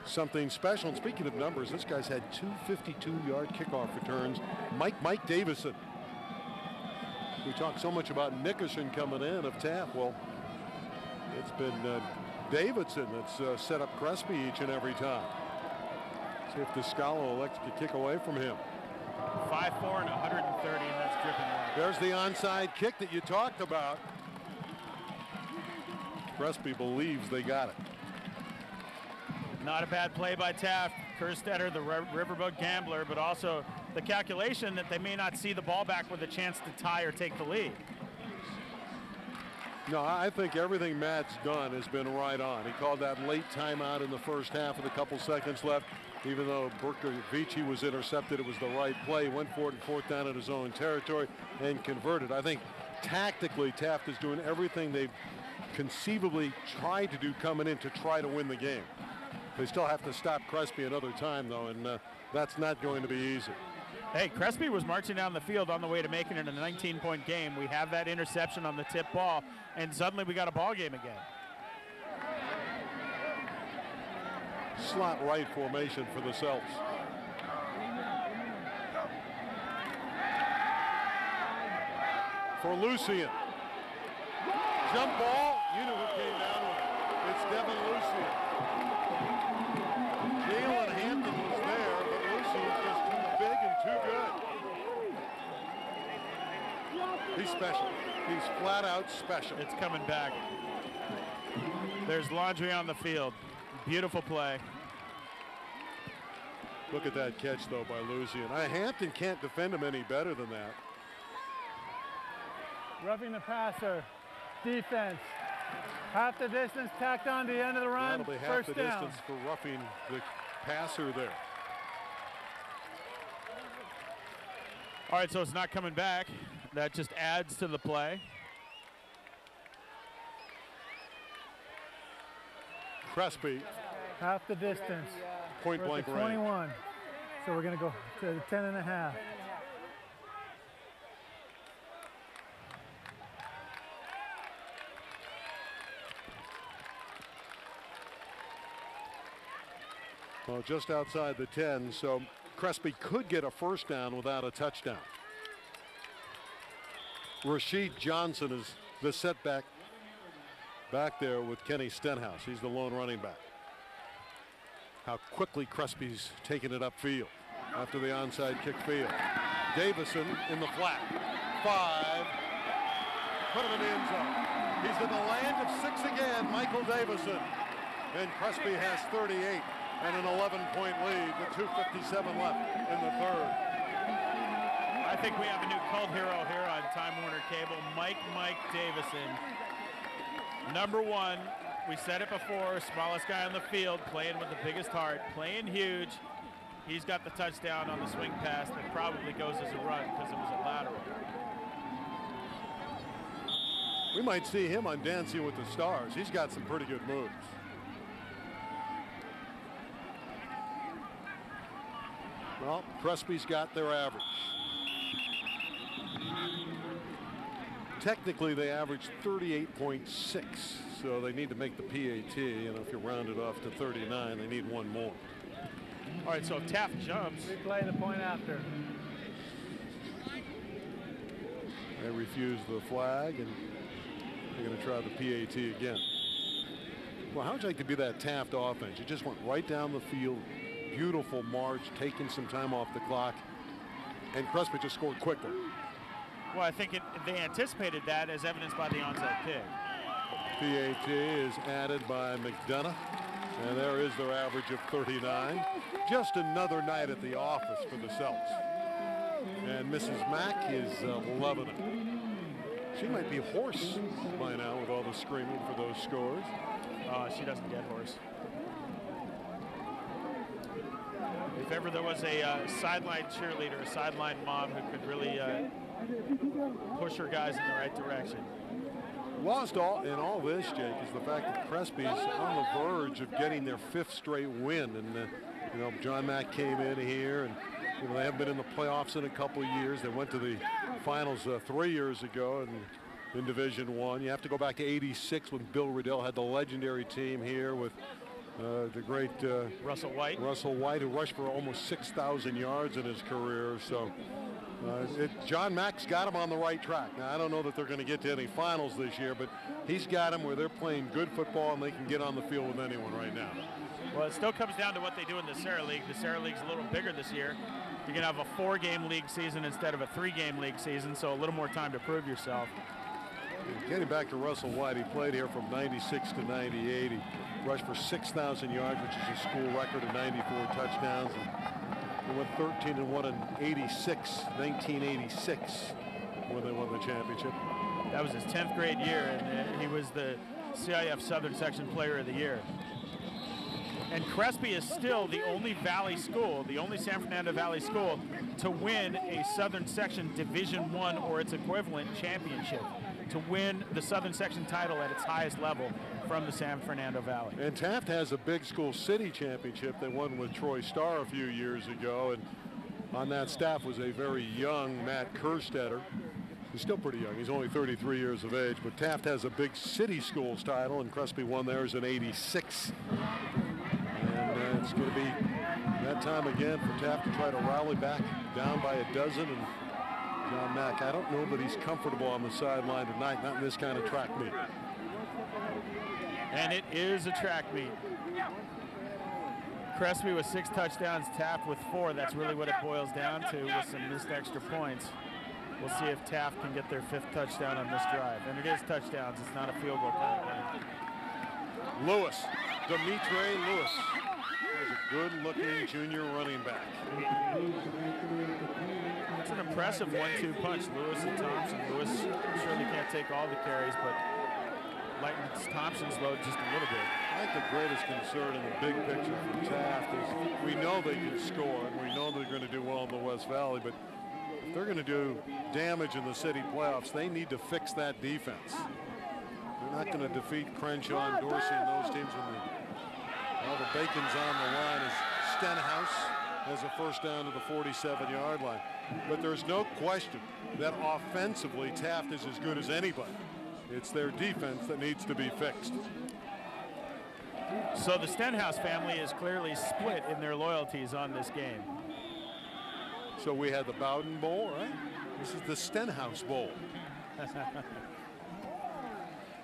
something special. And speaking of numbers, this guy's had 2 52-yard kickoff returns. Mike Davison. We talk so much about Nickerson coming in of Taft. Well, it's been Davidson that's set up Crespi each and every time. See if Descalo elects to kick away from him. 5'4" and 130, and that's dripping wide. There's the onside kick that you talked about. Crespi believes they got it. Not a bad play by Taft. Kerstetter, the Riverboat gambler, but also the calculation that they may not see the ball back with a chance to tie or take the lead. No, I think everything Matt's done has been right on. He called that late timeout in the first half with a couple seconds left. Even though Burkovici was intercepted, it was the right play. Went for it in 4th down at his own territory and converted. I think tactically Taft is doing everything they've conceivably tried to do coming in to try to win the game. They still have to stop Crespi another time, though, and that's not going to be easy. Hey, Crespi was marching down the field on the way to making it a 19-point game. We have that interception on the tip ball, and suddenly we got a ball game again. Slot right formation for the Celts. For Lucien. Jump ball. You know who came down with it. It's Devin Lucien. Jalen Hampton was there, but Lucien's just too big too good. He's special. He's flat out special. It's coming back. There's laundry on the field. Beautiful play. Look at that catch, though, by Lucian. Hampton can't defend him any better than that. Roughing the passer. Defense. Half the distance, tacked on to the end of the run. That'll be half First the down. distance for roughing the passer there. All right, so it's not coming back. That just adds to the play. Crespi. Half the distance. Point We're at blank the range. 21. So we're going to go to the 10.5. Well, just outside the 10, so Crespi could get a first down without a touchdown. Rashid Johnson is the setback back there with Kenny Stenhouse. He's the lone running back. How quickly Crespi's taking it upfield after the onside kick field. Davison in the flat. 5. Put him in the end zone. He's in the land of 6 again, Michael Davison. And Crespi has 38 and an 11-point lead with 2:57 left in the third. I think we have a new cult hero here on Time Warner Cable, Mike Davison. Number 1, we said it before, smallest guy on the field, playing with the biggest heart, playing huge. He's got the touchdown on the swing pass that probably goes as a run because it was a lateral. We might see him on Dancing with the Stars. He's got some pretty good moves. Well, Crespi's got their average. Technically, they averaged 38.6, so they need to make the PAT. You know, if you round it off to 39, they need one more. All right, so if Taft jumps. Replay the point after. They refuse the flag, and they're going to try the PAT again. Well, how would you like to be that Taft offense? You just went right down the field. Beautiful march, taking some time off the clock, and Crespi just scored quickly. Well, I think they anticipated that, as evidenced by the onside kick. PAT is added by McDonough, and there is their average of 39. Just another night at the office for the Celts. And Mrs. Mack is loving it. She might be hoarse by now with all the screaming for those scores. She doesn't get hoarse. If ever there was a sideline cheerleader, a sideline mom who could really push her guys in the right direction. Lost in all this, Jake, is the fact that Crespi's on the verge of getting their 5th straight win. And, you know, John Mack came in here, and you know, they haven't been in the playoffs in a couple of years. They went to the finals 3 years ago in Division I. You have to go back to '86 when Bill Riddell had the legendary team here with the great Russell White, who rushed for almost 6,000 yards in his career. So John Mack's got him on the right track. Now, I don't know that they're going to get to any finals this year, but he's got them where they're playing good football and they can get on the field with anyone right now. Well, it still comes down to what they do in the Sarah League. The Sarah League's a little bigger this year. You're going to have a 4-game league season instead of a 3-game league season, so a little more time to prove yourself. Getting back to Russell White, he played here from '96 to '98. He rushed for 6,000 yards, which is a school record of 94 touchdowns. And he went 13-1 in 1986, when they won the championship. That was his 10th grade year, and he was the CIF Southern Section Player of the Year. And Crespi is still the only Valley school, the only San Fernando Valley school to win a Southern Section Division I or its equivalent championship, to win the Southern Section title at its highest level from the San Fernando Valley. And Taft has a big school city championship. They won with Troy Starr a few years ago, and on that staff was a very young Matt Kerstetter. He's still pretty young. He's only 33 years of age, but Taft has a big city schools title, and Crespi won theirs in '86. And it's going to be that time again for Taft to try to rally back, down by a dozen. And John Mack, I don't know that he's comfortable on the sideline tonight, not in this kind of track meet. And it is a track meet. Crespi with 6 touchdowns, Taft with 4. That's really what it boils down to with some missed extra points. We'll see if Taft can get their 5th touchdown on this drive. And it is touchdowns. It's not a field goal kind of game. Lewis, Demetre Lewis. He's a good-looking junior running back. It's an impressive 1-2 punch, Lewis and Thompson. Lewis surely can't take all the carries, but lightens Thompson's load just a little bit. I think the greatest concern in the big picture for Taft is we know they can score, and we know they're going to do well in the West Valley, but if they're going to do damage in the city playoffs, they need to fix that defense. They're not going to defeat Crenshaw and Dorsey and those teams when all the bacon's on the line. As Stenhouse has a first down to the 47-yard line. But there's no question that offensively Taft is as good as anybody. It's their defense that needs to be fixed. So the Stenhouse family is clearly split in their loyalties on this game. So we had the Bowden Bowl, right? This is the Stenhouse Bowl.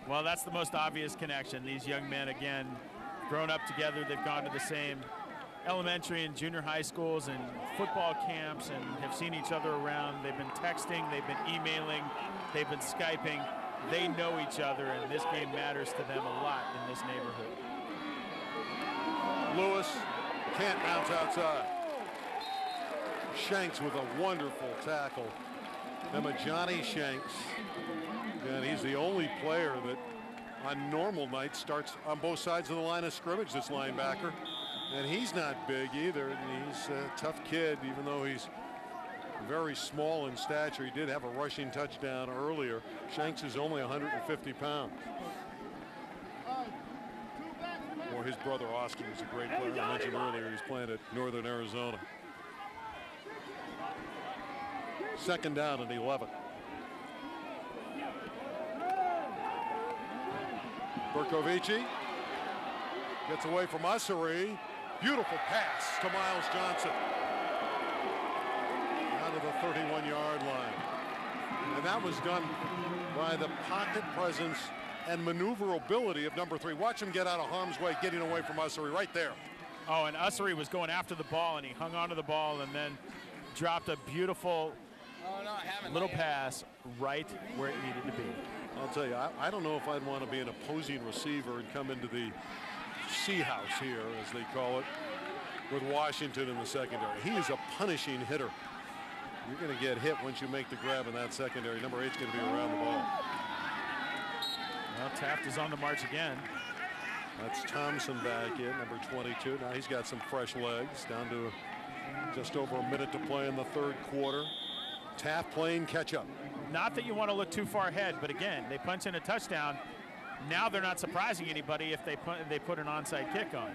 Well, that's the most obvious connection. These young men, again, grown up together. They've gone to the same elementary and junior high schools and football camps and have seen each other around. They've been texting, they've been emailing, they've been Skyping. They know each other, and this game matters to them a lot in this neighborhood. Lewis can't bounce outside. Shanks with a wonderful tackle. Johnny Shanks, and he's the only player that on normal nights starts on both sides of the line of scrimmage, this linebacker. And he's not big either, and he's a tough kid, even though he's very small in stature. He did have a rushing touchdown earlier. Shanks is only 150 pounds. Or his brother Austin is a great player. I mentioned earlier he's playing at Northern Arizona. Second down and 11. Berkovici gets away from Ussery. Beautiful pass to Miles Johnson out of the 31-yard line. And that was done by the pocket presence and maneuverability of number 3. Watch him get out of harm's way, getting away from Ussery right there. Oh, and Ussery was going after the ball, and he hung onto the ball and then dropped a beautiful little pass right where it needed to be. I'll tell you, I don't know if I'd want to be an opposing receiver and come into the C house here, as they call it, with Washington in the secondary. He is a punishing hitter. You're going to get hit once you make the grab in that secondary. Number 8's going to be around the ball. Well, Taft is on the march again. That's Thompson back in, number 22. Now he's got some fresh legs, down to just over a minute to play in the third quarter. Taft playing catch-up. Not that you want to look too far ahead, but again, they punch in a touchdown. Now they're not surprising anybody if they put an onside kick on.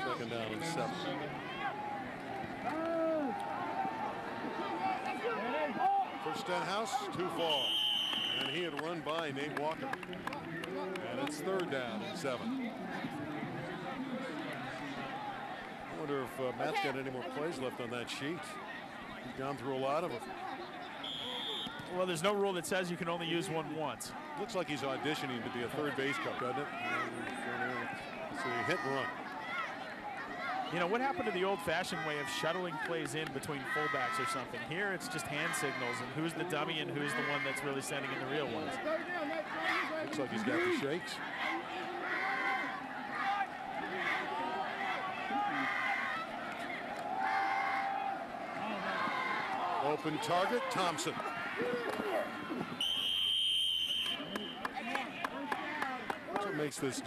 Second down and 7. For Stenhouse, too far. And he had run by Nate Walker. And it's third down and 7. I wonder if Matt's got any more plays left on that sheet. He's gone through a lot of them. Well, there's no rule that says you can only use one once. Looks like he's auditioning to be a third base coach, doesn't it? It's a hit and run. You know, what happened to the old-fashioned way of shuttling plays in between fullbacks or something? Here it's just hand signals, and who's the dummy and who's the one that's really sending in the real ones. Looks like he's got the shakes. Open target, Thompson. That's what makes this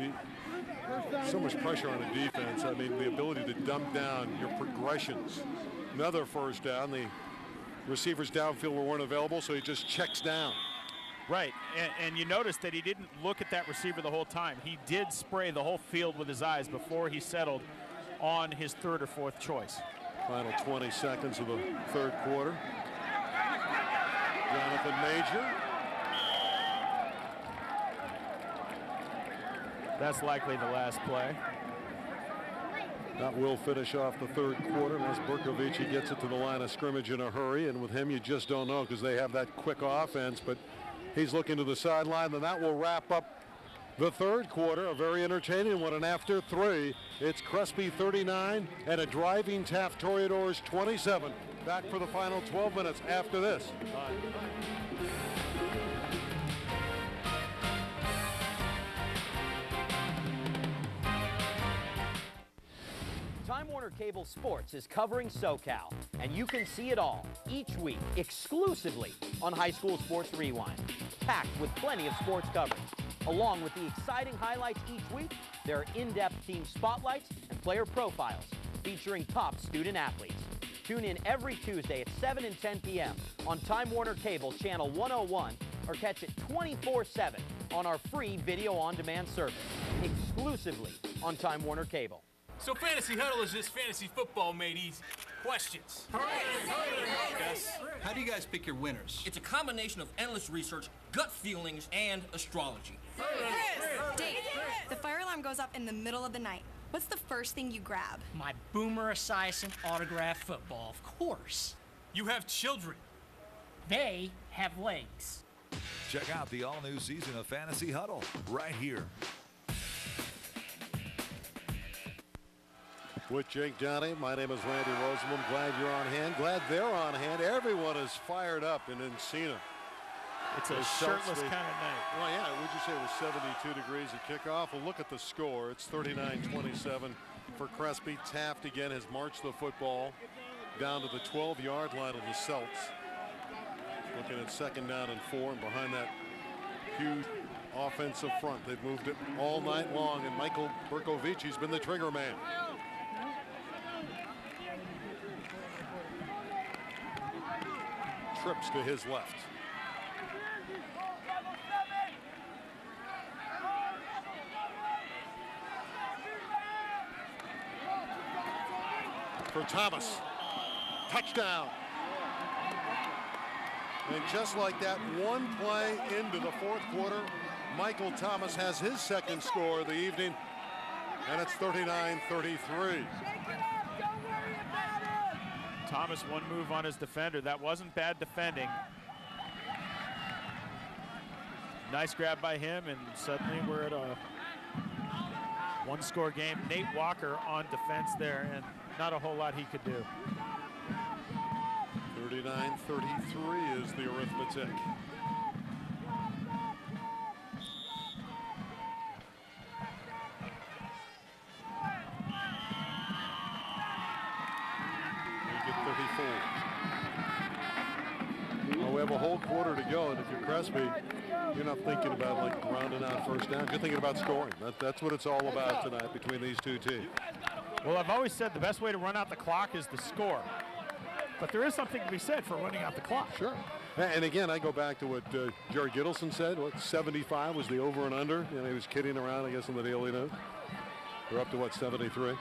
so much pressure on the defense. I mean, the ability to dump down your progressions. Another first down. The receivers downfield weren't available, so he just checks down. Right, and you notice that he didn't look at that receiver the whole time. He did spray the whole field with his eyes before he settled on his third or fourth choice. Final 20 seconds of the third quarter. Jonathan Major. That's likely the last play. That will finish off the third quarter unless Berkovici gets it to the line of scrimmage in a hurry. And with him, you just don't know because they have that quick offense. But he's looking to the sideline, and that will wrap up The third quarter, a very entertaining one, and after 3, it's Crespi 39 and a driving Taft Toreadors 27. Back for the final 12 minutes after this. Time Warner Cable Sports is covering SoCal, and you can see it all each week exclusively on High School Sports Rewind, packed with plenty of sports coverage. Along with the exciting highlights each week, there are in-depth team spotlights and player profiles featuring top student athletes. Tune in every Tuesday at 7 and 10 p.m. on Time Warner Cable Channel 101 or catch it 24/7 on our free video-on-demand service, exclusively on Time Warner Cable. So Fantasy Huddle is just fantasy football made easy. Questions? How do you guys pick your winners? It's a combination of endless research, gut feelings, and astrology. Dave, the fire alarm goes up in the middle of the night. What's the first thing you grab? My Boomer Esiason autographed football, of course. You have children. They have legs. Check out the all-new season of Fantasy Huddle right here. With Jake Downey, my name is Randy Rosenblum. Glad you're on hand. Glad they're on hand. Everyone is fired up in Encina. It's a shirtless kind of night. Well, yeah, would you say it was 72 degrees at kickoff? Well, look at the score. It's 39-27 for Crespi. Taft again has marched the football down to the 12-yard line of the Celts. Looking at 2nd down and 4, and behind that huge offensive front. They've moved it all night long, and Michael Berkovici's been the trigger man. Trips to his left. For Thomas. Touchdown. And just like that, one play into the 4th quarter, Michael Thomas has his 2nd score of the evening, and it's 39-33. Thomas one move on his defender. That wasn't bad defending. Nice grab by him, and suddenly we're at a 1-score game. Nate Walker on defense there, and not a whole lot he could do. 39-33 is the arithmetic. Well, we have a whole quarter to go, and if you're Crespi, you're not thinking about like rounding out 1st down. You're thinking about scoring. That's what it's all about tonight between these two teams. Well, I've always said the best way to run out the clock is to score. But there is something to be said for running out the clock. Sure. And again, I go back to what Jerry Gittleson said. What, 75 was the over and under. You know, he was kidding around, I guess, in the Daily News. They're up to, what, 73?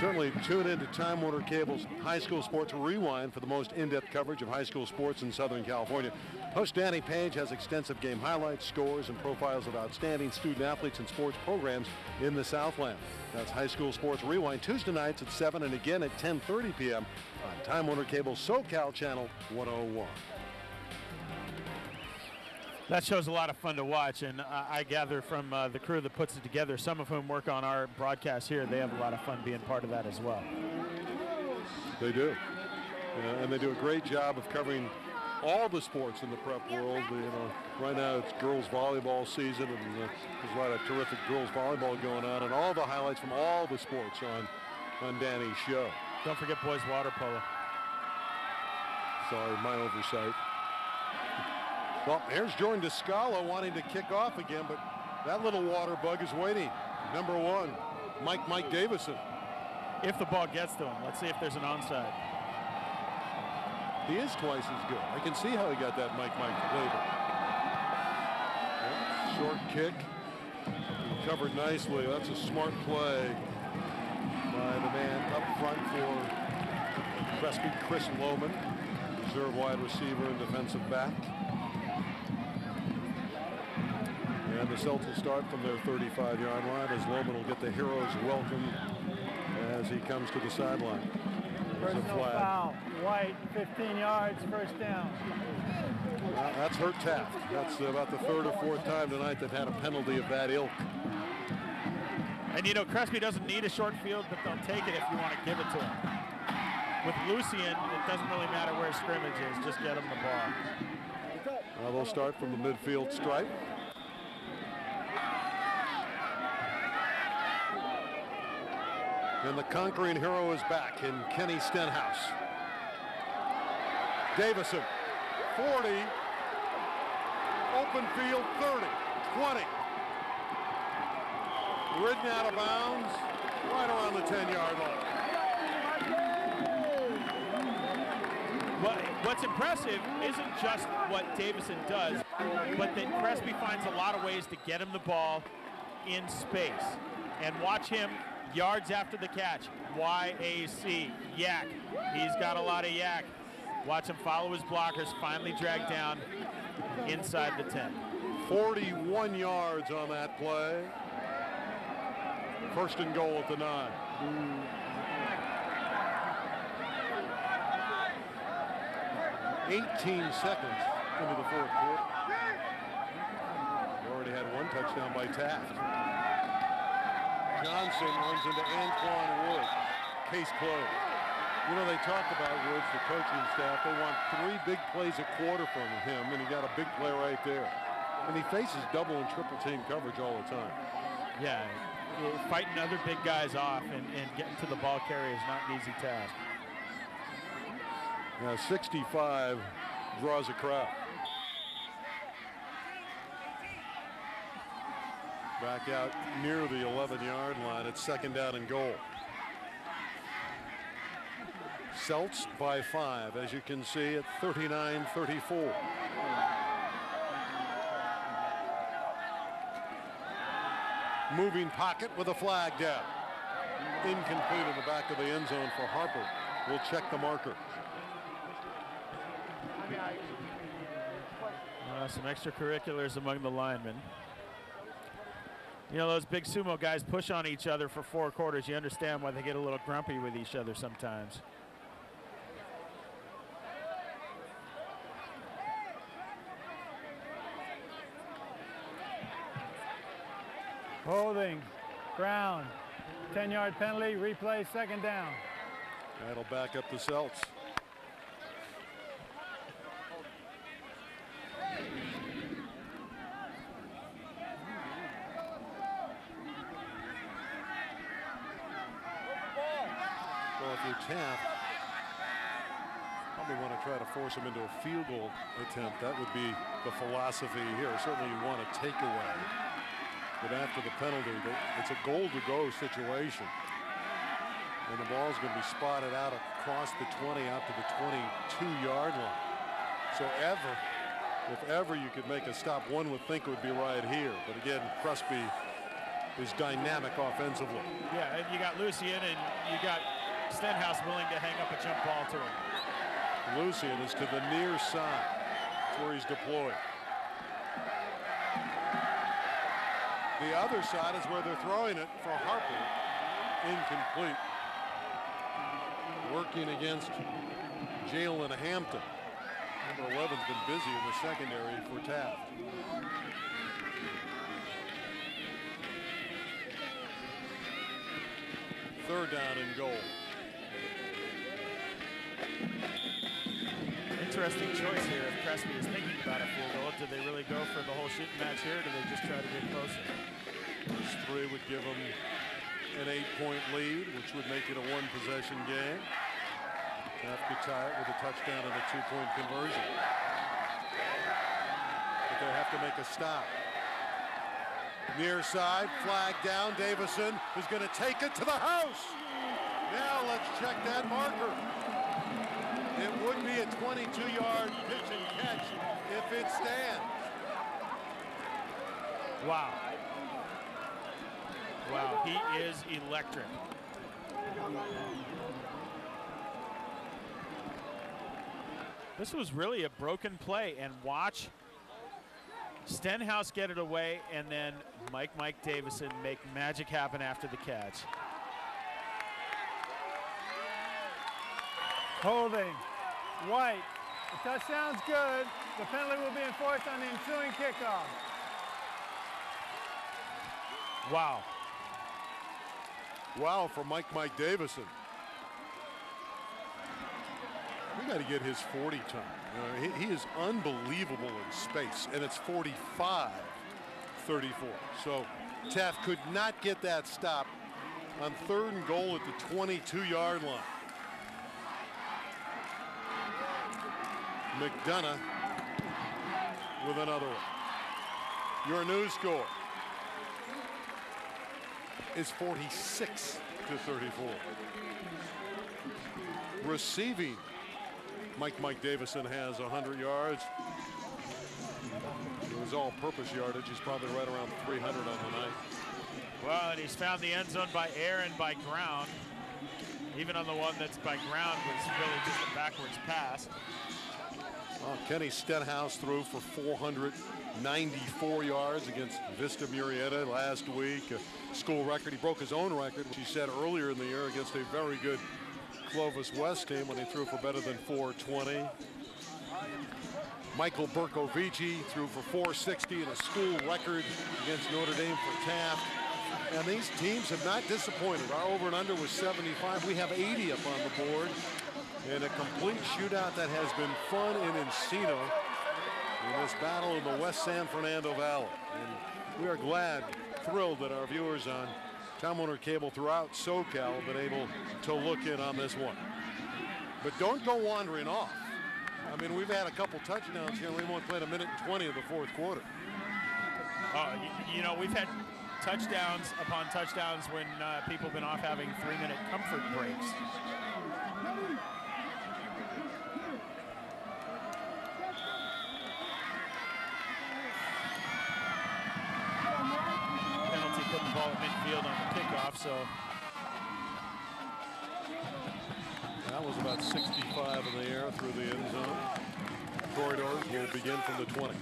Certainly tune in to Time Warner Cable's High School Sports Rewind for the most in-depth coverage of high school sports in Southern California. Host Danny Page has extensive game highlights, scores, and profiles of outstanding student athletes and sports programs in the Southland. That's High School Sports Rewind Tuesday nights at 7 and again at 10:30 p.m. on Time Warner Cable SoCal Channel 101. That show's a lot of fun to watch, and I gather from the crew that puts it together, some of whom work on our broadcast here, they have a lot of fun being part of that as well. They do. And they do a great job of covering all the sports in the prep world. You know, right now it's girls volleyball season, and there's a lot of terrific girls volleyball going on, and all the highlights from all the sports on Danny's show. Don't forget boys water polo. Sorry, my oversight. Well, here's Jordan Descala wanting to kick off again, but that little water bug is waiting. Number 1, Mike Davison. If the ball gets to him, let's see if there's an onside. He is twice as good. I can see how he got that Mike label. Yeah, short kick. Covered nicely. That's a smart play by the man up front for Crespi, Chris Lohman, reserve wide receiver and defensive back. And the Celts will start from their 35-yard line as Lohman will get the hero's welcome as he comes to the sideline. There's a flag. Foul. White, 15 yards, 1st down. That's hurt Taft. That's about the third or fourth time tonight they've had a penalty of that ilk. And you know, Crespi doesn't need a short field, but they'll take it if you want to give it to him. With Lucien, it doesn't really matter where scrimmage is, just get him the ball. Well, they'll start from the midfield stripe. And the conquering hero is back in Kenny Stenhouse. Davison, 40, open field 30, 20. Ridden out of bounds, right around the 10-yard line. What's impressive isn't just what Davison does, but that Crespi finds a lot of ways to get him the ball in space. And watch him yards after the catch. YAC, yak. He's got a lot of yak. Watch him follow his blockers, finally drag down inside the 10. 41 yards on that play. First and goal at the 9. 18 seconds into the fourth quarter. We already had one touchdown by Taft. Johnson runs into Antoine Wood. Case closed. You know, they talk about Woods, the coaching staff. They want 3 big plays a quarter from him, and he got a big play right there. And he faces double and triple team coverage all the time. Yeah, fighting other big guys off and getting to the ball carrier is not an easy task. Now 65 draws a crowd. Back out near the 11-yard line. It's second down and goal. Celts by 5, as you can see, at 39-34. Moving pocket with a flag down. Incomplete in the back of the end zone for Harper. We'll check the marker. Some extracurriculars among the linemen. You know, those big sumo guys push on each other for 4 quarters. You understand why they get a little grumpy with each other sometimes. Holding, ground, 10-yard penalty, replay, second down. That'll back up the Celts. Well, if you're Taft, probably want to try to force him into a field goal attempt. That would be the philosophy here. Certainly you want a takeaway. But after the penalty, it's a goal-to-go situation. And the ball's going to be spotted out across the 20 out to the 22-yard line. So if ever you could make a stop, one would think it would be right here. But again, Crespi is dynamic offensively. Yeah, and you got Lucien and you got Stenhouse willing to hang up a jump ball to him. Lucien is to the near side. That's where he's deployed. The other side is where they're throwing it for Harper. Incomplete. Working against Jalen Hampton. Number 11's been busy in the secondary for Taft. Third down and goal. Interesting choice here if Crespi is thinking about a field goal. Do they really go for the whole shooting match here, or do they just try to get closer? First 3 would give them an 8-point lead, which would make it a 1-possession game. Taft could tie it with a touchdown and a 2-point conversion. But they have to make a stop. Near side, flag down. Davison is going to take it to the house. Now let's check that marker. It would be a 22-yard pitch and catch if it stands. Wow. Wow, he is electric. This was really a broken play, and watch Stenhouse get it away, and then Mike Davison make magic happen after the catch. Holding, White, the touchdown's good. The penalty will be enforced on the ensuing kickoff. Wow. Wow for Mike Davison. We got to get his 40 time. He is unbelievable in space, and it's 45-34. So Taft could not get that stop on 3rd and goal at the 22-yard line. McDonough with another one. Your new score is 46-34. Receiving, Mike Davison has 100 yards. It was all-purpose yardage. He's probably right around 300 on the night. Well, and he's found the end zone by air and by ground. Even on the one that's by ground was really just a backwards pass. Well, Kenny Stenhouse threw for 494 yards against Vista Murrieta last week. A school record. He broke his own record, which he set earlier in the year against a very good Clovis West team when he threw for better than 420. Michael Bercovici threw for 460 and a school record against Notre Dame for Taft. And these teams have not disappointed. Our over and under was 75. We have 80 up on the board. And a complete shootout that has been fun in Encino in this battle in the West San Fernando Valley. And we are glad, thrilled that our viewers on Time Warner Cable throughout SoCal have been able to look in on this one. But don't go wandering off. I mean, we've had a couple touchdowns here. We only played a minute and 20 of the 4th quarter. You know, we've had touchdowns upon touchdowns when people have been off having 3-minute comfort breaks. Penalty put the ball at midfield on the kickoff, so. That was about 65 in the air through the end zone. Corridors will begin from the 20.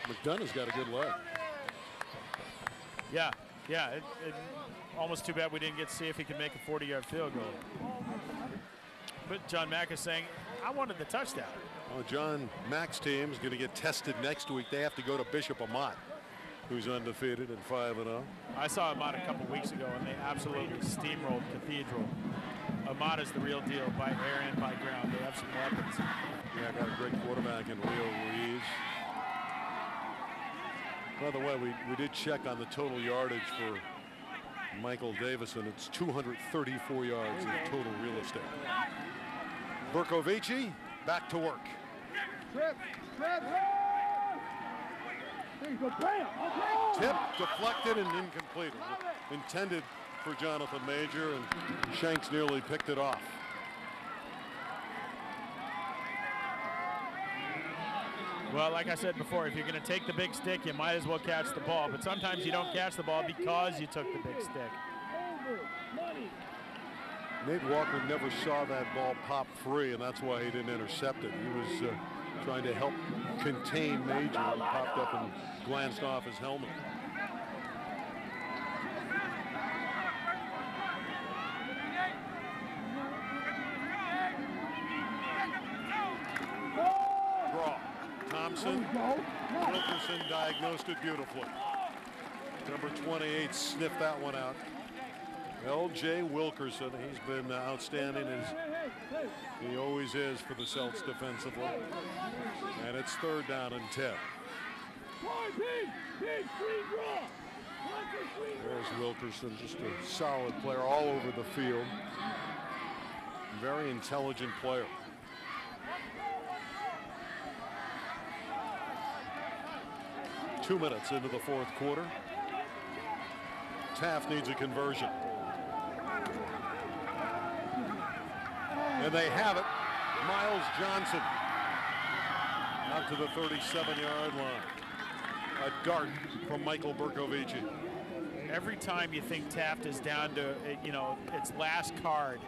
McDonough's got a good leg. Yeah, it almost too bad we didn't get to see if he could make a 40-yard field goal. But John Mack is saying, I wanted the touchdown. Well, John Mack's team is going to get tested next week. They have to go to Bishop Amat, who's undefeated and 5-0. I saw Amat a couple weeks ago, and they absolutely steamrolled Cathedral. Amat is the real deal by air and by ground. They have some weapons. Yeah, got a great quarterback in Rio Ruiz. By the way, we did check on the total yardage for Michael Davison. It's 234 yards in total real estate. Bercovici back to work. Tip deflected and incomplete. Intended for Jonathan Major, and Shanks nearly picked it off. Well, like I said before, if you're going to take the big stick, you might as well catch the ball. But sometimes you don't catch the ball because you took the big stick. Nate Walker never saw that ball pop free, and that's why he didn't intercept it. He was trying to help contain Major, and popped up and glanced off his helmet. Draw. Thompson, Wilkerson diagnosed it beautifully. Number 28 sniffed that one out. L.J. Wilkerson, he's been outstanding as he always is for the Celts defensively. And it's 3rd down and 10. There's Wilkerson, just a solid player all over the field. Very intelligent player. Two minutes into the 4th quarter. Taft needs a conversion. And they have it. Miles Johnson out to the 37-yard line. A dart from Michael Bercovici. Every time you think Taft is down to, its last card,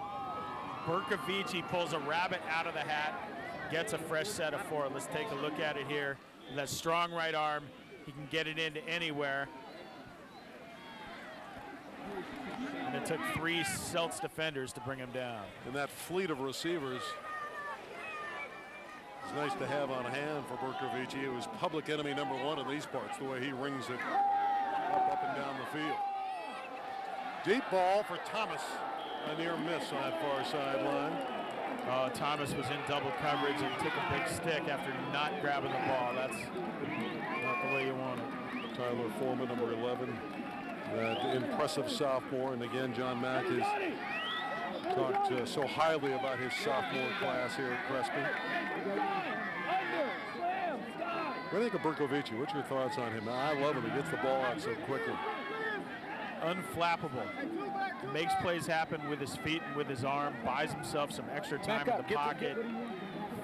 Bercovici pulls a rabbit out of the hat, gets a fresh set of 4. Let's take a look at it here. That strong right arm, he can get it into anywhere. And it took 3 Celts defenders to bring him down. And that fleet of receivers nice to have on hand for Berkovici. It was public enemy number one in these parts, the way he rings it up and down the field. Deep ball for Thomas. A near miss on that far sideline. Thomas was in double coverage and took a big stick after not grabbing the ball. That's not the way you want it. Tyler Foreman, number 11. That impressive sophomore. And again, John Mack has talked so highly about his sophomore class here at Crespi. What do you think of Berkovici? What's your thoughts on him? I love him. He gets the ball out so quickly. Unflappable. Makes plays happen with his feet and with his arm. Buys himself some extra time in the pocket.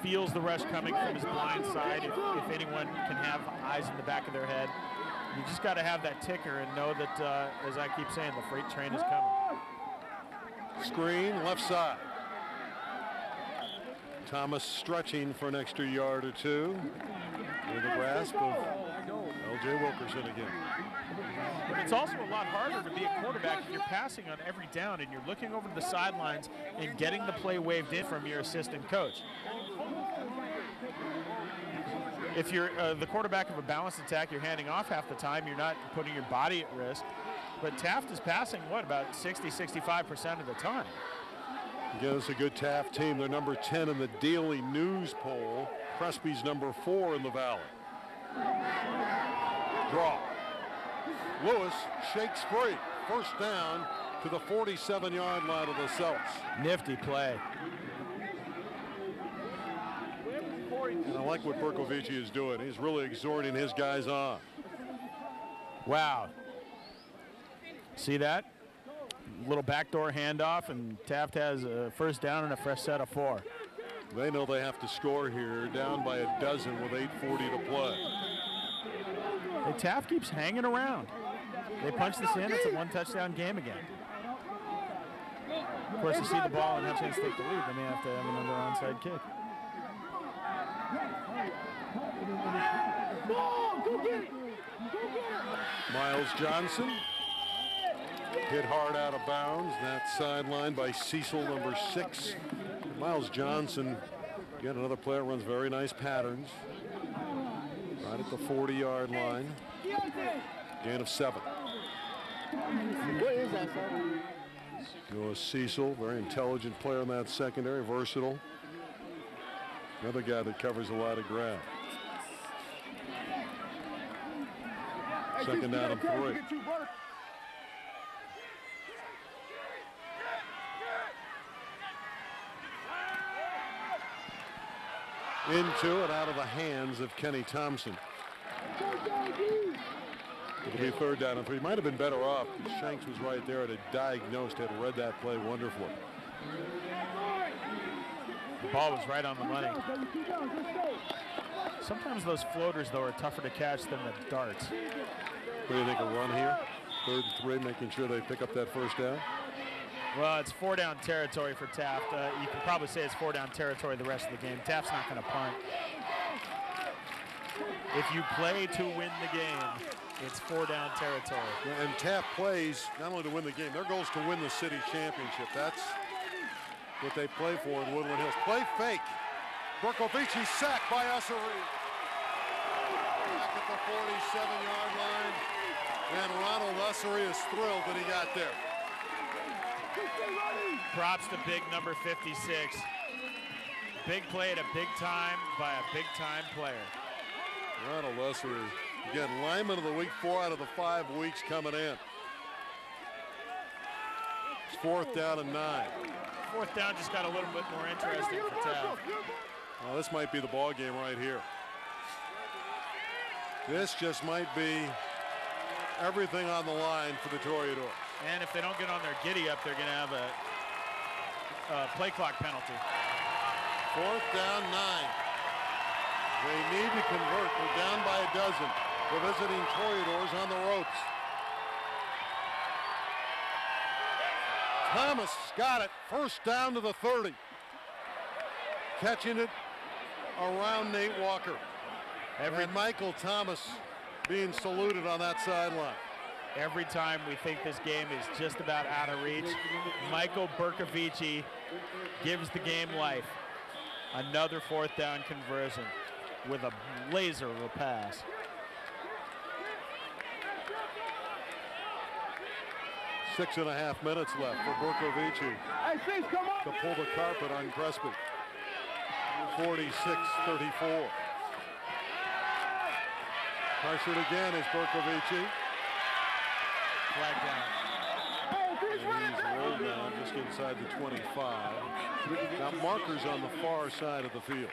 Feels the rush coming from his blind side if anyone can have eyes in the back of their head. You just got to have that ticker and know that, as I keep saying, the freight train is coming. Screen, left side. Thomas stretching for an extra yard or two. In the grasp of L.J. Wilkerson again. It's also a lot harder to be a quarterback if you're passing on every down and you're looking over to the sidelines and getting the play waved in from your assistant coach. If you're the quarterback of a balanced attack, you're handing off half the time. You're not putting your body at risk. But Taft is passing, what, about 60-65% of the time. Again, it's a good Taft team. They're number 10 in the Daily News poll. Crespi's number 4 in the Valley. Draw. Lewis shakes free. First down to the 47-yard line of the Celts. Nifty play. And I like what Berkovici is doing. He's really exhorting his guys on. Wow. See that? Little backdoor handoff, and Taft has a first down and a fresh set of 4. They know they have to score here, down by a dozen with 8:40 to play. Hey, Taft keeps hanging around. They punch this in, it's a one-touchdown game again. Of course, you see the ball and have a chance to take the lead, they may have to have another onside kick. Miles Johnson hit hard out of bounds. That sideline by Cecil, number 6. Miles Johnson, again, another player, runs very nice patterns. Right at the 40-yard line. Gain of 7. What is that, sir? Goes Cecil, very intelligent player in that secondary, versatile. Another guy that covers a lot of ground. Second down and 3. Into and out of the hands of Kenny Thompson. It'll be third down and 3. Might have been better off. Shanks was right there and had diagnosed, had read that play wonderfully. The ball was right on the money. Sometimes those floaters, though, are tougher to catch than the darts. What do you think, a run here? Third and 3, making sure they pick up that first down? Well, it's 4-down territory for Taft. You can probably say it's 4-down territory the rest of the game. Taft's not going to punt. If you play to win the game, it's 4-down territory. Yeah, and Taft plays not only to win the game, their goal is to win the city championship. That's what they play for in Woodland Hills. Play fake. Berkovici sacked by Ussery. Back at the 47-yard line. And Ronald Ussery is thrilled that he got there. Props to big number 56. Big play at a big time by a big time player. Ronald Ussery, again, lineman of the week, 4 out of the 5 weeks coming in. It's 4th down and 9. 4th down just got a little bit more interesting for Taft. Well, this might be the ball game right here. This just might be everything on the line for the Toreadors. And if they don't get on their giddy up, they're going to have a play clock penalty. 4th down, 9. They need to convert. They're down by a dozen. The visiting Toreadors on the ropes. Thomas got it. First down to the 30. Catching it around Nate Walker. And Michael Thomas being saluted on that sideline. Every time we think this game is just about out of reach, Michael Berkovici gives the game life. Another 4th down conversion with a laser of a pass. Six and a half minutes left for Berkovici to pull the carpet on Crespi. 46-34. Pressured again is Berkovici. Flag down. And he's rolled now just inside the 25. Now markers on the far side of the field.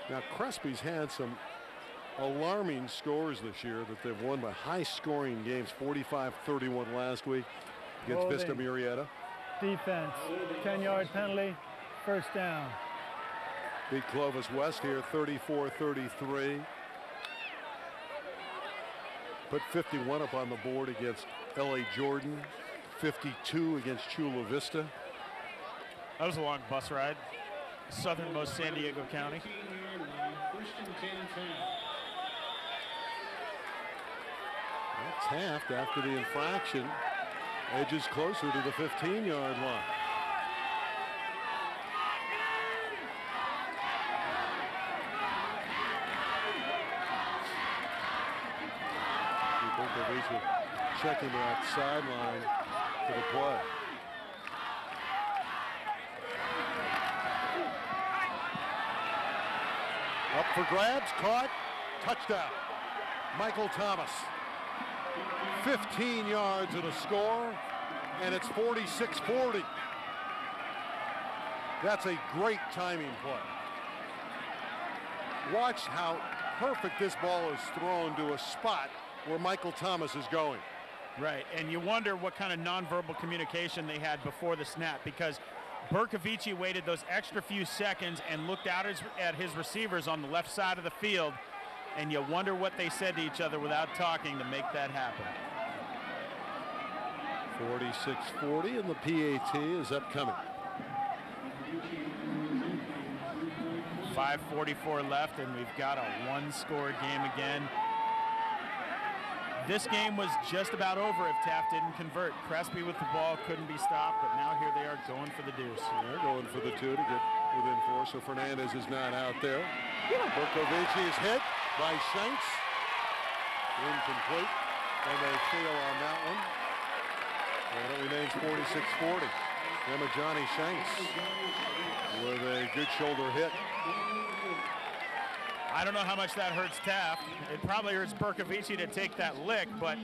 Now Crespi's had some alarming scores this year that they've won by high-scoring games. 45-31 last week against Vista Murrieta. Defense, 10-yard penalty, 1st down. Beat Clovis West here 34-33. Put 51 up on the board against L.A. Jordan. 52 against Chula Vista. That was a long bus ride. Southernmost San Diego County. Taft, after the infraction, edges closer to the 15-yard line. Berkovici checking that sideline for the play. Up for grabs, caught, touchdown. Michael Thomas. 15 yards and a score, and it's 46-40. That's a great timing play. Watch how perfect this ball is thrown to a spot where Michael Thomas is going. Right, and you wonder what kind of nonverbal communication they had before the snap, because Berkovici waited those extra few seconds and looked out at his receivers on the left side of the field, and you wonder what they said to each other without talking to make that happen. 46-40, and the PAT is upcoming. 5:44 left, and we've got a one-score game again. This game was just about over if Taft didn't convert. Crespi with the ball couldn't be stopped, but now here they are going for the deuce. They're going for the 2 to get within 4, so Fernandez is not out there. Berkovici is hit by Shanks. Incomplete, and they fail on that one. And it remains 46-40. Emma Johnny Shanks with a good shoulder hit. I don't know how much that hurts Taft. It probably hurts Berkovici to take that lick, but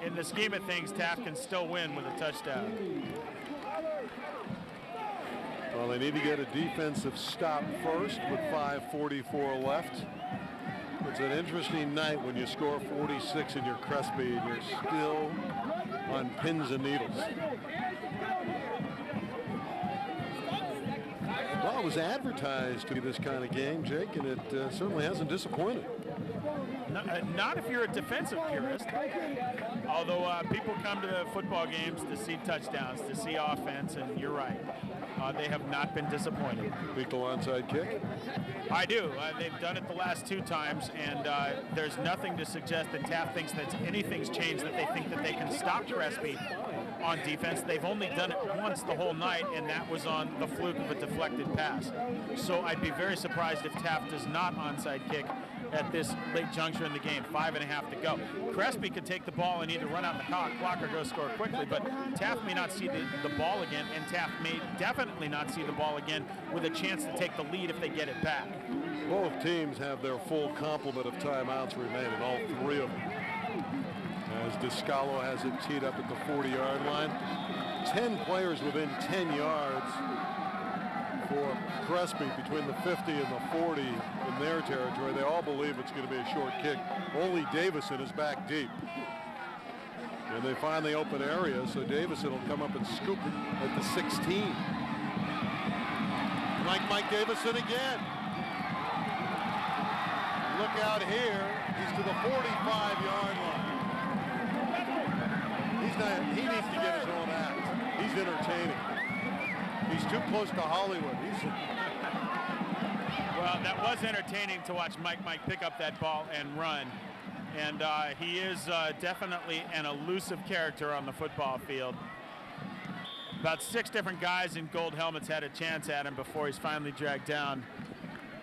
in the scheme of things, Taft can still win with a touchdown. Well, they need to get a defensive stop first with 5:44 left. It's an interesting night when you score 46 in your Crespi and you're still on pins and needles. Well, it was advertised to be this kind of game, Jake, and it certainly hasn't disappointed. Not if you're a defensive purist. Although people come to the football games to see touchdowns, to see offense, and you're right. They have not been disappointed. Legal onside kick? I do. They've done it the last 2 times, and there's nothing to suggest that Taft thinks that anything's changed, that they think that they can stop Crespi on defense. They've only done it once the whole night, and that was on the fluke of a deflected pass. So I'd be very surprised if Taft does not onside kick at this late juncture in the game. 5.5 to go. Crespi could take the ball and either run out the clock or go score quickly, but Taft may not see the ball again, and Taft may definitely not see the ball again with a chance to take the lead if they get it back. Both teams have their full complement of timeouts remaining, all 3 of them. As Descalo has it teed up at the 40-yard line. 10 players within 10 yards for Crespi between the 50 and the 40 in their territory. They all believe it's going to be a short kick. Only Davison is back deep. And they find the open area, so Davison will come up and scoop it at the 16. Mike Davison again. Look out here. He's to the 45-yard line. He needs to get his own act. He's entertaining. He's too close to Hollywood. Well, that was entertaining to watch Mike pick up that ball and run. And he is definitely an elusive character on the football field. About 6 different guys in gold helmets had a chance at him before he's finally dragged down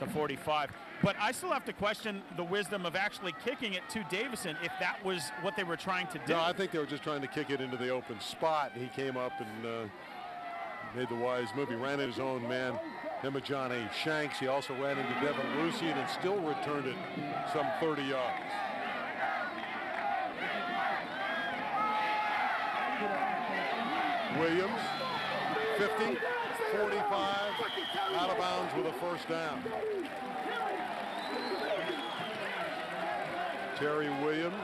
the 45. But I still have to question the wisdom of actually kicking it to Davison if that was what they were trying to do. No, I think they were just trying to kick it into the open spot. He came up and made the wise move. He ran at his own man, Himajani Shanks. He also ran into Devin Lucian and still returned it some 30 yards. Williams, 50, 45, out of bounds with a first down. Terry Williams,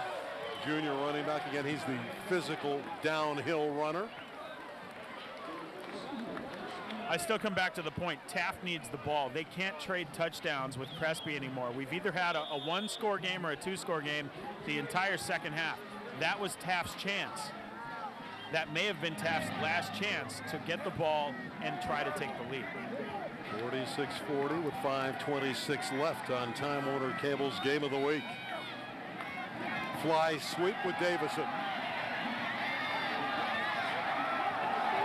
junior running back again. He's the physical downhill runner. I still come back to the point, Taft needs the ball. They can't trade touchdowns with Crespi anymore. We've either had a 1-score game or a 2-score game the entire second half. That was Taft's chance. That may have been Taft's last chance to get the ball and try to take the lead. 46-40 with 5:26 left on Time Warner Cable's Game of the Week. Fly sweep with Davison.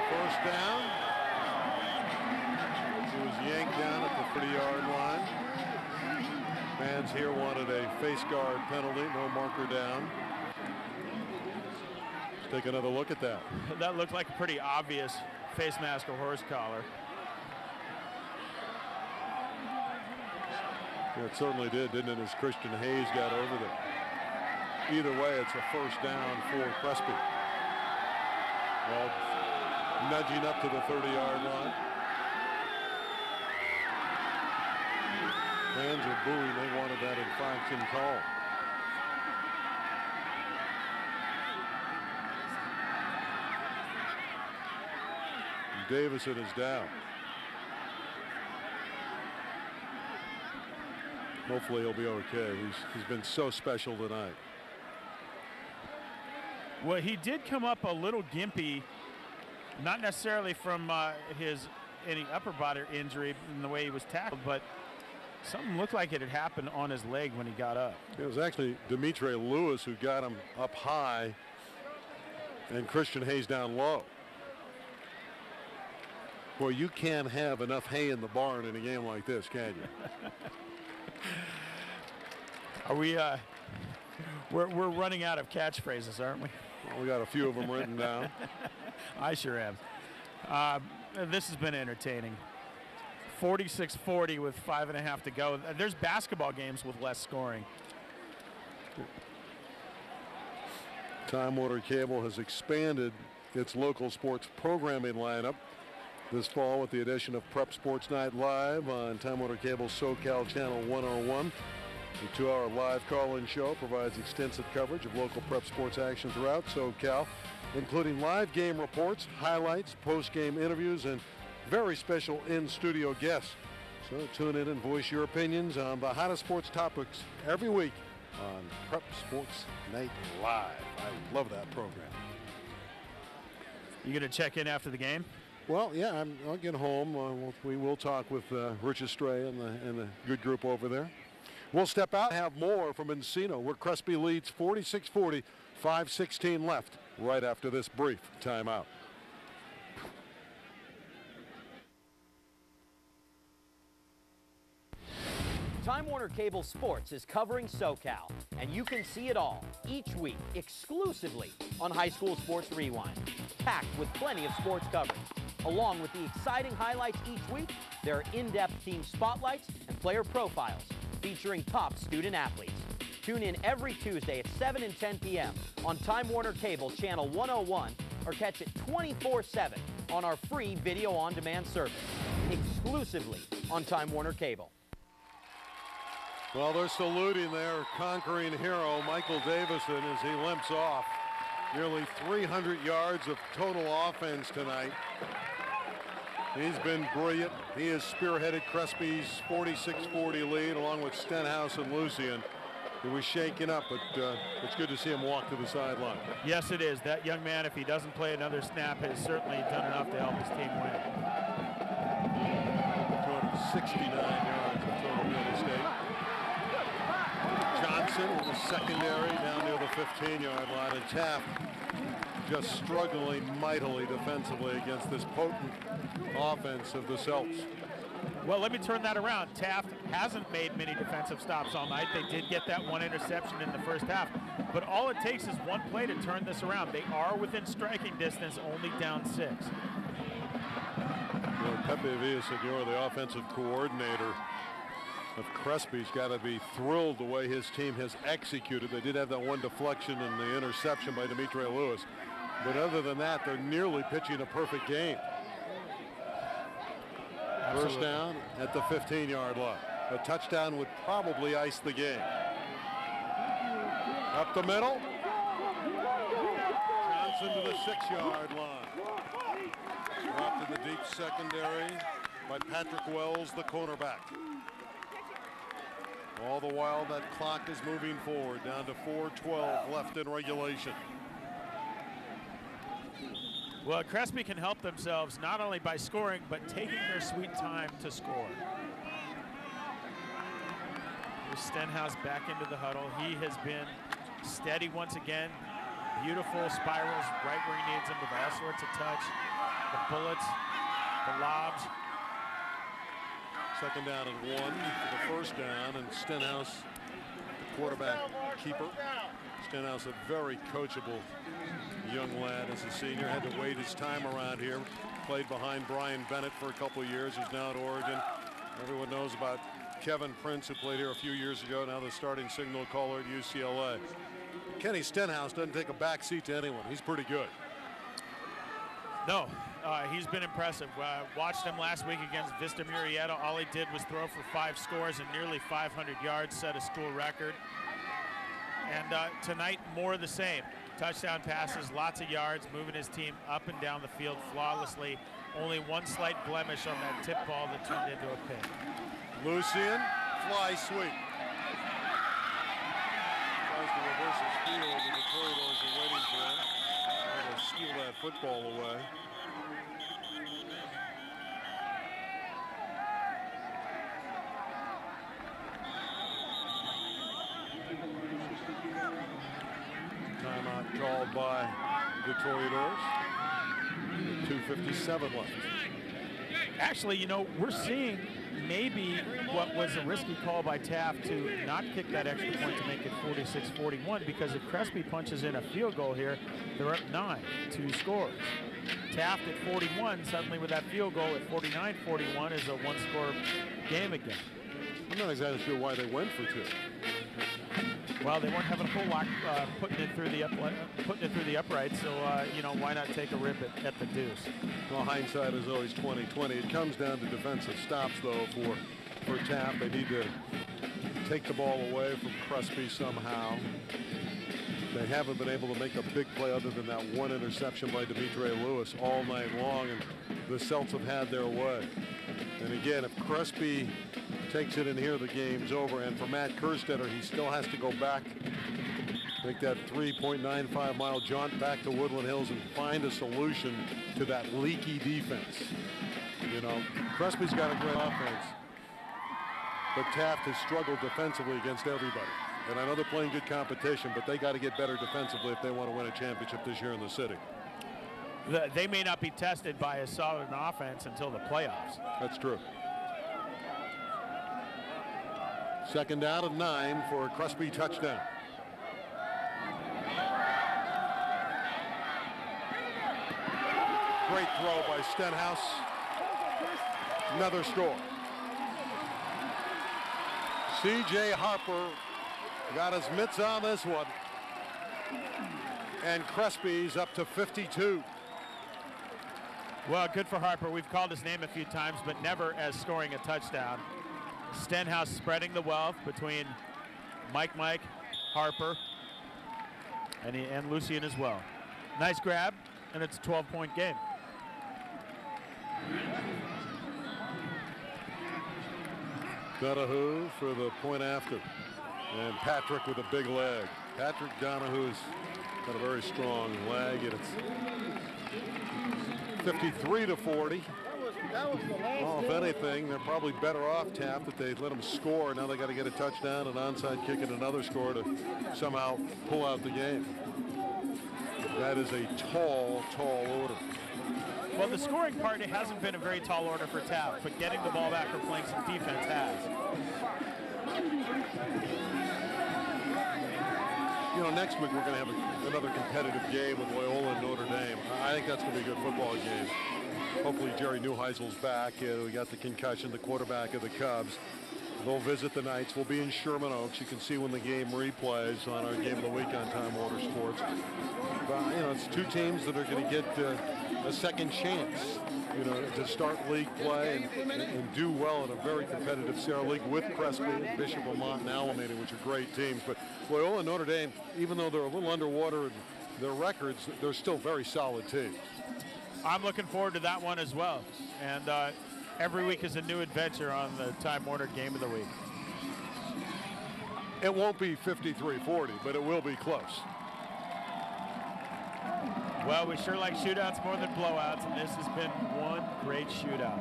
First down. He was yanked down at the 30-yard line. Fans here wanted a face guard penalty, no marker down. Let's take another look at that. That looked like a pretty obvious face mask or horse collar. Yeah, it certainly did, didn't it, as Christian Hayes got over there. Either way, it's a first down for Crespi. Well, nudging up to the 30-yard line. Fans are booing. They wanted that infraction call. Davison is down. Hopefully he'll be okay. He's been so special tonight. Well, he did come up a little gimpy, not necessarily from any upper body injury in the way he was tackled, but something looked like it had happened on his leg when he got up. It was actually Demetre Lewis who got him up high and Christian Hayes down low. Boy, you can't have enough hay in the barn in a game like this, can you? Are we we're running out of catchphrases, aren't we? Well, we got a few of them written down. I sure am. This has been entertaining. 46-40 with 5.5 to go. There's basketball games with less scoring. Time Warner Cable has expanded its local sports programming lineup this fall with the addition of Prep Sports Night Live on Time Warner Cable SoCal Channel 101. The 2-hour live call-in show provides extensive coverage of local prep sports action throughout SoCal, including live game reports, highlights, post-game interviews, and very special in-studio guests. So tune in and voice your opinions on the hottest sports topics every week on Prep Sports Night Live. I love that program. You going to check in after the game? Well, yeah, I'll get home. We will talk with Rich Estrella and the good group over there. We'll step out and have more from Encino, where Crespi leads 46-40, 5:16 left, right after this brief timeout. Time Warner Cable Sports is covering SoCal, and you can see it all each week exclusively on High School Sports Rewind, packed with plenty of sports coverage. Along with the exciting highlights each week, there are in-depth team spotlights and player profiles featuring top student athletes. Tune in every Tuesday at 7 and 10 p.m. on Time Warner Cable Channel 101 or catch it 24/7 on our free video on-demand service, exclusively on Time Warner Cable. Well, they're saluting their conquering hero, Michael Davison, as he limps off. Nearly 300 yards of total offense tonight. He's been brilliant. He has spearheaded Crespi's 46-40 lead along with Stenhouse and Lucian. He was shaken up, but it's good to see him walk to the sideline. Yes, it is. That young man, if he doesn't play another snap, has certainly done enough to help his team win. 269 yards of total real estate. Wilson in the secondary down near the 15-yard line, and Taft just struggling mightily defensively against this potent offense of the Celts. Well, let me turn that around. Taft hasn't made many defensive stops all night. They did get that one interception in the first half, but all it takes is one play to turn this around. They are within striking distance, only down 6. Well, Pepe Villaseñor, the offensive coordinator of Crespi's, got to be thrilled the way his team has executed. They did have that one deflection and the interception by Demetre Lewis, but other than that, they're nearly pitching a perfect game. Absolutely. First down at the 15-yard line. A touchdown would probably ice the game. Up the middle. Johnson to the 6-yard line. Dropped in the deep secondary by Patrick Wells, the cornerback. All the while, that clock is moving forward, down to 4:12 left in regulation. Well, Crespi can help themselves not only by scoring, but taking their sweet time to score. Here's Stenhouse back into the huddle. He has been steady once again. Beautiful spirals right where he needs them with all sorts of touch. The bullets, the lobs. Second down and 1 for the first down, and Stenhouse, the quarterback keeper. Stenhouse, a very coachable young lad as a senior, had to wait his time around here. Played behind Brian Bennett for a couple of years. He's now at Oregon. Everyone knows about Kevin Prince, who played here a few years ago, now the starting signal caller at UCLA. Kenny Stenhouse doesn't take a back seat to anyone. He's pretty good. No, he's been impressive. Watched him last week against Vista Murrieta. All he did was throw for 5 scores and nearly 500 yards, set a school record. And tonight, more of the same. Touchdown passes, lots of yards, moving his team up and down the field flawlessly. Only one slight blemish on that tip ball that turned into a pick. Lucian, fly sweep. Tries to reverse his field, and the Toreadors are waiting for him. Trying to steal that football away. Timeout called by the Toreadors. 2:57 left. Actually, you know, we're seeing maybe what was a risky call by Taft to not kick that extra point to make it 46-41, because if Crespi punches in a field goal here, they're up 9, 2 scores. Taft at 41, suddenly with that field goal at 49-41 is a 1-score game again. I'm not exactly sure why they went for 2. Well, they weren't having a full lock putting it through the upright, so you know, why not take a rip at the deuce? Well, hindsight is always 20/20. It comes down to defensive stops, though, for Taft. They need to take the ball away from Crespi somehow. They haven't been able to make a big play other than that one interception by Demetre Lewis all night long, and the Celts have had their way. And again, if Crespi takes it in here, the game's over. And for Matt Kerstetter, he still has to go back, make that 3.95-mile jaunt back to Woodland Hills and find a solution to that leaky defense. You know, Crespi's got a great offense, but Taft has struggled defensively against everybody. And I know they're playing good competition, but they got to get better defensively if they want to win a championship this year in the city. They may not be tested by a solid offense until the playoffs. That's true. Second down and 9 for a Crespi touchdown. Great throw by Stenhouse. Another score. C.J. Harper got his mitts on this one. And Crespi's up to 52. Well, good for Harper. We've called his name a few times, but never as scoring a touchdown. Stenhouse spreading the wealth between Mike, Harper, and Lucian as well. Nice grab, and it's a 12-point game. Donahue for the point after. And Patrick with a big leg. Patrick Donahue's got a very strong leg, and it's 53-40. Well, if anything, they're probably better off, Taft, that they let them score. Now they got to get a touchdown, an onside kick, and another score to somehow pull out the game. That is a tall, tall order. Well, the scoring part, it hasn't been a very tall order for Taft, but getting the ball back or playing some defense has. You know, next week we're going to have another competitive game with Loyola and Notre Dame. I think that's going to be a good football game. Hopefully Jerry Neuheisel's back. We got the concussion, the quarterback of the Cubs. They'll visit the Knights. We'll be in Sherman Oaks. You can see when the game replays on our Game of the Week on Time Warner Sports. But, you know, it's two teams that are going to get a second chance, you know, to start league play and do well in a very competitive Sierra League with Crespi, Bishop, Vermont, and Alameda, which are great teams. But Loyola and Notre Dame, even though they're a little underwater in their records, they're still very solid teams. I'm looking forward to that one as well. And every week is a new adventure on the Time Warner Game of the Week. It won't be 53-40, but it will be close. Well, we sure like shootouts more than blowouts, and this has been one great shootout.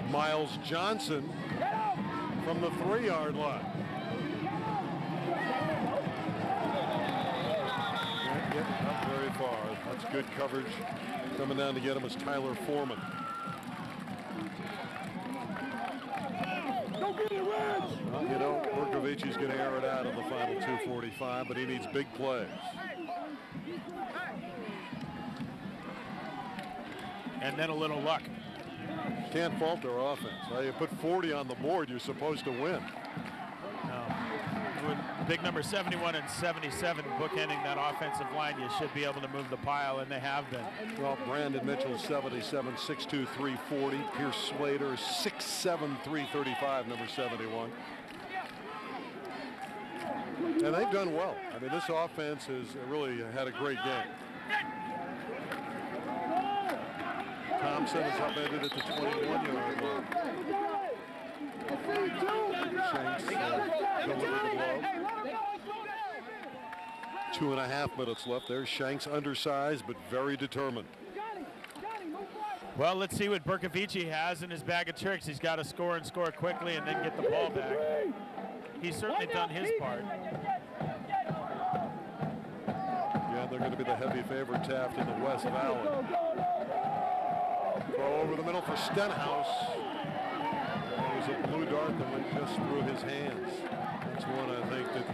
Miles Johnson from the 3-yard line. Can't get up very far. That's good coverage. Coming down to get him is Tyler Foreman. Well, you know, Berkovici's going to air it out on the final 2:45, but he needs big plays. And then a little luck. Can't fault their offense. Now, you put 40 on the board, you're supposed to win. With big number 71 and 77 bookending that offensive line, you should be able to move the pile, and they have been. Well, Brandon Mitchell, 77, 6'2", 340. Pierce Slater, 6'7", 335, number 71. And they've done well. I mean, this offense has really had a great game. Thompson is upended at the 21-yard line. Shanks delivered the blow. 2.5 minutes left. There's Shanks, undersized but very determined. Well, let's see what Berkovici has in his bag of tricks. He's got to score and score quickly and then get the ball back. He's certainly done his part. Yeah, they're going to be the heavy favorite, Taft, in the West Valley. Throw over the middle for Stenhouse. It was a blue dart that went just through his hands. That's one I think that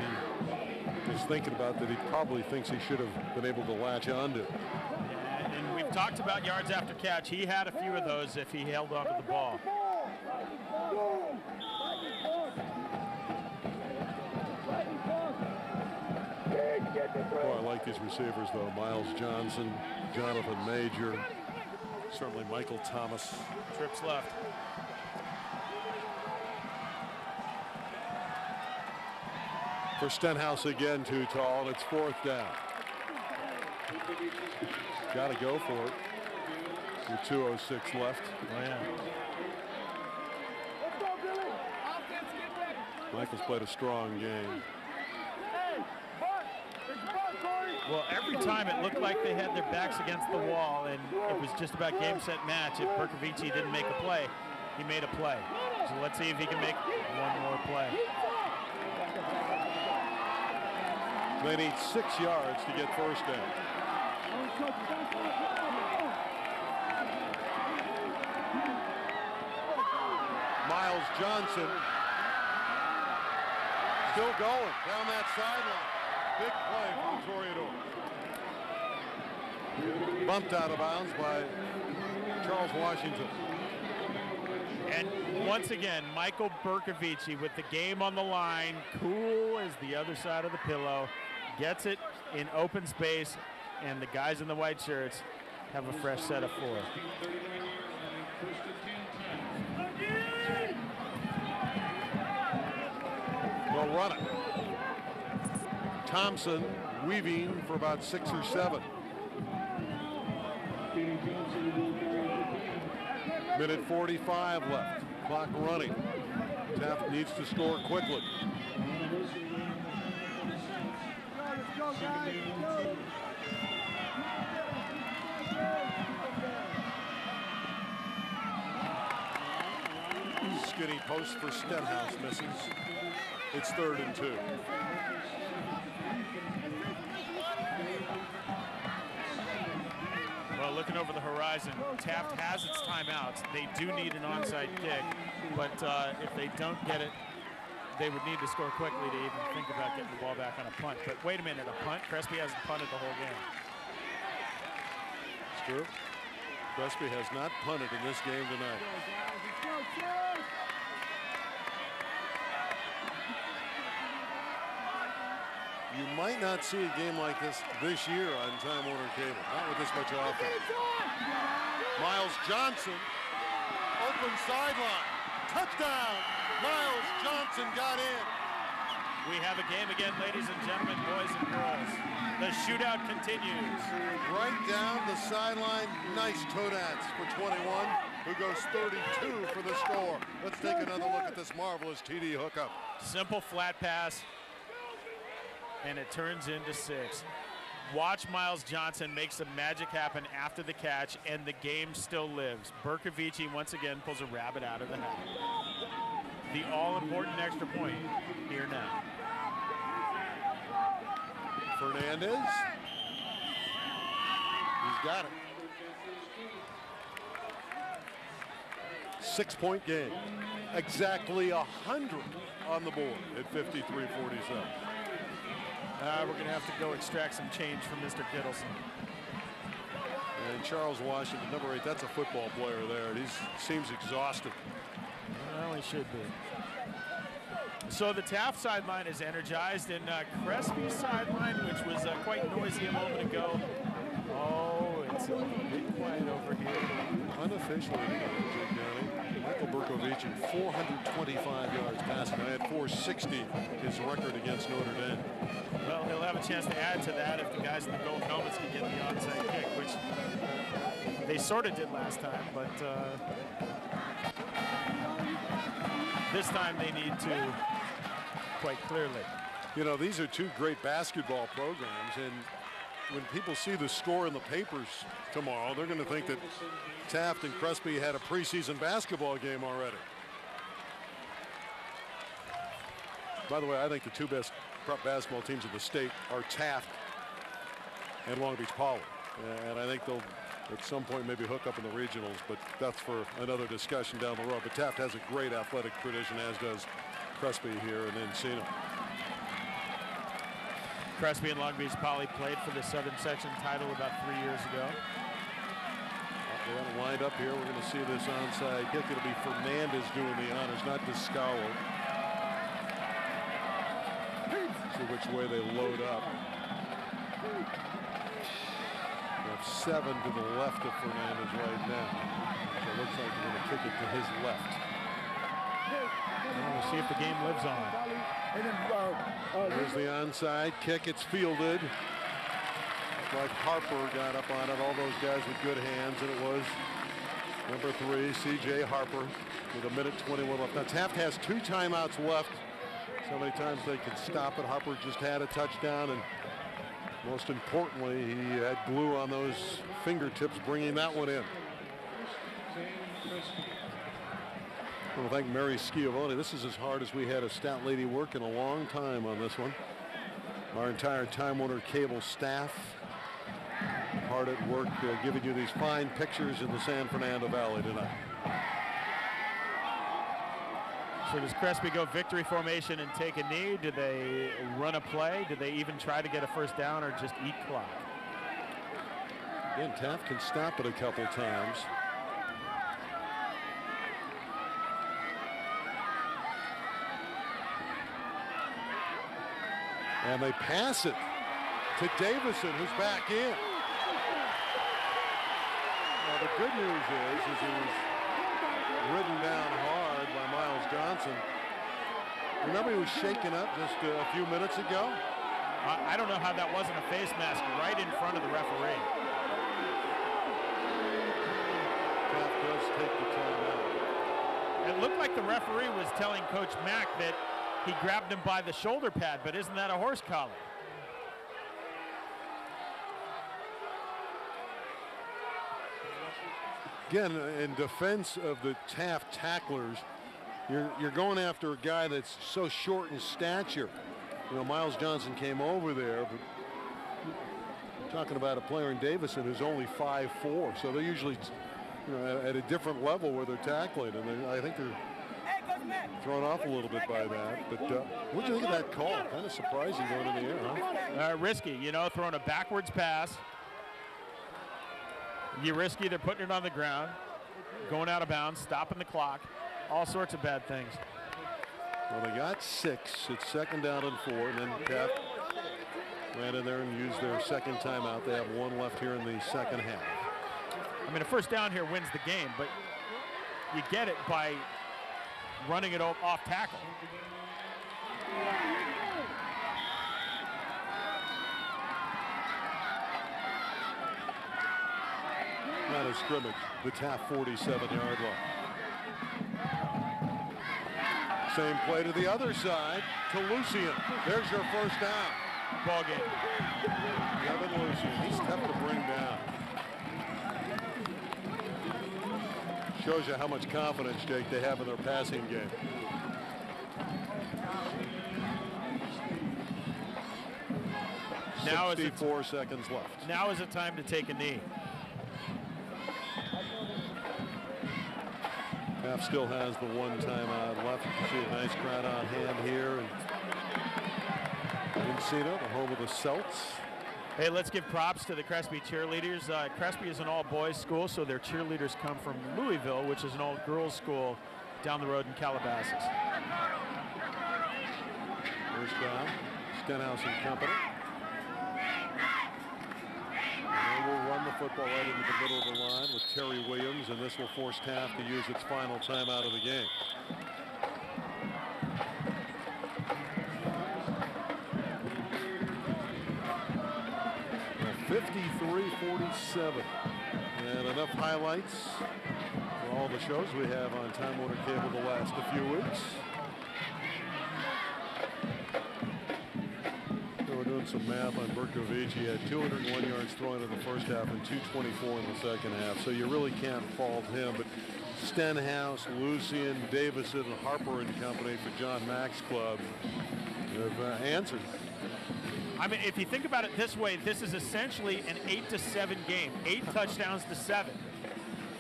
he is thinking about, that he probably thinks he should have been able to latch onto. Yeah, and we've talked about yards after catch. He had a few of those if he held onto the ball. Boy, I like these receivers, though. Miles Johnson, Jonathan Major, certainly Michael Thomas. Trips left. For Stenhouse again, too tall, and it's 4th down. Got to go for it. With 2:06 left. Oh, yeah. Michael's played a strong game. Well, every time it looked like they had their backs against the wall, and it was just about game, set, match. If Berkovici didn't make a play, he made a play. So let's see if he can make one more play. They need 6 yards to get first down. Miles Johnson still going down that sideline. Big play for the Toreadors. Bumped out of bounds by Charles Washington. And once again, Michael Berkovici with the game on the line, cool as the other side of the pillow, gets it in open space, and the guys in the white shirts have a fresh set of 4. They'll run it. Thompson weaving for about 6 or 7. Minute 45 left. Clock running. Taft needs to score quickly. Post for Stenhouse misses. It's 3rd and 2. Well, looking over the horizon, Taft has its timeouts. They do need an onside kick, but if they don't get it, they would need to score quickly to even think about getting the ball back on a punt. But wait a minute, a punt? Crespi hasn't punted the whole game. It's true. Crespi has not punted in this game tonight. You might not see a game like this year on Time Warner Cable. Not with this much offense. Miles Johnson, open sideline. Touchdown. Miles Johnson got in. We have a game again, ladies and gentlemen, boys and girls. The shootout continues. Right down the sideline. Nice Todats for 21, who goes 32 for the score. Let's take another look at this marvelous TD hookup. Simple flat pass, and it turns into 6. Watch Miles Johnson make some magic happen after the catch, and the game still lives. Berkovici once again pulls a rabbit out of the hat. The all-important extra point here now. Fernandez. He's got it. 6-point game. Exactly 100 on the board at 53-47. We're going to have to go extract some change from Mr. Gittleson. And Charles Washington, number 8, that's a football player there. He seems exhausted. Well, he should be. So the Taft sideline is energized, and Crespi's sideline, which was quite noisy a moment ago. Oh, it's a bit quiet over here. Unofficially, Michael Berkovici, 425 yards passing. I had 460, his record against Notre Dame. Well, he'll have a chance to add to that if the guys in the gold helmets can get the onside kick, which they sort of did last time, but this time they need to quite clearly. You know, these are two great basketball programs, and when people see the score in the papers tomorrow, they're going to think that Taft and Crespi had a preseason basketball game already. By the way, I think the two best prep basketball teams in the state are Taft and Long Beach Poly. And I think they'll at some point maybe hook up in the regionals, but that's for another discussion down the road. But Taft has a great athletic tradition, as does Crespi here in Encino. Crespi and Long Beach Poly played for the Southern Section title about 3 years ago. We're going to wind up here. We're going to see this onside kick. It'll be Fernandez doing the honors, not Descalo. See which way they load up. We have 7 to the left of Fernandez right now. So it looks like they're going to kick it to his left. We'll see if the game lives on. Here's the onside kick. It's fielded. Looks like Harper got up on it. All those guys with good hands, and it was number 3, C.J. Harper, with 1:21 left. Now Taft has 2 timeouts left. So many times they can stop it. Harper just had a touchdown, and most importantly, he had glue on those fingertips, bringing that one in. I want to thank Mary Schiavone. This is as hard as we had a stat lady work in a long time on this one. Our entire Time Warner Cable staff hard at work giving you these fine pictures in the San Fernando Valley tonight. So does Crespi go victory formation and take a knee? Do they run a play? Do they even try to get a first down or just eat clock? Again, Taft can stop it a couple times. And they pass it to Davison, who's back in. Now, the good news is he was ridden down hard by Miles Johnson. Remember, he was shaken up just a few minutes ago? I don't know how that wasn't a face mask right in front of the referee. Taft does take the timeout. It looked like the referee was telling Coach Mack that he grabbed him by the shoulder pad, but isn't that a horse collar? Again, in defense of the Taft tacklers, you're going after a guy that's so short in stature. You know, Miles Johnson came over there, but you're talking about a player in Davison who's only 5'4", so they're usually, you know, at a different level where they're tackling, and I think they're thrown off a little bit by that. But what do you think of that call? Kind of surprising going in the air, huh? Risky, you know, throwing a backwards pass. You risk either putting it on the ground, going out of bounds, stopping the clock, all sorts of bad things. Well, they got 6. It's 2nd down and 4, and then Taft ran in there and used their second timeout. They have 1 left here in the second half. I mean, a first down here wins the game, but you get it by running it off tackle. Line of scrimmage, the Taft 47-yard line. Same play to the other side to Lucien. There's your first down. Ball game. Kevin Lucien, he's tough to bring down. Shows you how much confidence, Jake, they have in their passing game. Now 64 seconds left. Now is the time to take a knee. Taft still has the 1 timeout left. You can see a nice crowd on hand here. And Encino, the home of the Celts. Hey, let's give props to the Crespi cheerleaders. Crespi is an all-boys school, so their cheerleaders come from Louisville, which is an all-girls school down the road in Calabasas. First down, Stenhouse and company. And they will run the football right into the middle of the line with Terry Williams, and this will force Taft to use its final timeout of the game. 53-47, and enough highlights for all the shows we have on Time Warner Cable the last few weeks. So we're doing some math on Berkovich. He had 201 yards thrown in the first half and 224 in the second half, so you really can't fault him. But Stenhouse, Lucien, Davison, Harper and company for John Mack's club have answered. I mean, if you think about it this way, this is essentially an 8-7 game, 8 touchdowns to 7.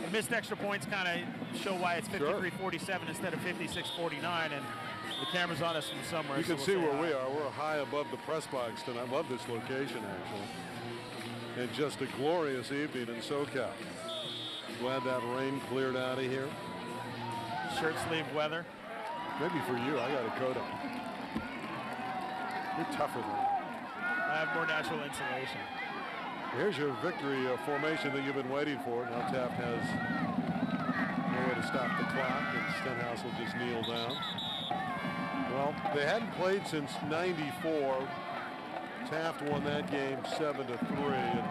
The missed extra points kind of show why it's 53-47 instead of 56-49, and the camera's on us from somewhere. You can see where we are. We're high above the press box tonight. I love this location, actually. And just a glorious evening in SoCal. Glad that rain cleared out of here. Shirt sleeve weather. Maybe for you, I got a coat on. You're tougher than me. I have more natural insulation. Here's your victory formation that you've been waiting for. Now Taft has no way to stop the clock, and Stenhouse will just kneel down. Well, they hadn't played since '94. Taft won that game 7-3, and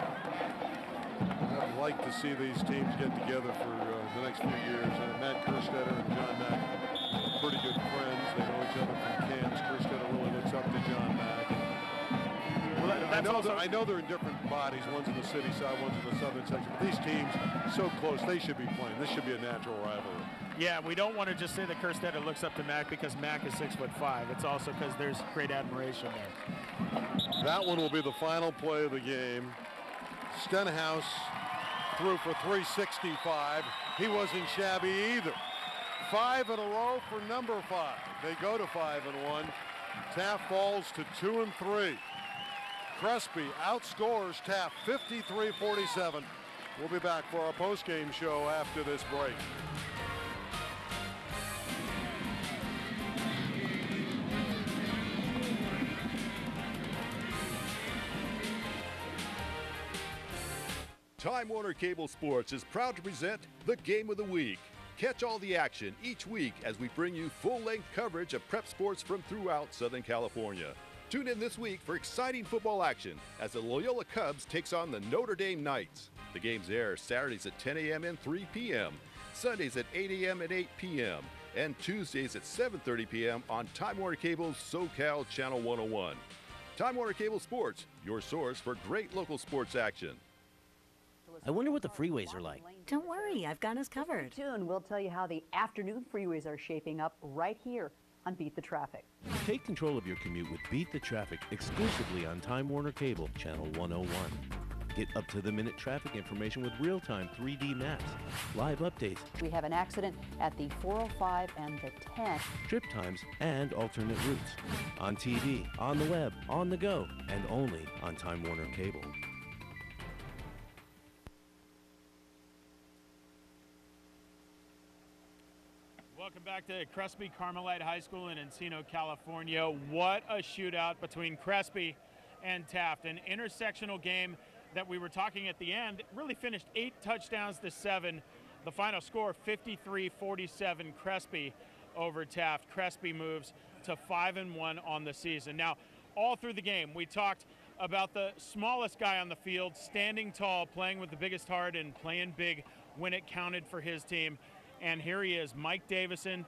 I'd like to see these teams get together for the next few years. Matt Kerstetter and John Mack are pretty good friends. They know each other from camps. Kerstetter really looks up to John Mack. I know they're in different bodies. One's in the city side, one's in the southern section. But these teams, so close, they should be playing. This should be a natural rivalry. Yeah, we don't want to just say that Kerstetter looks up to Mack because Mack is 6'5". It's also because there's great admiration there. That one will be the final play of the game. Stenhouse threw for 365. He wasn't shabby either. 5 in a row for number 5. They go to 5-1. Taft falls to 2-3. Crespi outscores Taft 53-47. We'll be back for our post-game show after this break. Time Warner Cable Sports is proud to present the Game of the Week. Catch all the action each week as we bring you full-length coverage of prep sports from throughout Southern California. Tune in this week for exciting football action as the Loyola Cubs takes on the Notre Dame Knights. The games air Saturdays at 10 a.m. and 3 p.m., Sundays at 8 a.m. and 8 p.m., and Tuesdays at 7:30 p.m. on Time Warner Cable's SoCal Channel 101. Time Warner Cable Sports, your source for great local sports action. I wonder what the freeways are like. Don't worry, I've got us covered. Soon, we'll tell you how the afternoon freeways are shaping up right here on Beat the Traffic. Take control of your commute with Beat the Traffic exclusively on Time Warner Cable, Channel 101. Get up-to-the-minute traffic information with real-time 3D maps, live updates. We have an accident at the 405 and the 10. Trip times, and alternate routes. On TV, on the web, on the go, and only on Time Warner Cable. Welcome back to Crespi Carmelite High School in Encino, California. What a shootout between Crespi and Taft. An intersectional game that we were talking at the end really finished 8 touchdowns to 7. The final score 53-47 Crespi over Taft. Crespi moves to 5-1 on the season. Now, all through the game, we talked about the smallest guy on the field, standing tall, playing with the biggest heart, and playing big when it counted for his team. And here he is, Mike Davison.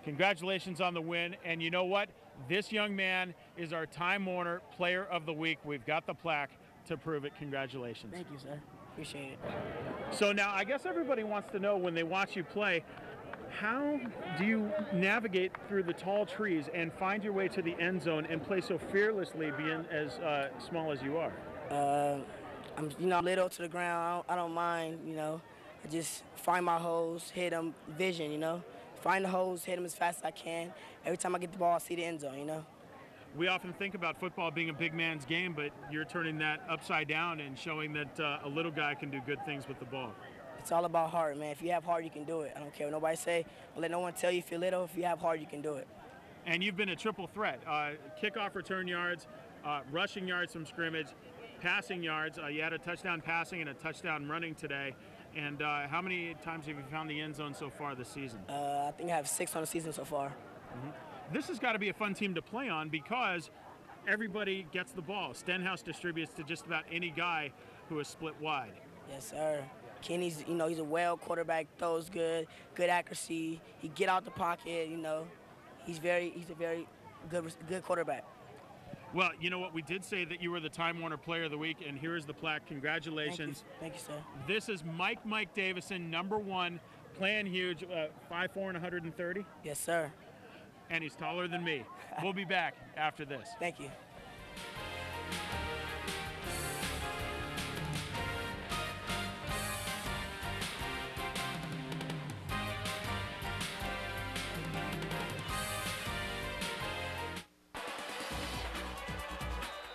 Congratulations on the win. And you know what? This young man is our Time Warner Player of the Week. We've got the plaque to prove it. Congratulations. Thank you, sir. Appreciate it. So now I guess everybody wants to know, when they watch you play, how do you navigate through the tall trees and find your way to the end zone and play so fearlessly, being as small as you are? I'm little to the ground. I don't mind, I just find my holes, hit them, vision, Find the holes, hit them as fast as I can. Every time I get the ball, I see the end zone, We often think about football being a big man's game, but you're turning that upside down and showing that a little guy can do good things with the ball. It's all about heart, man. If you have heart, you can do it. I don't care what nobody say. Don't let no one tell you if you're little. If you have heart, you can do it. And you've been a triple threat. Kickoff return yards, rushing yards from scrimmage, passing yards. You had a touchdown passing and a touchdown running today. And how many times have you found the end zone so far this season? I think I have 6 on the season so far. Mm-hmm. This has got to be a fun team to play on because everybody gets the ball. Stenhouse distributes to just about any guy who is split wide. Yes, sir. Kenny's, he's a well quarterback, throws good accuracy. He get out the pocket, He's a very good quarterback. Well, you know what? We did say that you were the Time Warner Player of the Week, and here is the plaque. Congratulations. Thank you, sir. This is Mike Davison, #1, playing huge, 5'4" and 130. Yes, sir. And he's taller than me. We'll be back after this. Thank you.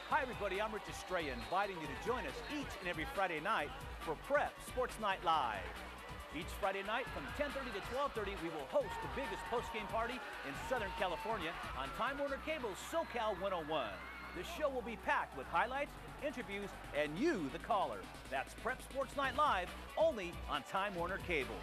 Hi, everybody. I'm Richard Stray, inviting you to join us each and every Friday night for Prep Sports Night Live. Each Friday night from 10:30 to 12:30, we will host the biggest post-game party in Southern California on Time Warner Cable's SoCal 101. The show will be packed with highlights, interviews, and you, the caller. That's Prep Sports Night Live, only on Time Warner Cable.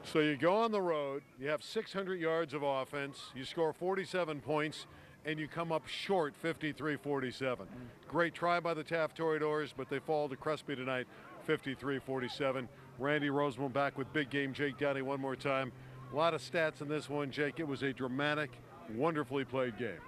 So you go on the road, you have 600 yards of offense, you score 47 points, and you come up short 53-47. Great try by the Taft Toreadors, but they fall to Crespi tonight 53-47. Randy Rosemond back with big game Jake Downey one more time. A lot of stats in this one, Jake. It was a dramatic, wonderfully played game.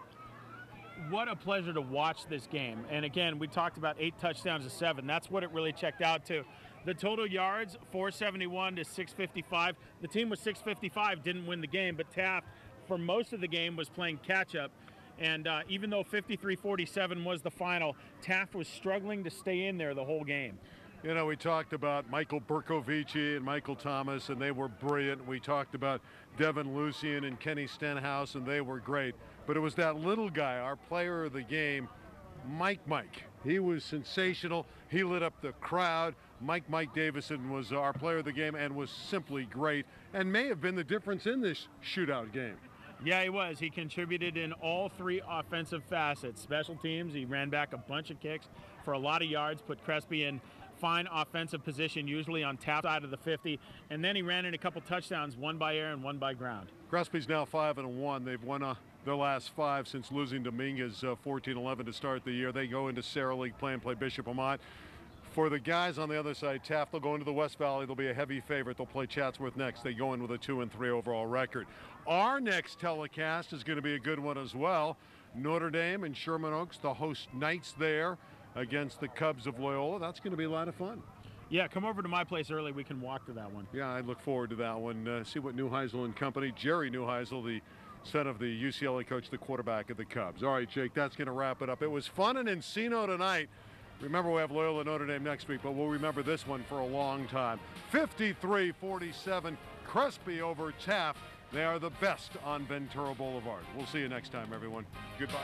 What a pleasure to watch this game. And again, we talked about 8 touchdowns to 7. That's what it really checked out to. The total yards, 471 to 655. The team with 655 didn't win the game, but Taft, for most of the game, was playing catch-up. And even though 53-47 was the final, Taft was struggling to stay in there the whole game. You know, we talked about Michael Bercovici and Michael Thomas, and they were brilliant. We talked about Devin Lucien and Kenny Stenhouse, and they were great. But it was that little guy, our player of the game, Mike. He was sensational. He lit up the crowd. Mike Davison was our player of the game and was simply great and may have been the difference in this shootout game. Yeah, he was. He contributed in all 3 offensive facets. Special teams, he ran back a bunch of kicks for a lot of yards, put Crespi in fine offensive position, usually on Taft side of the 50, and then he ran in a couple touchdowns, one by air and one by ground. Crespi's now 5-1. They've won their last 5 since losing Dominguez 14-11 to start the year. They go into Sarah League play Bishop Amat. For the guys on the other side, Taft will go into the West Valley. They'll be a heavy favorite. They'll play Chatsworth next. They go in with a 2-3 overall record. Our next telecast is going to be a good one as well. Notre Dame and Sherman Oaks, the host Knights there against the Cubs of Loyola. That's going to be a lot of fun. Yeah, come over to my place early. We can walk to that one. Yeah, I look forward to that one. See what Neuheisel and company, Jerry Neuheisel, the son of the UCLA coach, the quarterback of the Cubs. All right, Jake, that's going to wrap it up. It was fun in Encino tonight. Remember, we have Loyola Notre Dame next week, but we'll remember this one for a long time. 53-47, Crespi over Taft. They are the best on Ventura Boulevard. We'll see you next time, everyone. Goodbye.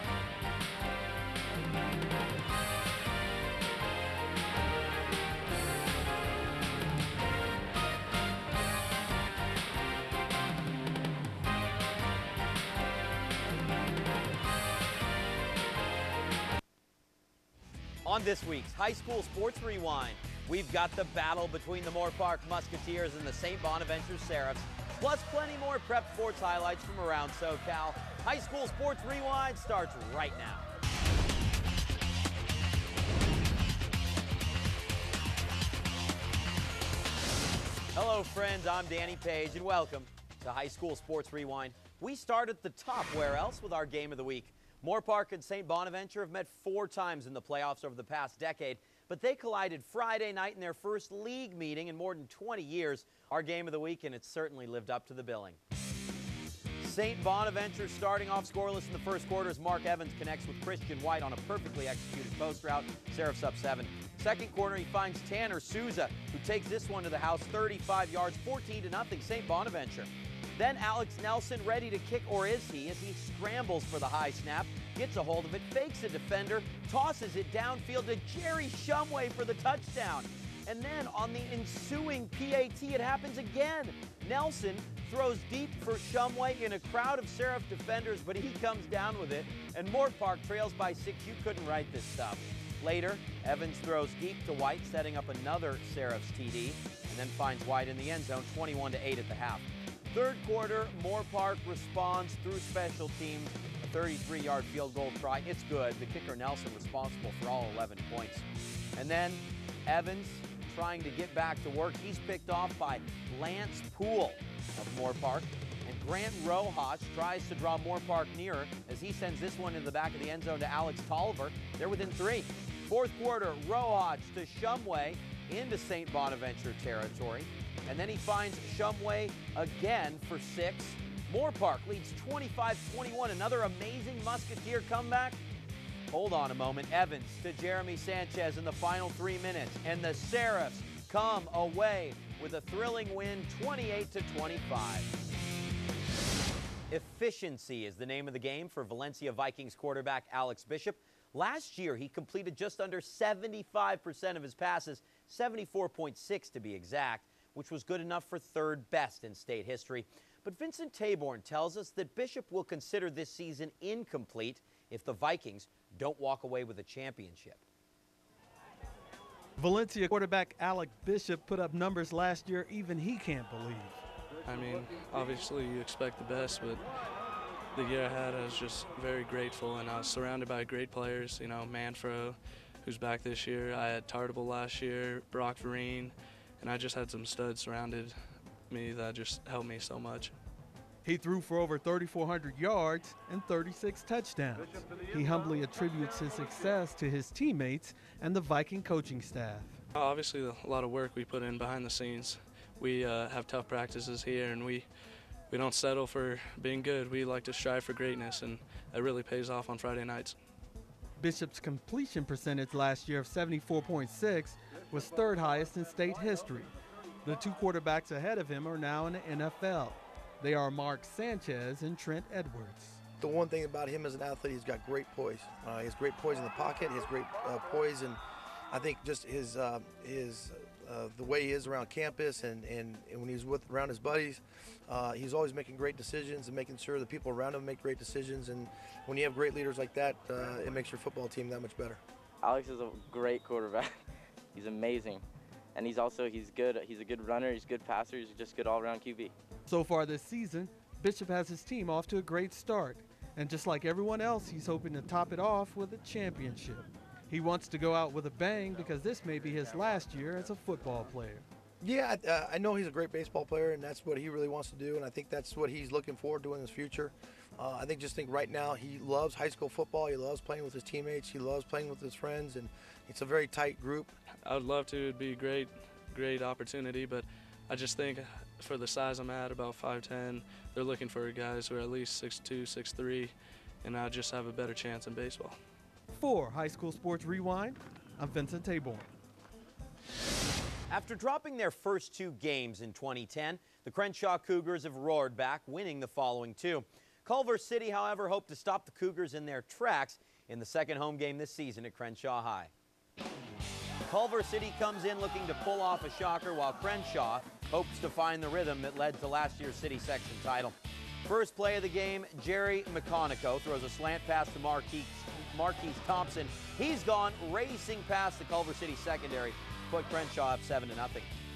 On this week's High School Sports Rewind, we've got the battle between the Moore Park Musketeers and the St. Bonaventure Seraphs, plus plenty more prep sports highlights from around SoCal. High School Sports Rewind starts right now. Hello, friends. I'm Danny Page, and welcome to High School Sports Rewind. We start at the top. Where else with our game of the week? Moore Park and St. Bonaventure have met 4 times in the playoffs over the past decade, but they collided Friday night in their first league meeting in more than 20 years. Our game of the week, and it certainly lived up to the billing. St. Bonaventure starting off scoreless in the first quarter as Mark Evans connects with Christian White on a perfectly executed post route. Seraphs up 7. Second quarter, he finds Tanner Souza, who takes this one to the house, 35 yards, 14-0 St. Bonaventure. Then Alex Nelson ready to kick, or is he, as he scrambles for the high snap, gets a hold of it, fakes a defender, tosses it downfield to Jerry Shumway for the touchdown. And then on the ensuing PAT, it happens again. Nelson throws deep for Shumway in a crowd of Seraph defenders, but he comes down with it, and Moore Park trails by 6. You couldn't write this stuff. Later, Evans throws deep to White, setting up another Seraphs TD, and then finds White in the end zone, 21-8 at the half. Third quarter, Moore Park responds through special teams, a 33-yard field goal try. It's good. The kicker Nelson responsible for all 11 points. And then Evans trying to get back to work. He's picked off by Lance Poole of Moore Park. And Grant Rojas tries to draw Moore Park nearer as he sends this one in the back of the end zone to Alex Tolliver. They're within 3. Fourth quarter, Rojas to Shumway into St. Bonaventure territory. And then he finds Shumway again for 6. Moore Park leads 25-21. Another amazing Musketeer comeback. Hold on a moment. Evans to Jeremy Sanchez in the final 3 minutes. And the Seraphs come away with a thrilling win, 28-25. Efficiency is the name of the game for Valencia Vikings quarterback Alex Bishop. Last year, he completed just under 75% of his passes, 74.6 to be exact, which was good enough for 3rd best in state history. But Vincent Taborn tells us that Bishop will consider this season incomplete if the Vikings don't walk away with a championship. Valencia quarterback Alex Bishop put up numbers last year even he can't believe. I mean, obviously you expect the best, but the year I had, I was just very grateful, and I was surrounded by great players. You know, Manfro, who's back this year. I had Tartable last year, Brock Vereen, and I just had some studs surrounded me that just helped me so much. He threw for over 3,400 yards and 36 touchdowns. He humbly attributes his success to his teammates and the Viking coaching staff. Obviously, a lot of work we put in behind the scenes. We have tough practices here, and we don't settle for being good. We like to strive for greatness, and it really pays off on Friday nights. Bishop's completion percentage last year of 74.6 was 3rd highest in state history. The 2 quarterbacks ahead of him are now in the NFL. They are Mark Sanchez and Trent Edwards. The one thing about him as an athlete, he's got great poise. He has great poise in the pocket. He has great poise, and I think just the way he is around campus and when he's around his buddies, he's always making great decisions and making sure the people around him make great decisions. And when you have great leaders like that, it makes your football team that much better. Alex is a great quarterback. He's amazing. And he's good. He's a good runner. He's a good passer. He's just good all-around QB. So far this season, Bishop has his team off to a great start. And just like everyone else, he's hoping to top it off with a championship. He wants to go out with a bang because this may be his last year as a football player. Yeah, I know he's a great baseball player, and that's what he really wants to do, and I think that's what he's looking forward to in his future. I think right now he loves high school football. He loves playing with his teammates. He loves playing with his friends, and it's a very tight group. I would love to. It'd be a great opportunity, but I just think for the size I'm at, about 5'10", they're looking for guys who are at least 6'2", 6'3", and I just have a better chance in baseball. For High School Sports Rewind, I'm Vincent Taborn. After dropping their first 2 games in 2010, the Crenshaw Cougars have roared back, winning the following 2. Culver City, however, hope to stop the Cougars in their tracks in the second home game this season at Crenshaw High. Culver City comes in looking to pull off a shocker, while Crenshaw hopes to find the rhythm that led to last year's city section title. First play of the game, Jerry McConico throws a slant pass to Marquise Thompson. He's gone racing past the Culver City secondary, put Crenshaw up 7-0.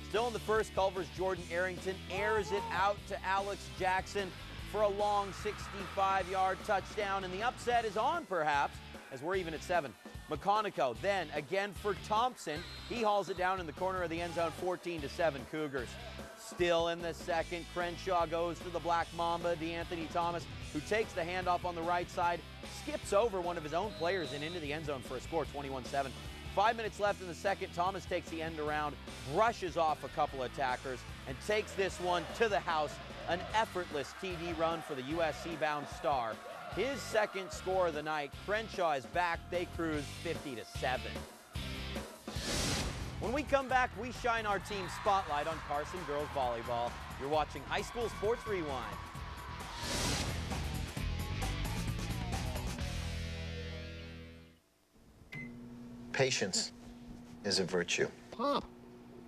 Still in the first, Culver's Jordan Arrington airs it out to Alex Jackson for a long 65-yard touchdown, and the upset is on perhaps, as we're even at 7. McConico then again for Thompson. He hauls it down in the corner of the end zone, 14-7 Cougars. Still in the second, Crenshaw goes to the Black Mamba, DeAnthony Thomas, who takes the handoff on the right side, skips over one of his own players and into the end zone for a score, 21-7. 5 minutes left in the second. Thomas takes the end around, brushes off a couple attackers, and takes this one to the house. An effortless TD run for the USC-bound star. His second score of the night. Crenshaw is back. They cruise 50-7. When we come back, we shine our team spotlight on Carson girls volleyball. You're watching High School Sports Rewind. Patience is a virtue. Pop.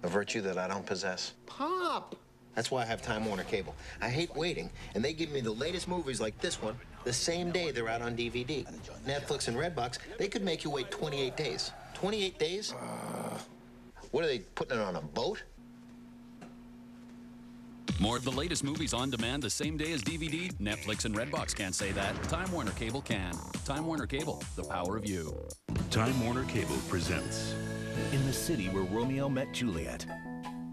A virtue that I don't possess. Pop. That's why I have Time Warner Cable. I hate waiting, and they give me the latest movies like this one the same day they're out on DVD. Netflix and Redbox, they could make you wait 28 days. 28 days? What are they, putting it on a boat? More of the latest movies on demand the same day as DVD? Netflix and Redbox can't say that. Time Warner Cable can. Time Warner Cable, the power of you. Time Warner Cable presents. In the city where Romeo met Juliet,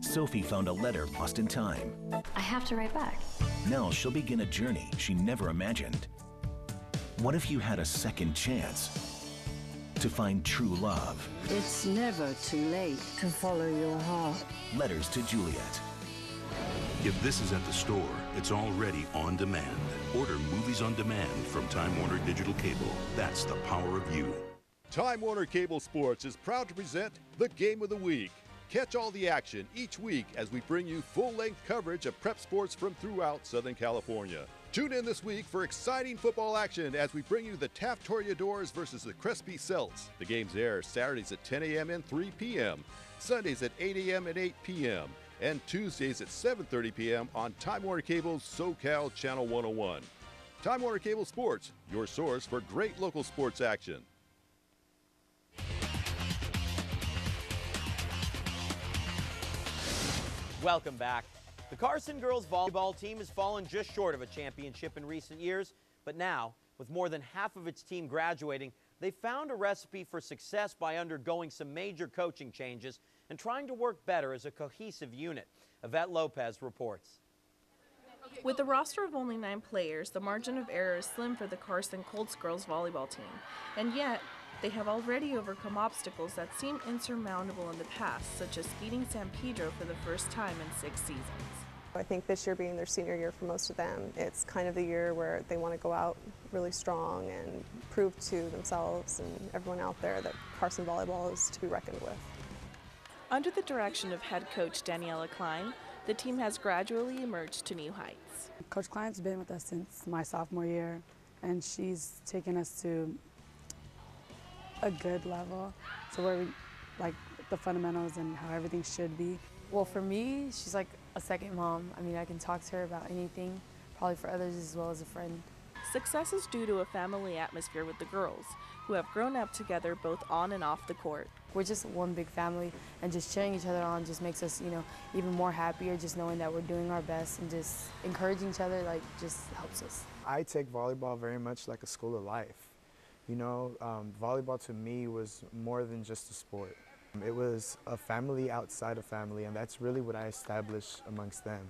Sophie found a letter lost in time. I have to write back. Now she'll begin a journey she never imagined. What if you had a second chance to find true love? It's never too late to follow your heart. Letters to Juliet. If this is at the store, it's already on demand. Order movies on demand from Time Warner Digital Cable. That's the power of you. Time Warner Cable Sports is proud to present the Game of the Week. Catch all the action each week as we bring you full-length coverage of prep sports from throughout Southern California. Tune in this week for exciting football action as we bring you the Taft Toreadors versus the Crespi Celts. The games air Saturdays at 10 a.m. and 3 p.m., Sundays at 8 a.m. and 8 p.m., and Tuesdays at 7:30 p.m. on Time Warner Cable's SoCal Channel 101. Time Warner Cable Sports, your source for great local sports action. Welcome back. The Carson girls volleyball team has fallen just short of a championship in recent years, but now, with more than half of its team graduating, they've found a recipe for success by undergoing some major coaching changes and trying to work better as a cohesive unit. Yvette Lopez reports. With a roster of only 9 players, the margin of error is slim for the Carson Colts girls volleyball team, and yet they have already overcome obstacles that seemed insurmountable in the past, such as beating San Pedro for the first time in 6 seasons. I think this year being their senior year for most of them, it's kind of the year where they want to go out really strong and prove to themselves and everyone out there that Carson volleyball is to be reckoned with. Under the direction of head coach Daniela Klein, the team has gradually emerged to new heights. Coach Klein's been with us since my sophomore year, and she's taken us to a good level, to where we like the fundamentals and how everything should be. Well, for me, she's like a second mom. I mean, I can talk to her about anything, probably for others as well as a friend. Success is due to a family atmosphere with the girls, who have grown up together both on and off the court. We're just one big family, and just cheering each other on just makes us, even more happier, just knowing that we're doing our best and just encouraging each other, just helps us. I take volleyball very much like a school of life. You know, volleyball to me was more than just a sport. It was a family outside of family, and that's really what I established amongst them.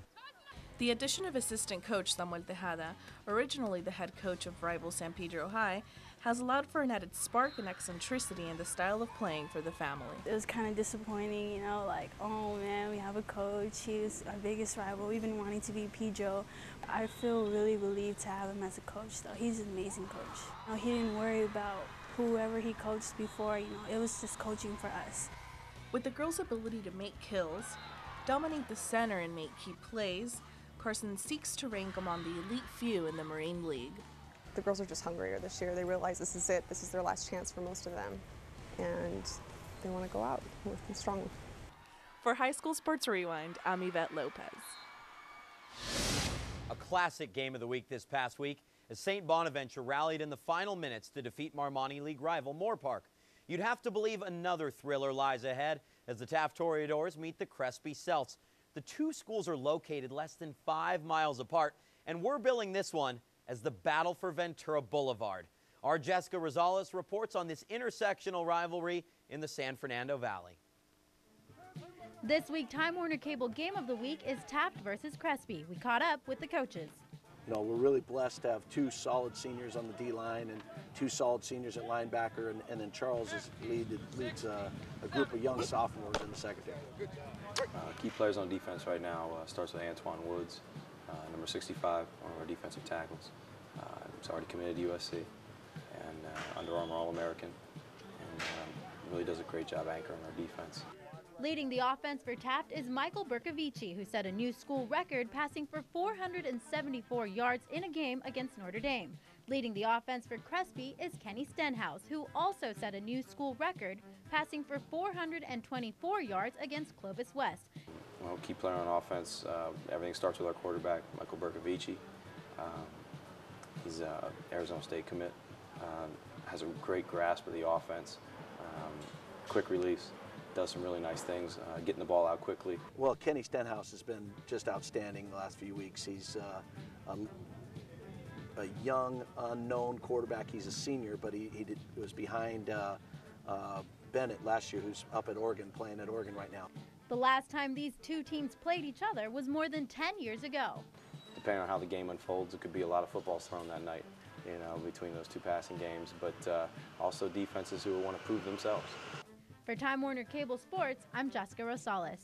The addition of assistant coach Samuel Tejada, originally the head coach of rival San Pedro High, has allowed for an added spark and eccentricity in the style of playing for the family. It was kind of disappointing, you know, like, oh man, we have a coach, he's our biggest rival, we've been wanting to be Pedro. I feel really relieved to have him as a coach, though. He's an amazing coach. You know, he didn't worry about whoever he coached before, you know, it was just coaching for us. With the girls' ability to make kills, dominate the center and make key plays, Carson seeks to rank among the elite few in the Marine League. The girls are just hungrier this year. They realize this is it. This is their last chance for most of them. And they want to go out with strong. For High School Sports Rewind, I'm Yvette Lopez. A classic game of the week this past week as St. Bonaventure rallied in the final minutes to defeat Marmoni League rival Moorpark. You'd have to believe another thriller lies ahead as the Taft Toreadors meet the Crespi Celts. The two schools are located less than 5 miles apart, and we're billing this one as the battle for Ventura Boulevard. Our Jessica Rosales reports on this intersectional rivalry in the San Fernando Valley. This week, Time Warner Cable Game of the Week is Taft versus Crespi. We caught up with the coaches. You know, we're really blessed to have two solid seniors on the D-line and two solid seniors at linebacker, and then Charles leads a group of young sophomores in the secondary. Key players on defense right now starts with Antoine Woods, number 65, one of our defensive tackles. He's already committed to USC and Under Armour All-American, and really does a great job anchoring our defense. Leading the offense for Taft is Michael Bercovici, who set a new school record, passing for 474 yards in a game against Notre Dame. Leading the offense for Crespi is Kenny Stenhouse, who also set a new school record, passing for 424 yards against Clovis West. Well, key player on offense, everything starts with our quarterback, Michael Bercovici. He's an Arizona State commit, has a great grasp of the offense, quick release. Does some really nice things, getting the ball out quickly. Well, Kenny Stenhouse has been just outstanding the last few weeks. He's a young, unknown quarterback. He's a senior, but he was behind Bennett last year, who's up at Oregon, playing at Oregon right now. The last time these two teams played each other was more than 10 years ago. Depending on how the game unfolds, it could be a lot of footballs thrown that night, you know, between those two passing games, but also defenses who will want to prove themselves. For Time Warner Cable Sports, I'm Jessica Rosales.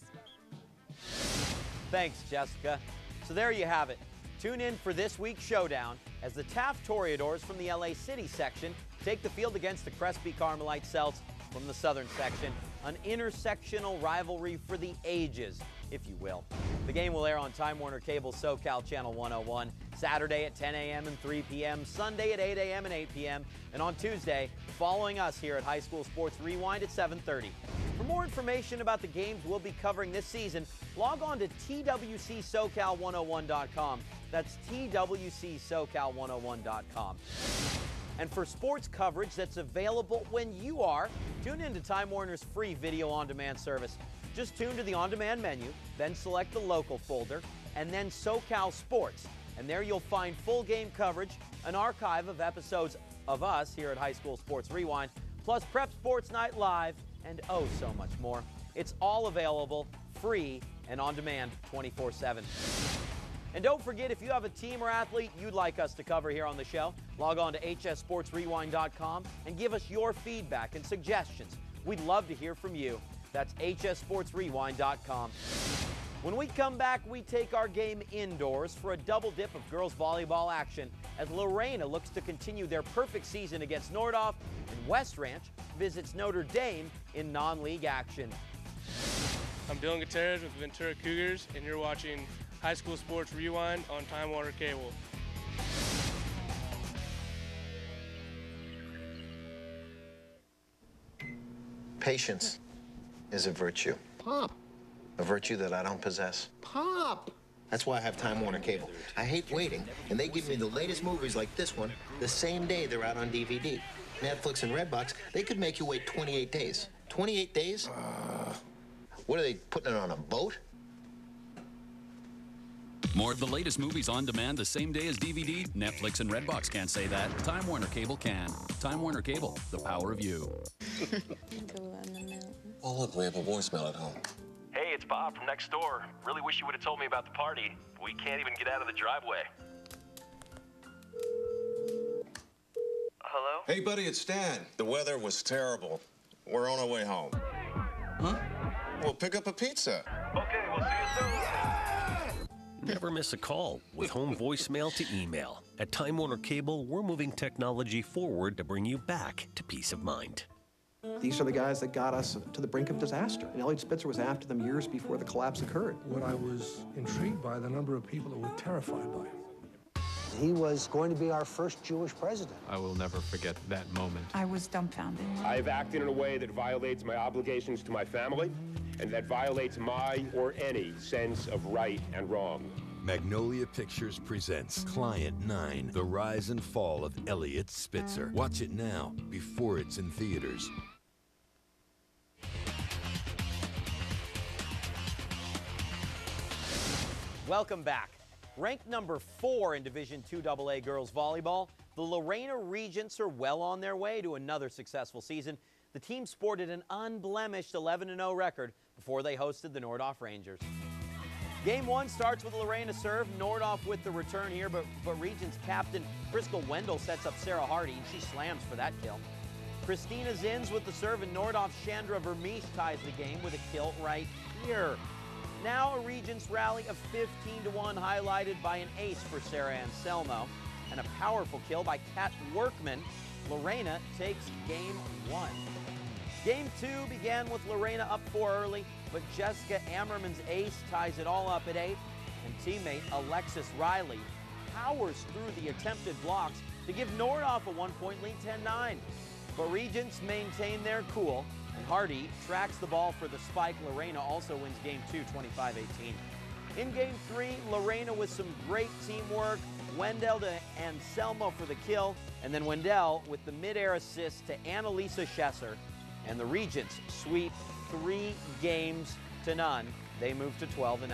Thanks, Jessica. So there you have it. Tune in for this week's showdown as the Taft Toreadors from the LA City section take the field against the Crespi Carmelite Celts from the southern section. An intersectional rivalry for the ages, if you will. The game will air on Time Warner Cable SoCal Channel 101, Saturday at 10 a.m. and 3 p.m., Sunday at 8 a.m. and 8 p.m., and on Tuesday, following us here at High School Sports Rewind at 7:30. For more information about the games we'll be covering this season, log on to twcsocal101.com. That's twcsocal101.com. And for sports coverage that's available when you are, tune in to Time Warner's free video on-demand service. Just tune to the on-demand menu, then select the local folder, and then SoCal Sports. And there you'll find full game coverage, an archive of episodes of us here at High School Sports Rewind, plus Prep Sports Night Live, and oh so much more. It's all available, free, and on demand 24/7. And don't forget, if you have a team or athlete you'd like us to cover here on the show, log on to hssportsrewind.com and give us your feedback and suggestions. We'd love to hear from you. That's hssportsrewind.com. When we come back, we take our game indoors for a double dip of girls volleyball action as Lorena looks to continue their perfect season against Nordhoff, and West Ranch visits Notre Dame in non-league action. I'm Dylan Gutierrez with Ventura Cougars, and you're watching High School Sports Rewind on Time Warner Cable. Patience is a virtue. Pop. A virtue that I don't possess. Pop. That's why I have Time Warner Cable. I hate waiting, and they give me the latest movies like this one the same day they're out on DVD. Netflix and Redbox, they could make you wait 28 days. 28 days? What are they, putting it on a boat? More of the latest movies on demand the same day as DVD? Netflix and Redbox can't say that. Time Warner Cable can. Time Warner Cable, the power of you. Oh, look, we have a voicemail at home. Hey, it's Bob from next door. Really wish you would have told me about the party. We can't even get out of the driveway. Hello? Hey, buddy, it's Stan. The weather was terrible. We're on our way home. Huh? We'll pick up a pizza. Okay, we'll see you soon. Never miss a call with home voicemail to email. At Time Warner Cable, we're moving technology forward to bring you back to peace of mind. These are the guys that got us to the brink of disaster. And Elliot Spitzer was after them years before the collapse occurred. What I was intrigued by, the number of people that were terrified by him. He was going to be our first Jewish president. I will never forget that moment. I was dumbfounded. I've acted in a way that violates my obligations to my family and that violates my or any sense of right and wrong. Magnolia Pictures presents Client 9, The Rise and Fall of Elliot Spitzer. Watch it now, before it's in theaters. Welcome back. Ranked number 4 in Division II AA girls volleyball, the Lorena Regents are well on their way to another successful season. The team sported an unblemished 11-0 record before they hosted the Nordhoff Rangers. Game 1 starts with Lorena serve. Nordhoff with the return here, but Regents captain Briscoe Wendell sets up Sarah Hardy, and she slams for that kill. Christina Zins with the serve, and Nordhoff's Chandra Vermeesh ties the game with a kill right here. Now a Regents rally of 15-1 highlighted by an ace for Sarah Anselmo and a powerful kill by Kat Workman. Lorena takes Game 1. Game 2 began with Lorena up 4 early, but Jessica Ammerman's ace ties it all up at 8, and teammate Alexis Riley powers through the attempted blocks to give Nordhoff a 1-point lead, 10-9. But Regents maintain their cool, and Hardy tracks the ball for the spike. Lorena also wins Game 2, 25-18. In Game 3, Lorena with some great teamwork. Wendell to Anselmo for the kill, and then Wendell with the mid-air assist to Annalisa Schesser. And the Regents sweep 3 games to none. They move to 12-0.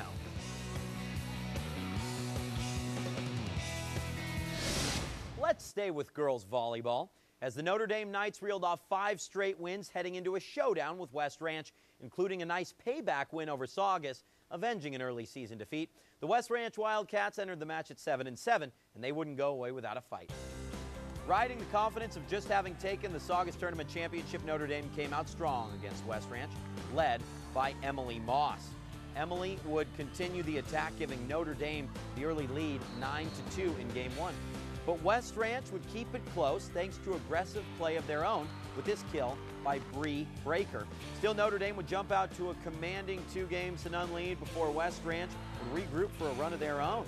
Let's stay with girls volleyball, as the Notre Dame Knights reeled off 5 straight wins heading into a showdown with West Ranch, including a nice payback win over Saugus, avenging an early season defeat. The West Ranch Wildcats entered the match at 7-7, and they wouldn't go away without a fight. Riding the confidence of just having taken the Saugus Tournament Championship, Notre Dame came out strong against West Ranch, led by Emily Moss. Emily would continue the attack, giving Notre Dame the early lead 9-2 in Game 1. But West Ranch would keep it close thanks to aggressive play of their own with this kill by Bree Breaker. Still, Notre Dame would jump out to a commanding 2-0 lead before West Ranch would regroup for a run of their own.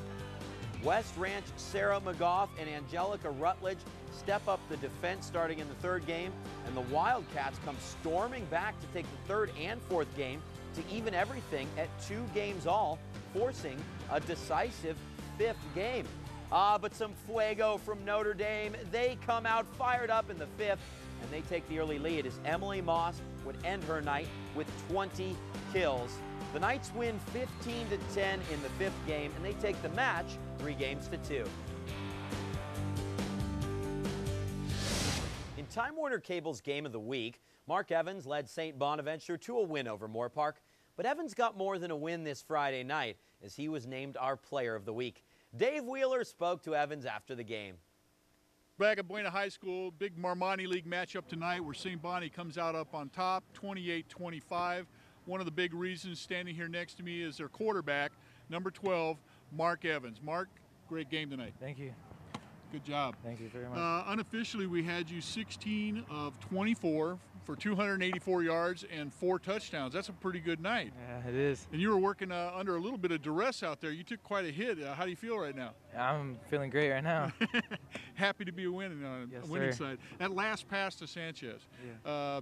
West Ranch Sarah McGough and Angelica Rutledge step up the defense starting in the 3rd game, and the Wildcats come storming back to take the 3rd and 4th game to even everything at 2 games all, forcing a decisive 5th game. But some fuego from Notre Dame. They come out fired up in the 5th, and they take the early lead as Emily Moss would end her night with 20 kills. The Knights win 15-10 in the 5th game, and they take the match 3-2. In Time Warner Cable's Game of the Week, Mark Evans led St. Bonaventure to a win over Moore Park, but Evans got more than a win this Friday night as he was named our Player of the Week. Dave Wheeler spoke to Evans after the game. Back at Buena High School, big Marmani League matchup tonight where St. Bonnie comes out up on top, 28-25. One of the big reasons standing here next to me is their quarterback, number 12, Mark Evans. Mark, great game tonight. Thank you. Good job. Thank you very much. Unofficially, we had you 16 of 24 for 284 yards and 4 touchdowns. That's a pretty good night. Yeah, it is. And you were working under a little bit of duress out there. You took quite a hit. How do you feel right now? I'm feeling great right now. Happy to be a winning side. That last pass to Sanchez. Yeah.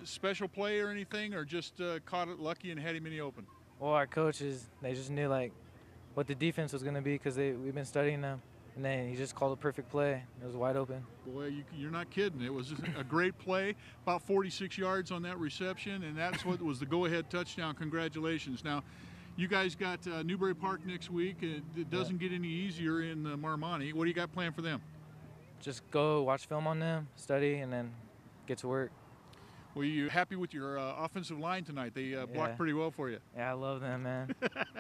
Special play or anything, or just caught it lucky and had him in the open? Well, our coaches, they just knew like what the defense was going to be because we've been studying them. And then he just called a perfect play. It was wide open. Boy, you're not kidding. It was just a great play, about 46 yards on that reception, and that's what was the go-ahead touchdown. Congratulations. Now, You guys got Newbury Park next week. It doesn't get any easier in Marmani. What do you got planned for them? Just go watch film on them, study, and then get to work. Were you happy with your offensive line tonight? They blocked pretty well for you. Yeah, I love them, man.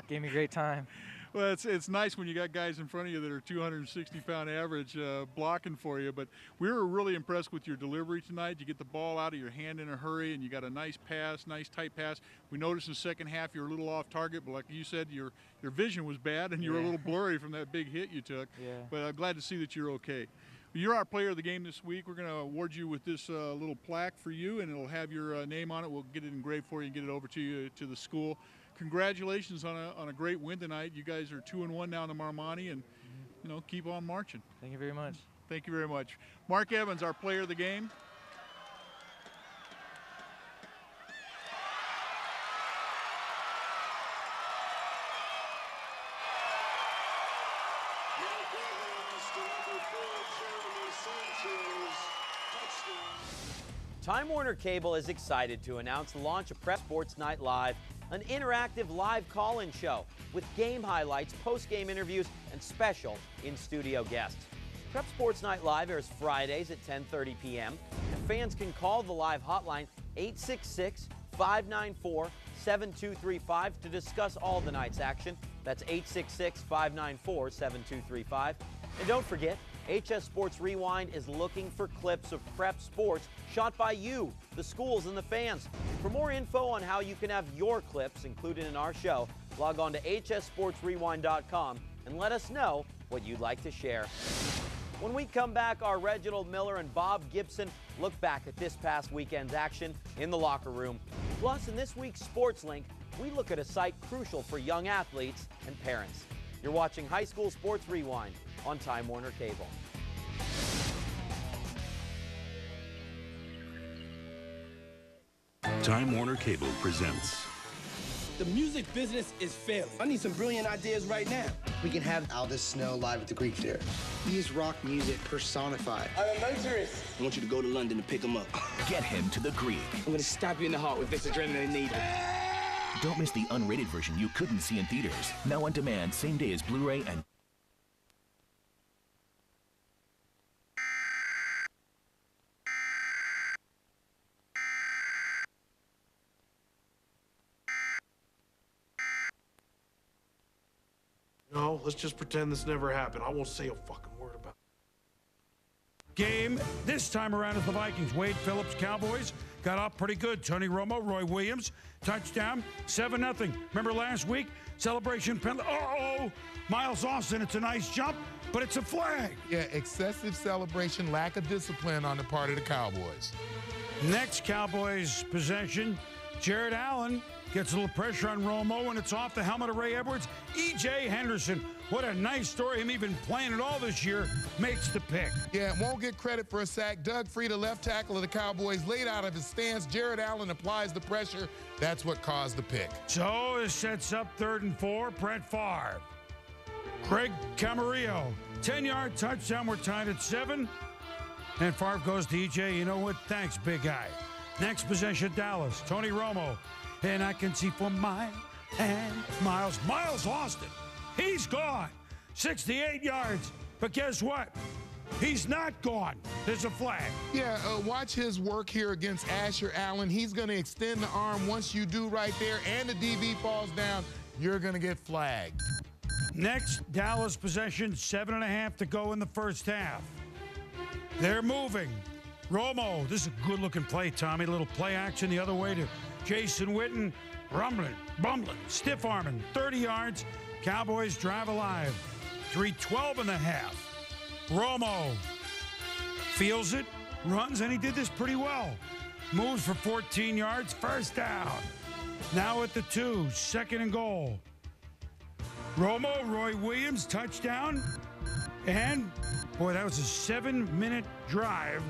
Gave me a great time. Well, it's nice when you got guys in front of you that are 260-pound average blocking for you. But we were really impressed with your delivery tonight. You get the ball out of your hand in a hurry, and you got a nice pass, nice tight pass. We noticed in the second half you were a little off target, but like you said, your vision was bad, and you were a little blurry from that big hit you took. Yeah. But I'm glad to see that you're okay. You're our player of the game this week. We're going to award you with this little plaque for you, and it'll have your name on it. We'll get it engraved for you and get it over to you to the school. Congratulations on a great win tonight. You guys are 2-1 now in the Marmani, and keep on marching. Thank you very much. Thank you very much. Mark Evans, our player of the game. Time Warner Cable is excited to announce the launch of Prep Sports Night Live, an interactive live call-in show with game highlights, post-game interviews, and special in-studio guests. Prep Sports Night Live airs Fridays at 10:30 p.m. and fans can call the live hotline 866-594-7235 to discuss all the night's action. That's 866-594-7235. And don't forget, HS Sports Rewind is looking for clips of prep sports shot by you, the schools, and the fans. For more info on how you can have your clips included in our show, log on to hssportsrewind.com and let us know what you'd like to share. When we come back, our Reginald Miller and Bob Gibson look back at this past weekend's action in the locker room. Plus, in this week's Sports Link, we look at a site crucial for young athletes and parents. You're watching High School Sports Rewind on Time Warner Cable. Time Warner Cable presents. The music business is failing. I need some brilliant ideas right now. We can have Aldous Snow live at the Greek Theater. He is rock music personified. I'm a motorist. I want you to go to London and pick him up. Get him to the Greek. I'm gonna stab you in the heart with this adrenaline needle. Don't miss the unrated version you couldn't see in theaters. Now on demand, same day as Blu-ray and... No, let's just pretend this never happened. I won't say a fucking word about it. Game this time around is the Vikings. Wade Phillips, Cowboys, got up pretty good. Tony Romo, Roy Williams, touchdown, 7-0. Remember last week? Celebration penalty. Uh-oh! Miles Austin, it's a nice jump, but it's a flag. Yeah, excessive celebration, lack of discipline on the part of the Cowboys. Next Cowboys possession, Jared Allen gets a little pressure on Romo, and it's off the helmet of Ray Edwards. E.J. Henderson, what a nice story, him even playing it all this year, makes the pick. Yeah, won't get credit for a sack. Doug Free, the left tackle of the Cowboys, laid out of his stance. Jared Allen applies the pressure. That's what caused the pick. So it sets up 3rd and 4, Brett Favre. Craig Camarillo, 10-yard touchdown. We're tied at 7. And Favre goes to E.J. You know what? Thanks, big guy. Next possession, Dallas. Tony Romo. And I can see for Miles and Miles Austin. He's gone. 68 yards. But guess what? He's not gone. There's a flag. Yeah, watch his work here against Asher Allen. He's going to extend the arm. Once you do right there and the DB falls down, you're going to get flagged. Next, Dallas possession, 7.5 to go in the first half. They're moving. Romo, this is a good-looking play, Tommy. A little play action the other way to Jason Witten, bumbling, stiff-arming, 30 yards. Cowboys drive alive. 3:12 in the half. Romo feels it, runs, and he did this pretty well. Moves for 14 yards, first down. Now at the 2, 2nd and goal. Romo, Roy Williams, touchdown. And, boy, that was a 7-minute drive.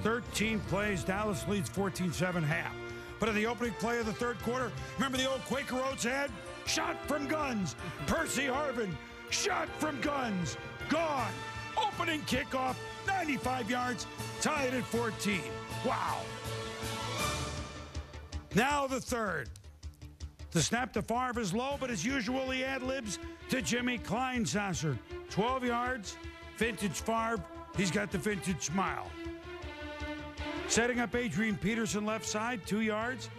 13 plays. Dallas leads 14-7 half. But in the opening play of the 3rd quarter, remember the old Quaker Oats ad? Shot from guns. Percy Harvin, shot from guns. Gone. Opening kickoff, 95 yards, tied at 14. Wow. Now the 3rd. The snap to Favre is low, but as usual, he ad-libs to Jimmy Kleinsasser. 12 yards, vintage Favre. He's got the vintage smile. Setting up Adrian Peterson left side, 2 yards.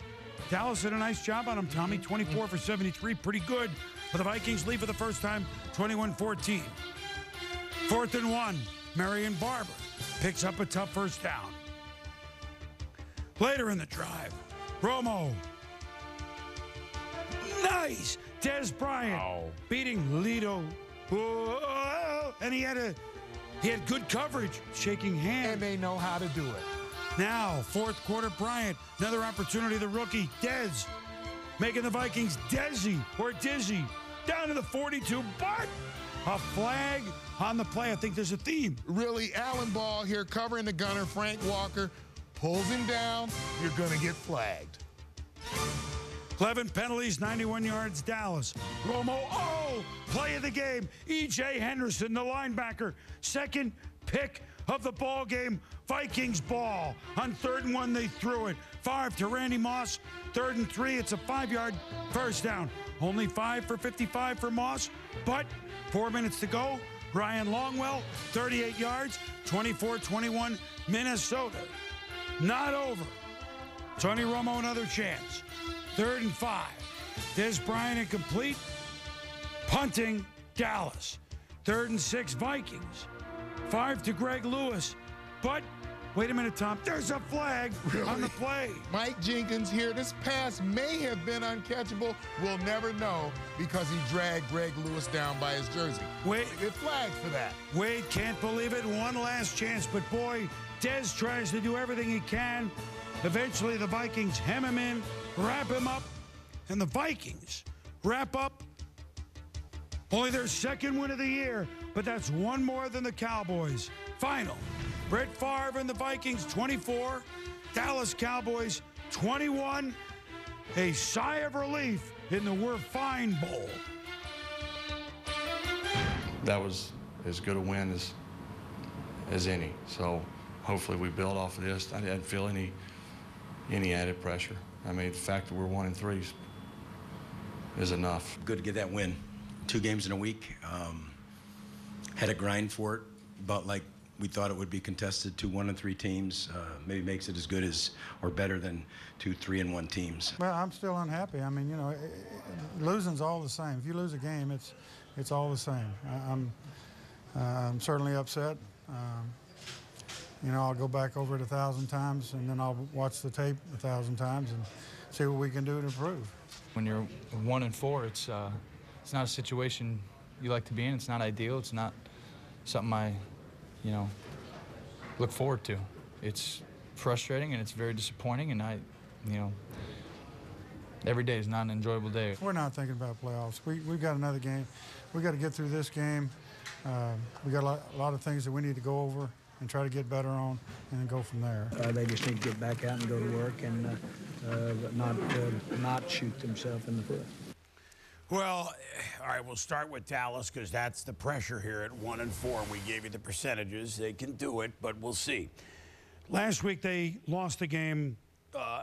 Dallas did a nice job on him, Tommy. 24 for 73, pretty good. But the Vikings lead for the first time, 21-14. 4th and 1, Marion Barber picks up a tough first down. Later in the drive, Romo. Nice! Dez Bryant beating Lido. Whoa, and he had good coverage, shaking hands. And they know how to do it. Now, 4th quarter, Bryant. Another opportunity, the rookie, Dez. Making the Vikings dizzy. Down to the 42, but a flag on the play. I think there's a theme. Really, Allen Ball here covering the gunner, Frank Walker. Pulls him down, you're going to get flagged. 11 penalties, 91 yards, Dallas. Romo, play of the game. E.J. Henderson, the linebacker. 2nd pick of the ball game. Vikings ball. On 3rd and 1, they threw it. 5 to Randy Moss. 3rd and 3, it's a 5-yard first down. Only 5 for 55 for Moss, but 4 minutes to go. Ryan Longwell, 38 yards, 24-21, Minnesota. Not over. Tony Romo, another chance. 3rd and 5. Dez Bryant incomplete. Punting, Dallas. 3rd and 6, Vikings. 5 to Greg Lewis. But, wait a minute, Tom. There's a flag on the play. Mike Jenkins here. This pass may have been uncatchable. We'll never know because he dragged Greg Lewis down by his jersey. Wade get flagged for that. Wade can't believe it. One last chance, but boy, Dez tries to do everything he can. Eventually, the Vikings hem him in, wrap him up, and the Vikings wrap up only their 2nd win of the year, but that's one more than the Cowboys. Final, Brett Favre and the Vikings 24, Dallas Cowboys 21. A sigh of relief in the We're Fine Bowl. That was as good a win as any. So hopefully we build off of this. I didn't feel any added pressure. I mean, the fact that we're 1-3 is enough. Good to get that win. 2 games in a week. Had a grind for it, but like we thought it would be contested. 2 1-3 teams maybe makes it as good as or better than 2 3-1 teams. Well, I'm still unhappy. I mean, you know, losing's all the same. If you lose a game, it's all the same. I'm certainly upset. You know, I'll go back over it 1,000 times, and then I'll watch the tape 1,000 times and see what we can do to improve. When you're 1-4, it's not a situation you like to be in. It's not ideal. It's not something I, look forward to. It's frustrating and it's very disappointing, and every day is not an enjoyable day. We're not thinking about playoffs. We've got another game. We've got to get through this game. We got a lot of things that we need to go over and try to get better on, and then go from there. They just need to get back out and go to work and not shoot themselves in the foot. Well, all right, we'll start with Dallas because that's the pressure here at 1-4. We gave you the percentages. They can do it, but we'll see. Last week they lost the game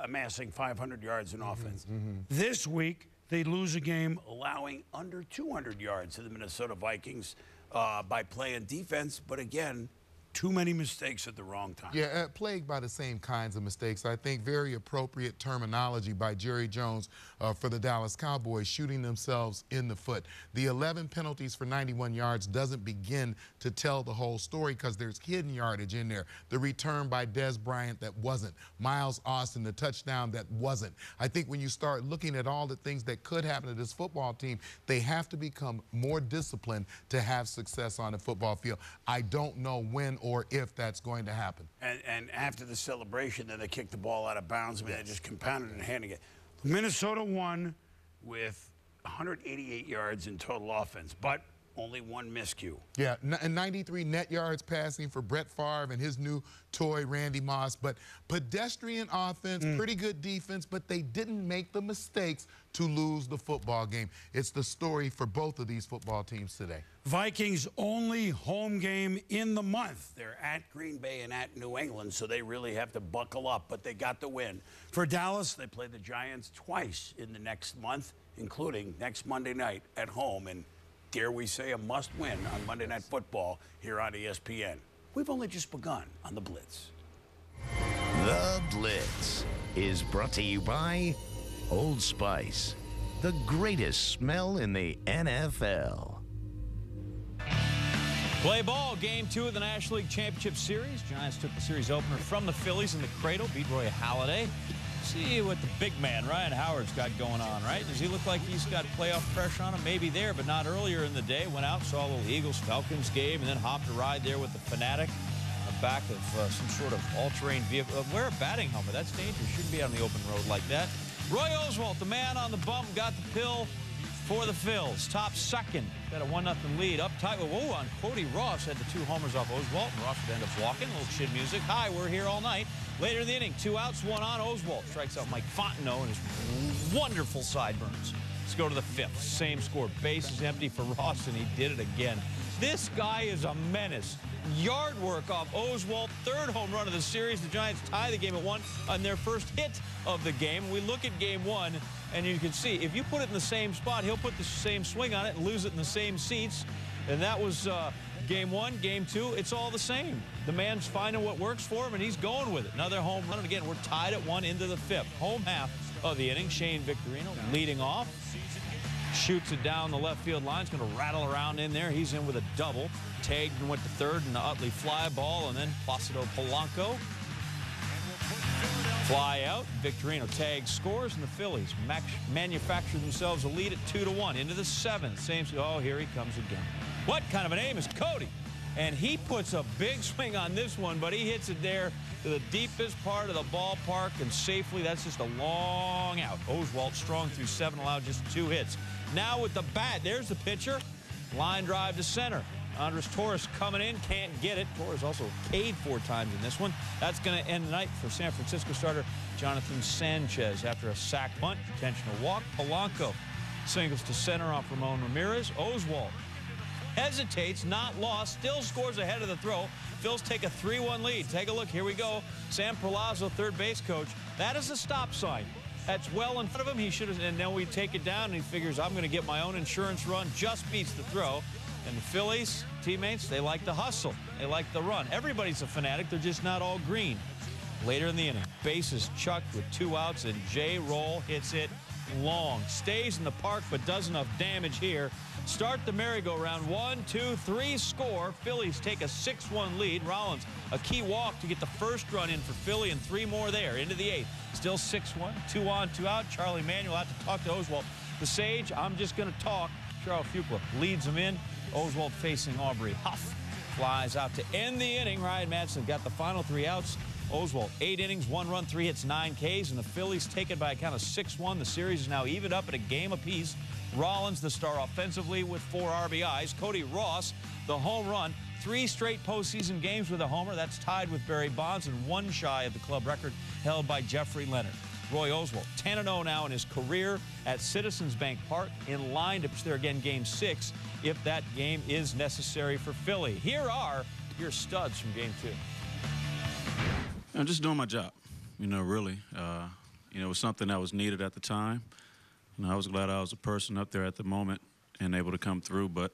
amassing 500 yards in offense. This week they lose a game Allowing under 200 yards to the Minnesota Vikings by playing defense, but again, too many mistakes at the wrong time. Yeah, plagued by the same kinds of mistakes. I think very appropriate terminology by Jerry Jones for the Dallas Cowboys, shooting themselves in the foot. The 11 penalties for 91 yards doesn't begin to tell the whole story because there's hidden yardage in there. The return by Dez Bryant that wasn't. Miles Austin, the touchdown that wasn't. I think when you start looking at all the things that could happen to this football team, they have to become more disciplined to have success on the football field. I don't know when or if that's going to happen. And after the celebration, then they kicked the ball out of bounds. I mean, they just compounded and handing it. Minnesota won with 188 yards in total offense, but only one miscue. Yeah, and 93 net yards passing for Brett Favre and his new toy, Randy Moss. But pedestrian offense, pretty good defense, but they didn't make the mistakes to lose the football game. It's the story for both of these football teams today. Vikings' only home game in the month. They're at Green Bay and at New England, so they really have to buckle up, but they got the win. For Dallas, they play the Giants twice in the next month, including next Monday night at home, and dare we say a must-win on Monday Night Football here on ESPN. We've only just begun on The Blitz. The Blitz is brought to you by Old Spice, the greatest smell in the NFL. Play ball, game 2 of the National League Championship Series. Giants took the series opener from the Phillies in the cradle, beat Roy Halladay. See what the big man, Ryan Howard's got going on, right? Does he look like he's got playoff pressure on him? Maybe there, but not earlier in the day. Went out, saw a little Eagles-Falcons game, and then hopped a ride there with the Fanatic on the back of some sort of all-terrain vehicle. Wear a batting helmet. That's dangerous. Shouldn't be out on the open road like that. Roy Oswalt, the man on the bump, got the pill for the Phils. Top second. Got a 1-0 lead. Up tight. Whoa, on Cody Ross had the 2 homers off Oswalt, and Ross would end up walking. A little chin music. Hi, we're here all night. Later in the inning, 2 outs, 1 on. Oswalt strikes out Mike Fontenot and his wonderful sideburns. Let's go to the 5th. Same score. Base is empty for Ross, and he did it again. This guy is a menace. Yard work off Oswalt. 3rd home run of the series. The Giants tie the game at 1 on their first hit of the game. We look at game 1, and you can see if you put it in the same spot, he'll put the same swing on it and lose it in the same seats. And that was game 1, game 2. It's all the same. The man's finding what works for him, and he's going with it. Another home run. And again, we're tied at 1 into the 5th. Home half of the inning. Shane Victorino leading off. Shoots it down the left field line. It's going to rattle around in there. He's in with a double. Tagged and went to 3rd in the Utley fly ball, and then Placido Polanco. Fly out. Victorino tags, scores, and the Phillies manufacture themselves a lead at 2-1 into the 7th. Same. Oh, here he comes again. What kind of a name is Cody? And he puts a big swing on this one, but he hits it there to the deepest part of the ballpark and safely. That's just a long out. Oswalt strong through 7, allowed just 2 hits. Now with the bat, there's the pitcher. Line drive to center. Andres Torres coming in, can't get it. Torres also K'd 4 times in this one. That's going to end the night for San Francisco starter Jonathan Sanchez after a sac bunt, intentional walk. Polanco singles to center off Ramon Ramirez. Oswalt hesitates, not lost, still scores ahead of the throw. Phils take a 3-1 lead. Take a look, here we go. Sam Perlazzo, third base coach. That is a stop sign. That's well in front of him. He should have, and then we take it down, and he figures, I'm going to get my own insurance run. Just beats the throw. And the Phillies teammates, they like the hustle. They like the run. Everybody's a fanatic. They're just not all green. Later in the inning, base is chucked with 2 outs, and Jay Roll hits it long. Stays in the park, but does enough damage here. Start the merry-go-round. 1, 2, 3, score. Phillies take a 6-1 lead. Rollins, a key walk to get the first run in for Philly, and 3 more there into the 8th. Still 6-1, 2 on, 2 out. Charlie Manuel out to talk to Oswalt. The Sage, I'm just going to talk. Charles Fuqua leads him in. Oswalt facing Aubrey Huff. Flies out to end the inning. Ryan Madsen got the final 3 outs. Oswalt, 8 innings, 1 run, 3 hits, 9 Ks, and the Phillies take it by a count of 6-1. The series is now evened up at a game apiece. Rollins, the star offensively with 4 RBIs. Cody Ross, the home run. 3 straight postseason games with a homer. That's tied with Barry Bonds and 1 shy of the club record held by Jeffrey Leonard. Roy Oswalt, 10-0 now in his career at Citizens Bank Park, in line to pitch there again game 6 if that game is necessary for Philly. Here are your studs from game 2. I'm just doing my job, really. It was something that was needed at the time. I was glad I was a person up there at the moment and able to come through, but,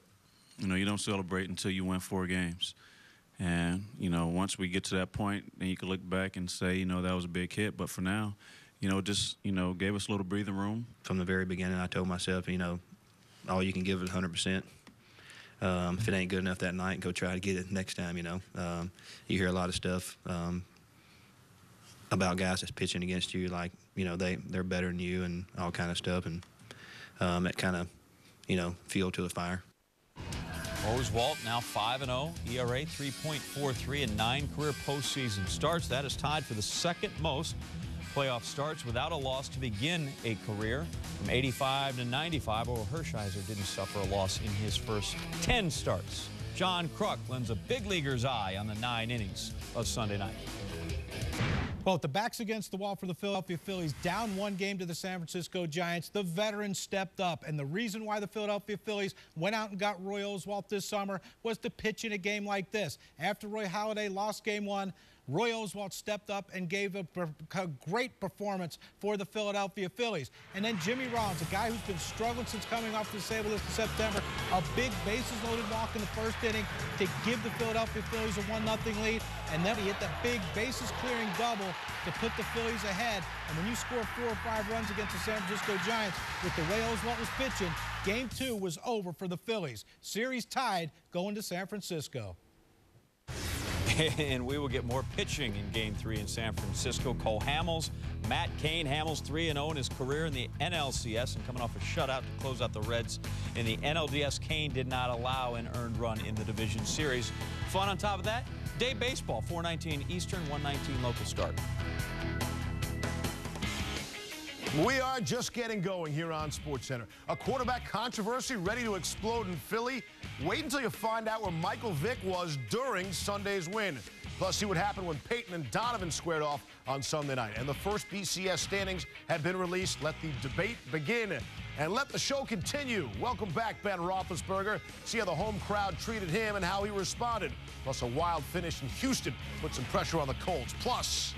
you don't celebrate until you win 4 games. And, once we get to that point, then you can look back and say, that was a big hit. But for now, just, gave us a little breathing room. From the very beginning, I told myself, all you can give is 100%. If it ain't good enough that night, go try to get it next time, You hear a lot of stuff about guys that's pitching against you, like, they're better than you and all kind of stuff. And that kind of, fuel to the fire. Oswalt now 5-0, ERA 3.43 and 9 career postseason starts. That is tied for the second most playoff starts without a loss to begin a career. From 85 to 95, Oral Hershiser didn't suffer a loss in his first 10 starts. John Kruk lends a big leaguer's eye on the 9 innings of Sunday night. Well, with the backs against the wall for the Philadelphia Phillies, down 1 game to the San Francisco Giants, the veterans stepped up. And the reason why the Philadelphia Phillies went out and got Roy Oswalt this summer was to pitch in a game like this. After Roy Halladay lost Game 1, Roy Oswalt stepped up and gave a great performance for the Philadelphia Phillies. And then Jimmy Rollins, a guy who's been struggling since coming off the disabled list in September, a big bases-loaded walk in the first inning to give the Philadelphia Phillies a 1-0 lead. And then he hit that big bases-clearing double to put the Phillies ahead. And when you score 4 or 5 runs against the San Francisco Giants, with the way Oswalt was pitching, Game 2 was over for the Phillies. Series tied going to San Francisco. And we will get more pitching in Game 3 in San Francisco. Cole Hamels, Matt Cain. Hamels 3-0 in his career in the NLCS and coming off a shutout to close out the Reds in the NLDS. Cain did not allow an earned run in the division series. Fun on top of that, day baseball, 4:19 Eastern, 1:19 local start. We are just getting going here on SportsCenter. A quarterback controversy ready to explode in Philly? Wait until you find out where Michael Vick was during Sunday's win. Plus, see what happened when Peyton and Donovan squared off on Sunday night. And the first BCS standings have been released. Let the debate begin and let the show continue. Welcome back, Ben Roethlisberger. See how the home crowd treated him and how he responded. Plus, a wild finish in Houston put some pressure on the Colts. Plus,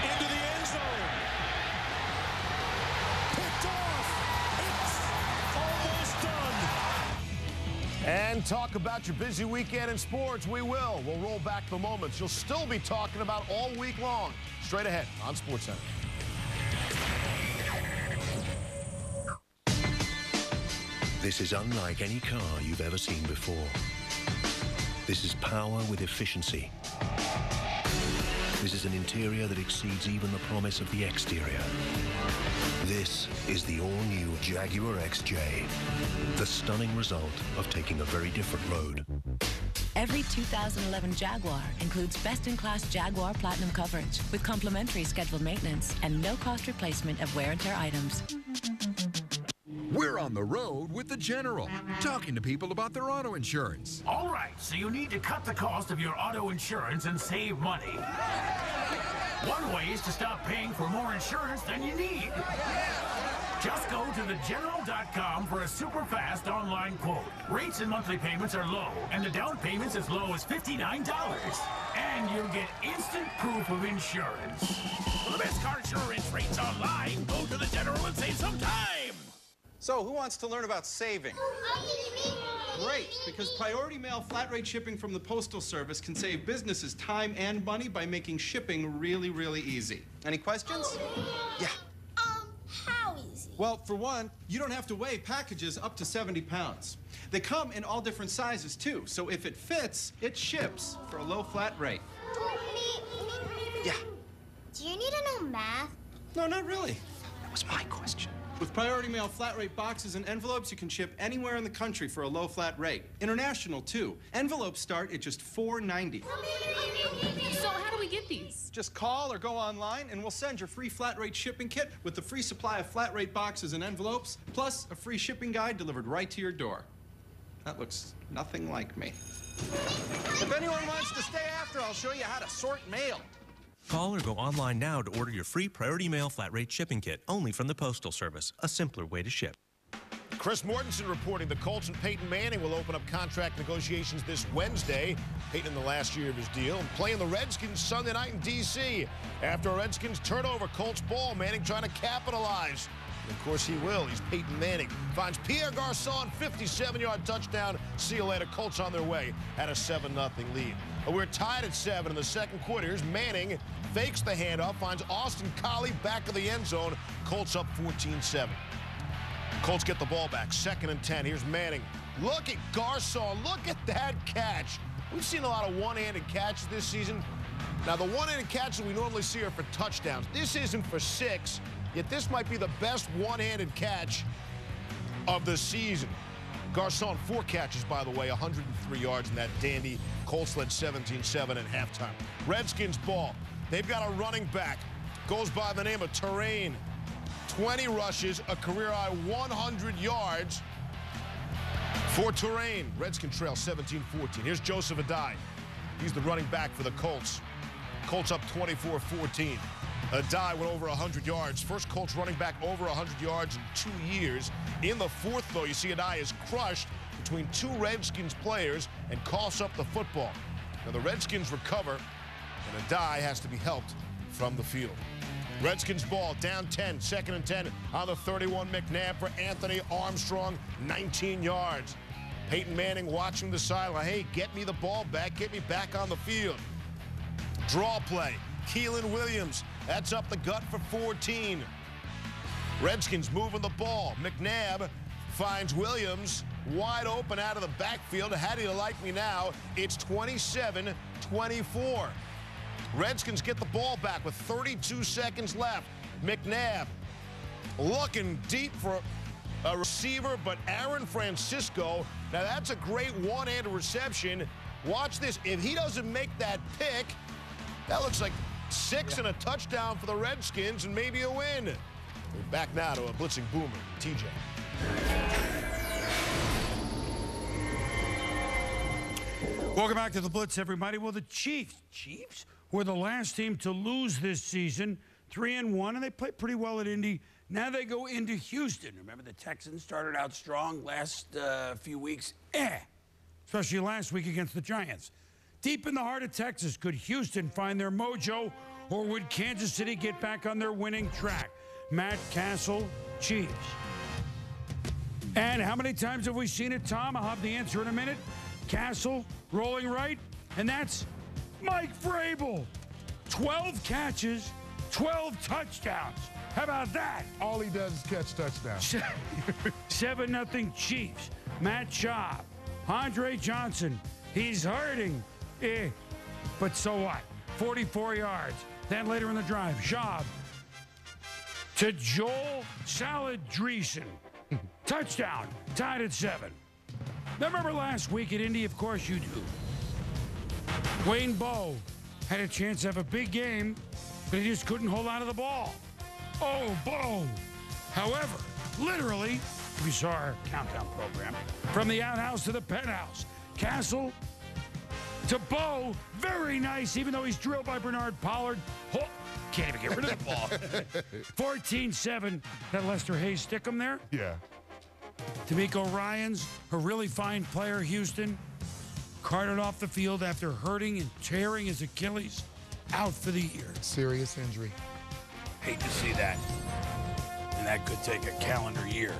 into the end zone. and talk about your busy weekend in sports. We will. We'll roll back the moments you'll still be talking about all week long. Straight ahead on SportsCenter. This is unlike any car you've ever seen before. This is power with efficiency. This is an interior that exceeds even the promise of the exterior. This is the all-new Jaguar XJ, the stunning result of taking a very different road. Every 2011 Jaguar includes best-in-class Jaguar Platinum coverage with complimentary scheduled maintenance and no-cost replacement of wear and tear items. We're on the road with the General, talking to people about their auto insurance. All right, so you need to cut the cost of your auto insurance and save money. One way is to stop paying for more insurance than you need. Just go to thegeneral.com for a super fast online quote. Rates and monthly payments are low, and the down payment's as low as $59. And you'll get instant proof of insurance. For the best car insurance rates online, go to the General and save some time. So, who wants to learn about saving? Great, because Priority Mail flat rate shipping from the Postal Service can save businesses time and money by making shipping really, really easy. Any questions? Yeah. How easy? Well, for one, you don't have to weigh packages up to 70 pounds. They come in all different sizes, too, so if it fits, it ships for a low flat rate. Yeah. Do you need to know math? No, not really. That was my question. With Priority Mail flat rate boxes and envelopes, you can ship anywhere in the country for a low flat rate. International, too. Envelopes start at just $4.90. So how do we get these? Just call or go online, and we'll send your free flat rate shipping kit with the free supply of flat rate boxes and envelopes, plus a free shipping guide delivered right to your door. That looks nothing like me. If anyone wants to stay after, I'll show you how to sort mail. Call or go online now to order your free Priority Mail flat rate shipping kit, only from the Postal Service, a simpler way to ship. Chris Mortensen reporting the Colts and Peyton Manning will open up contract negotiations this Wednesday. Peyton in the last year of his deal and playing the Redskins Sunday night in D.C. After a Redskins turnover, Colts ball, Manning trying to capitalize. And of course he will. He's Peyton Manning. Finds Pierre Garçon, 57-yard touchdown. See you later. Colts on their way at a 7-0 lead. We're tied at 7 in the second quarter. Here's Manning. Fakes the handoff. Finds Austin Collie back of the end zone. Colts up 14-7. Colts get the ball back. 2nd and 10. Here's Manning. Look at Garçon. Look at that catch. We've seen a lot of one-handed catches this season. Now, the one-handed catches we normally see are for touchdowns. This isn't for 6. Yet this might be the best one-handed catch of the season. Garçon, 4 catches, by the way, 103 yards in that dandy. Colts led 17-7 at halftime. Redskins ball. They've got a running back. goes by the name of Terrain. 20 rushes, a career-high 100 yards for Terrain. Redskins trail 17-14. Here's Joseph Adai. He's the running back for the Colts. Colts up 24-14. Adai went over 100 yards. First Colts running back over 100 yards in 2 years. In the fourth, though, you see Adai is crushed between two Redskins players and coughs up the football. Now the Redskins recover, and Adai has to be helped from the field. Redskins ball down 10, 2nd and 10 on the 31. McNabb for Anthony Armstrong, 19 yards. Peyton Manning watching the sideline. Hey, get me the ball back. Get me back on the field. Draw play. Keelan Williams. That's up the gut for 14. Redskins moving the ball. McNabb finds Williams wide open out of the backfield. How do you like me now? It's 27-24. Redskins get the ball back with 32 seconds left. McNabb looking deep for a receiver, but Aaron Francisco, now that's a great one-handed reception. Watch this. If he doesn't make that pick, that looks like 6 and a touchdown for the Redskins and maybe a win. We're back now to a blitzing boomer, TJ. Welcome back to the Blitz, everybody. Well, the Chiefs were the last team to lose this season, 3-1, and they played pretty well at Indy. Now they go into Houston. Remember the Texans started out strong last few weeks? Especially last week against the Giants. Deep in the heart of Texas, could Houston find their mojo, or would Kansas City get back on their winning track? Matt Castle, Chiefs. And how many times have we seen it, Tom? I'll have the answer in a minute. Castle rolling right, and that's Mike Vrabel. 12 catches, 12 touchdowns. How about that? All he does is catch touchdowns. 7-0 Chiefs. Matt Schaub. Andre Johnson. He's hurting. But so what? 44 yards. Then later in the drive, Schaub to Joel Saladreesen. Touchdown. Tied at 7. Now remember last week at Indy? Of course you do. Wayne Bowe had a chance to have a big game, but he just couldn't hold on to the ball. Oh, Bowe. However, literally, if you saw our countdown program, from the outhouse to the penthouse, Castle to Bowe, very nice, even though he's drilled by Bernard Pollard. Oh, can't even get rid of the ball. 14-7. That Lester Hayes stick him there? Yeah. D'Amico Ryans, a really fine player, Houston, carted off the field after hurting and tearing his Achilles, out for the year. Serious injury. Hate to see that. And that could take a calendar year.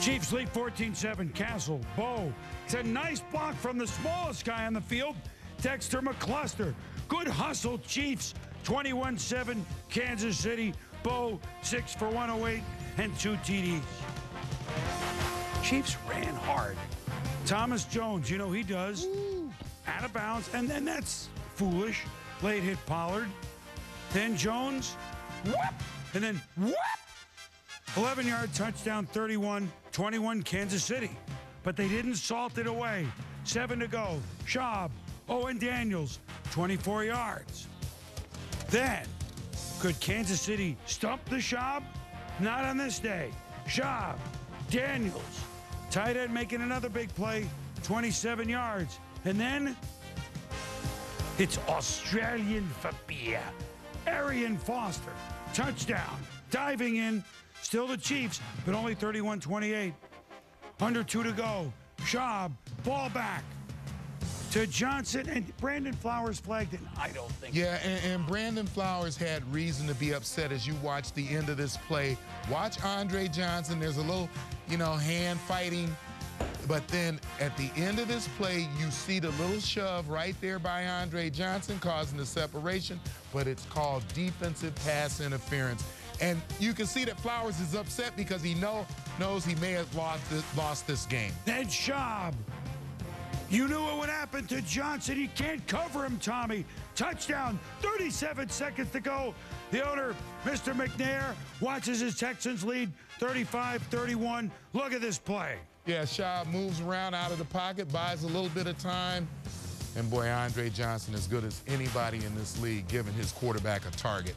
Chiefs lead 14-7. Castle, Bowe. It's a nice block from the smallest guy on the field, Dexter McCluster. Good hustle, Chiefs. 21-7, Kansas City. Bowe, 6 for 108 and 2 TDs. Chiefs ran hard. Thomas Jones, you know he does. Out of bounds, and then that's foolish. Late hit Pollard. Then Jones, whoop, and then whoop. 11-yard touchdown, 31-21 Kansas City. But they didn't salt it away. 7 to go. Schaub, Owen Daniels, 24 yards. Then, could Kansas City stump the Schaub? Not on this day. Schaub, Daniels, tight end making another big play, 27 yards. And then, it's Australian Fabia. Arian Foster, touchdown, diving in. Still the Chiefs, but only 31-28. Under 2 to go. Schaub, ball back to Johnson, and Brandon Flowers flagged it. I don't think. Yeah, and Brandon Flowers had reason to be upset as you watch the end of this play. Watch Andre Johnson. There's a little, hand fighting. But then at the end of this play, you see the little shove right there by Andre Johnson causing the separation, but it's called defensive pass interference. And you can see that Flowers is upset because he knows he may have lost this game. Then Schaub. You knew what would happen to Johnson. You can't cover him, Tommy. Touchdown, 37 seconds to go. The owner, Mr. McNair, watches his Texans lead 35-31. Look at this play. Yeah, Schaub moves around out of the pocket, buys a little bit of time. And boy, Andre Johnson is good as anybody in this league, giving his quarterback a target.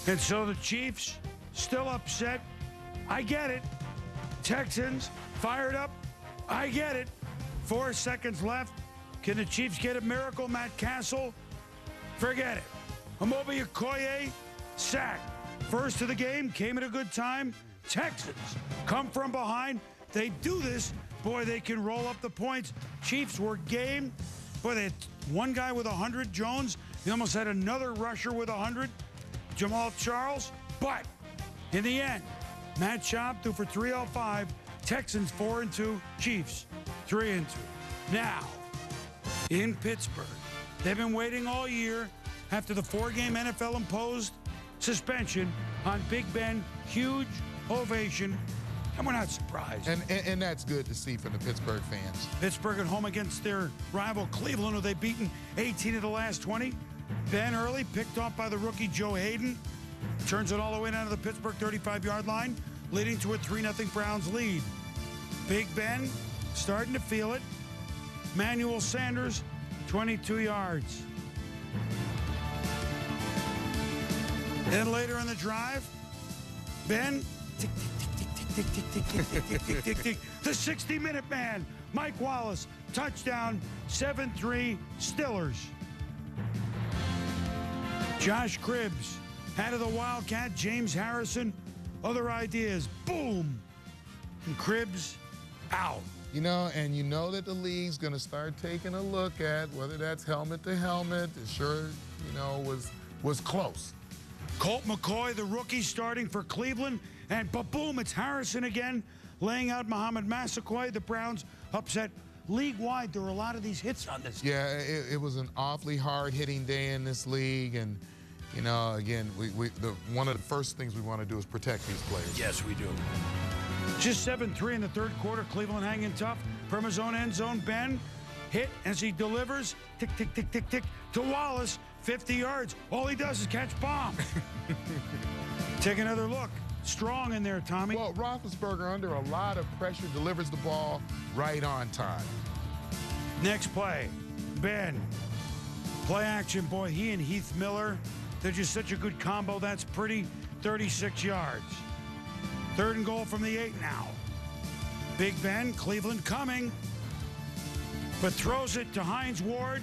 And so the Chiefs still upset. I get it. Texans fired up. I get it. 4 seconds left. Can the Chiefs get a miracle? Matt Castle? Forget it. Amobi Okoye, sack. First of the game, came at a good time. Texans come from behind. They do this. Boy, they can roll up the points. Chiefs were game. Boy, they had one guy with 100, Jones. They almost had another rusher with 100, Jamal Charles. But in the end, Matt Schaub threw for 305. Texans 4-2. Chiefs 3-2. Now, in Pittsburgh, they've been waiting all year after the 4-game NFL-imposed suspension on Big Ben. Huge ovation, and we're not surprised. And that's good to see for the Pittsburgh fans. Pittsburgh at home against their rival Cleveland, who they've beaten 18 of the last 20. Ben early, picked off by the rookie Joe Hayden. Turns it all the way down to the Pittsburgh 35-yard line, leading to a 3-0 Browns lead. Big Ben starting to feel it. Manuel Sanders, 22 yards. Then later in the drive, Ben, tick, tick, tick, tick, tick, tick, tick, tick, tick, tick, tick. The 60-minute man, Mike Wallace, touchdown, 7-3 Steelers. Josh Cribbs, out of the Wildcat, James Harrison, other ideas, boom. And Cribbs out. You know, and you know that the league's going to start taking a look at whether that's helmet to helmet. It sure, you know, was close. Colt McCoy, the rookie, starting for Cleveland. And boom, it's Harrison again, laying out Muhammad Massaquoi. The Browns upset league-wide. There were a lot of these hits on this. Yeah, it was an awfully hard-hitting day in this league. And, you know, again, one of the first things we want to do is protect these players. Yes, we do. Just 7-3 in the third quarter. Cleveland hanging tough. From his own end zone, Ben hit as he delivers. Tick, tick, tick, tick, tick. To Wallace, 50 yards. All he does is catch bombs. Take another look. Strong in there, Tommy. Well, Roethlisberger, under a lot of pressure, delivers the ball right on time. Next play, Ben. Play action, boy. He and Heath Miller, they're just such a good combo. That's pretty. 36 yards. 3rd and goal from the 8 now. Big Ben, Cleveland coming, but throws it to Hines Ward.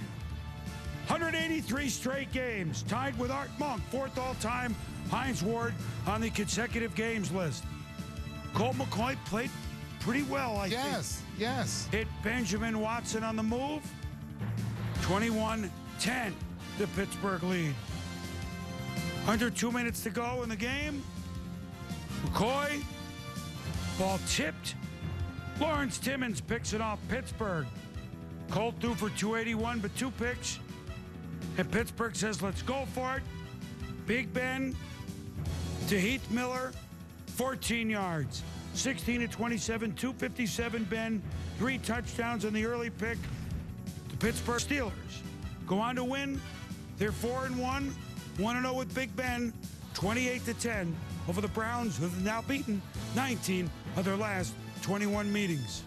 183 straight games, tied with Art Monk, 4th all-time. Hines Ward on the consecutive games list. Colt McCoy played pretty well, I think. Yes. Hit Benjamin Watson on the move. 21-10, the Pittsburgh lead. Under 2 minutes to go in the game. McCoy, ball tipped. Lawrence Timmons picks it off Pittsburgh. Colt threw for 281, but 2 picks. And Pittsburgh says, let's go for it. Big Ben to Heath Miller, 14 yards. 16-27, 257 Ben, 3 touchdowns in the early pick. The Pittsburgh Steelers go on to win. They're 4-1, 1-0 with Big Ben, 28-10 over the Browns, who have now beaten 19 of their last 21 meetings.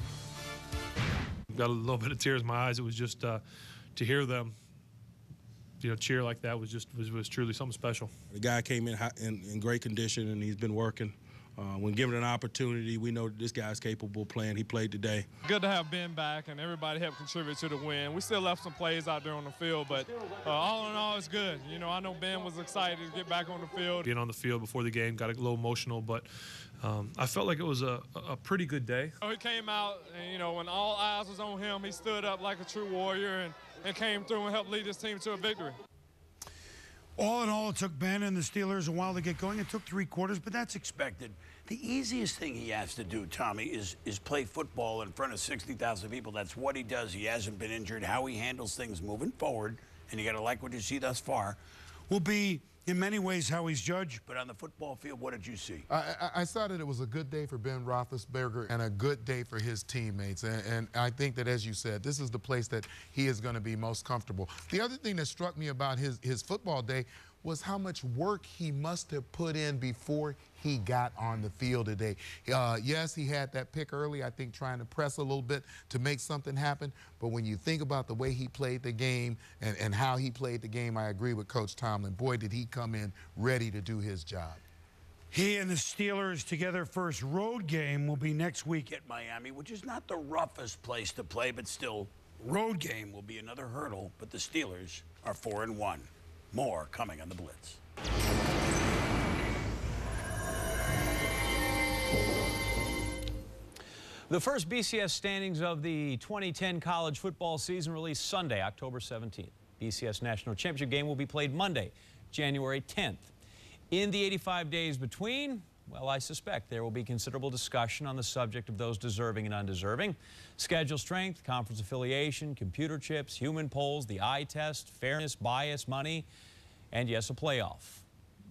Got a little bit of tears in my eyes. It was just to hear them, you know, cheer like that was truly something special. The guy came in great condition, and he's been working. When given an opportunity, we know that this guy's capable of playing. He played today. Good to have Ben back, and everybody helped contribute to the win. We still left some plays out there on the field, but all in all, it's good. You know, I know Ben was excited to get back on the field. Being on the field before the game got a little emotional, but I felt like it was a pretty good day. He came out, and, you know, when all eyes was on him, he stood up like a true warrior and came through and helped lead his team to a victory. All in all, it took Ben and the Steelers a while to get going. It took 3 quarters, but that's expected. The easiest thing he has to do, Tommy, is play football in front of 60,000 people. That's what he does. He hasn't been injured. How he handles things moving forward, and you got to like what you see thus far, will be in many ways how he's judged. But on the football field, what did you see? I saw that it was a good day for Ben Roethlisberger and a good day for his teammates. And I think that, as you said, this is the place that he is going to be most comfortable. The other thing that struck me about his football day was how much work he must have put in before he got on the field today. Yes, he had that pick early, I think trying to press a little bit to make something happen, but when you think about the way he played the game and how he played the game, I agree with Coach Tomlin. Boy, did he come in ready to do his job. He and the Steelers together first road game will be next week at Miami, which is not the roughest place to play, but still, road game will be another hurdle, but the Steelers are 4-1. More coming on the Blitz. The first BCS standings of the 2010 college football season released Sunday, October 17th. BCS National Championship game will be played Monday, January 10th. In the 85 days between, well, I suspect there will be considerable discussion on the subject of those deserving and undeserving. Schedule strength, conference affiliation, computer chips, human polls, the eye test, fairness, bias, money, and yes, a playoff.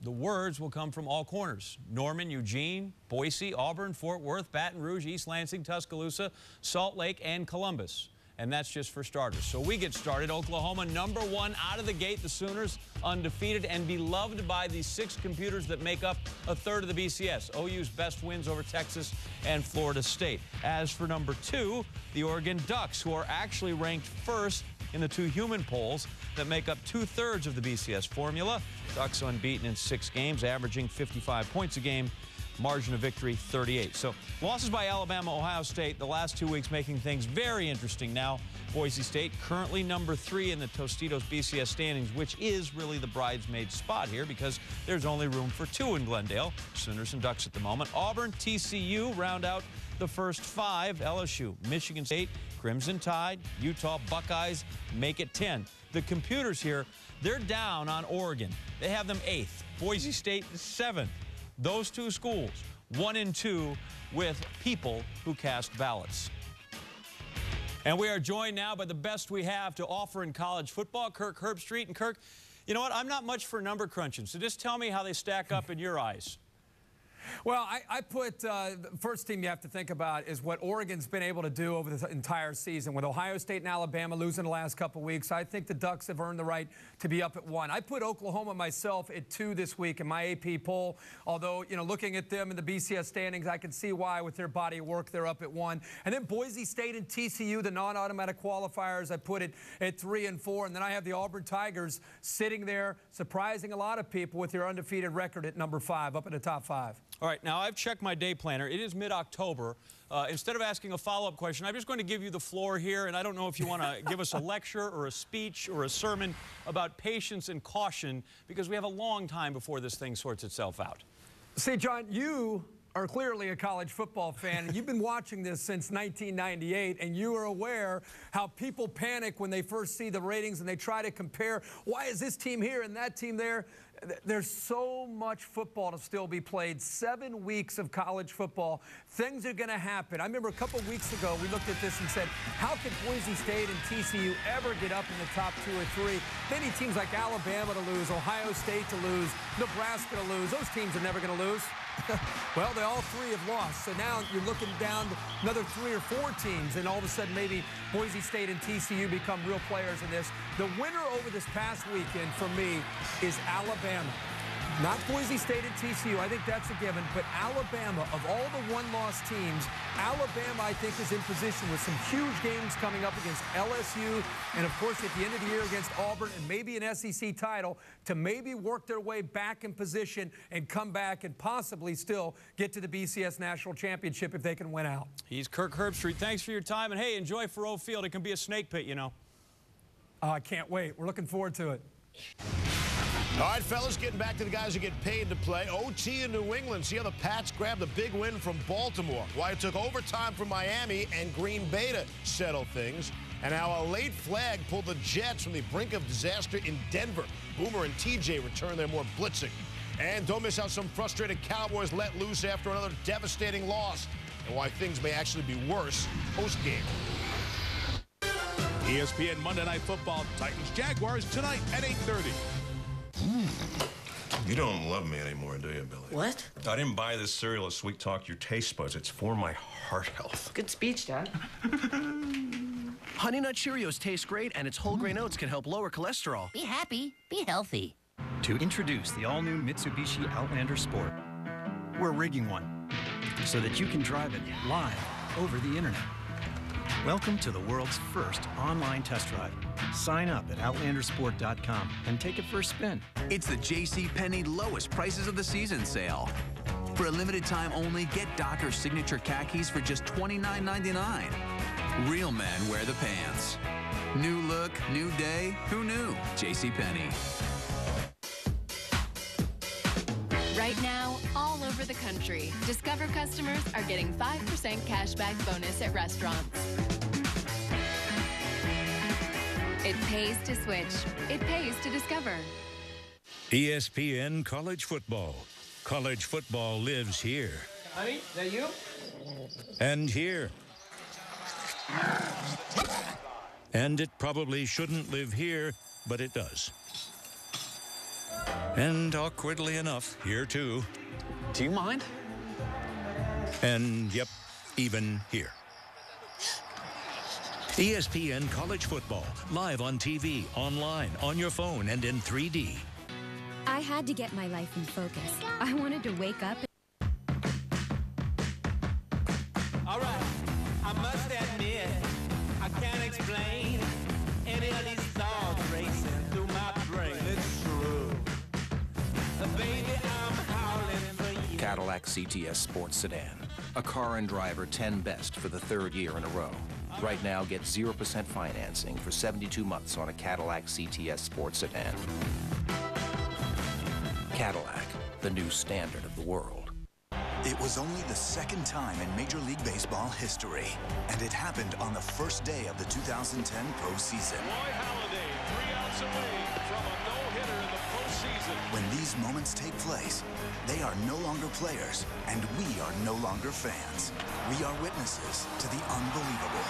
The words will come from all corners: Norman, Eugene, Boise, Auburn, Fort Worth, Baton Rouge, East Lansing, Tuscaloosa, Salt Lake, and Columbus. And that's just for starters. So we get started. Oklahoma, #1 out of the gate. The Sooners undefeated and beloved by the 6 computers that make up a third of the BCS. OU's best wins over Texas and Florida State. As for #2, the Oregon Ducks, who are actually ranked first in the 2 human polls that make up 2/3 of the BCS formula. Ducks unbeaten in 6 games, averaging 55 points a game. Margin of victory 38. So losses by Alabama, Ohio State the last 2 weeks, making things very interesting. Now Boise State currently #3 in the Tostitos BCS standings, which is really the bridesmaid spot here because there's only room for 2 in Glendale. Sooners and Ducks at the moment. Auburn, TCU round out the first 5. LSU, Michigan State, Crimson Tide, Utah Buckeyes make it 10. The computers here, they're down on Oregon. They have them 8th. Boise State 7th. Those 2 schools, 1 and 2, with people who cast ballots. And we are joined now by the best we have to offer in college football, Kirk Herbstreit. And Kirk, you know what? I'm not much for number crunching, so just tell me how they stack up in your eyes. Well, I put the first team you have to think about is what Oregon's been able to do over the entire season. With Ohio State and Alabama losing the last couple weeks, I think the Ducks have earned the right to be up at 1. I put Oklahoma myself at 2 this week in my AP poll, although, you know, looking at them in the BCS standings, I can see why with their body of work they're up at 1. And then Boise State and TCU, the non-automatic qualifiers, I put it at 3 and 4. And then I have the Auburn Tigers sitting there, surprising a lot of people with their undefeated record at #5, up in the top 5. All right, now I've checked my day planner. It is mid-October. Instead of asking a follow-up question, I'm just going to give you the floor here, and I don't know if you want to give us a lecture or a speech or a sermon about patience and caution, because we have a long time before this thing sorts itself out. See, John, you are clearly a college football fan, and you've been watching this since 1998, and you are aware how people panic when they first see the ratings and they try to compare, why is this team here and that team there? There's so much football to still be played. 7 weeks of college football. Things are going to happen. I remember a couple weeks ago we looked at this and said, how could Boise State and TCU ever get up in the top 2 or 3? They need teams like Alabama to lose, Ohio State to lose, Nebraska to lose. Those teams are never going to lose. Well, they all 3 have lost. So now you're looking down to another 3 or 4 teams, and all of a sudden maybe Boise State and TCU become real players in this. The winner over this past weekend for me is Alabama. Not Boise State and TCU, I think that's a given, but Alabama, of all the one-loss teams, Alabama, I think, is in position with some huge games coming up against LSU, and of course at the end of the year against Auburn, and maybe an SEC title, to maybe work their way back in position and come back and possibly still get to the BCS National Championship if they can win out. He's Kirk Herbstreit. Thanks for your time, and hey, enjoy Faroe Field. It can be a snake pit, you know. I can't wait. We're looking forward to it. All right, fellas, getting back to the guys who get paid to play. OT in New England. See how the Pats grabbed a big win from Baltimore. Why it took overtime from Miami and Green Bay to settle things. And how a late flag pulled the Jets from the brink of disaster in Denver. Boomer and TJ return there more blitzing. And don't miss out some frustrated Cowboys let loose after another devastating loss. And why things may actually be worse post-game. ESPN Monday Night Football, Titans-Jaguars tonight at 8:30. You don't love me anymore, do you, Billy? What? I didn't buy this cereal to sweet talk your taste buds. It's for my heart health. Good speech, Dad. Honey Nut Cheerios taste great, and its whole grain oats can help lower cholesterol. Be happy. Be healthy. To introduce the all-new Mitsubishi Outlander Sport. We're rigging one so that you can drive it live over the internet. Welcome to the world's first online test drive. Sign up at outlandersport.com and take it for a spin. It's the JCPenney lowest prices of the season sale. For a limited time only, get Docker's signature khakis for just $29.99. Real men wear the pants. New look, new day, who knew? JCPenney. Right now, all over the country, Discover customers are getting 5% cashback bonus at restaurants. It pays to switch. It pays to Discover. ESPN College Football. College football lives here. Honey, that you? And here. And it probably shouldn't live here, but it does. And awkwardly enough, here too. Do you mind? And yep, even here. ESPN College Football, live on TV, online, on your phone, and in 3D. I had to get my life in focus. I wanted to wake up. All right, I must admit, I can't explain any of these thoughts racing through my brain. It's true. Baby, I'm howling for you. Cadillac CTS Sports Sedan. A car and driver 10 best for the third year in a row. Right now, get 0% financing for 72 months on a Cadillac CTS Sports Sedan. Cadillac, the new standard of the world. It was only the second time in Major League Baseball history, and it happened on the first day of the 2010 postseason. When these moments take place, they are no longer players, and we are no longer fans. We are witnesses to the unbelievable.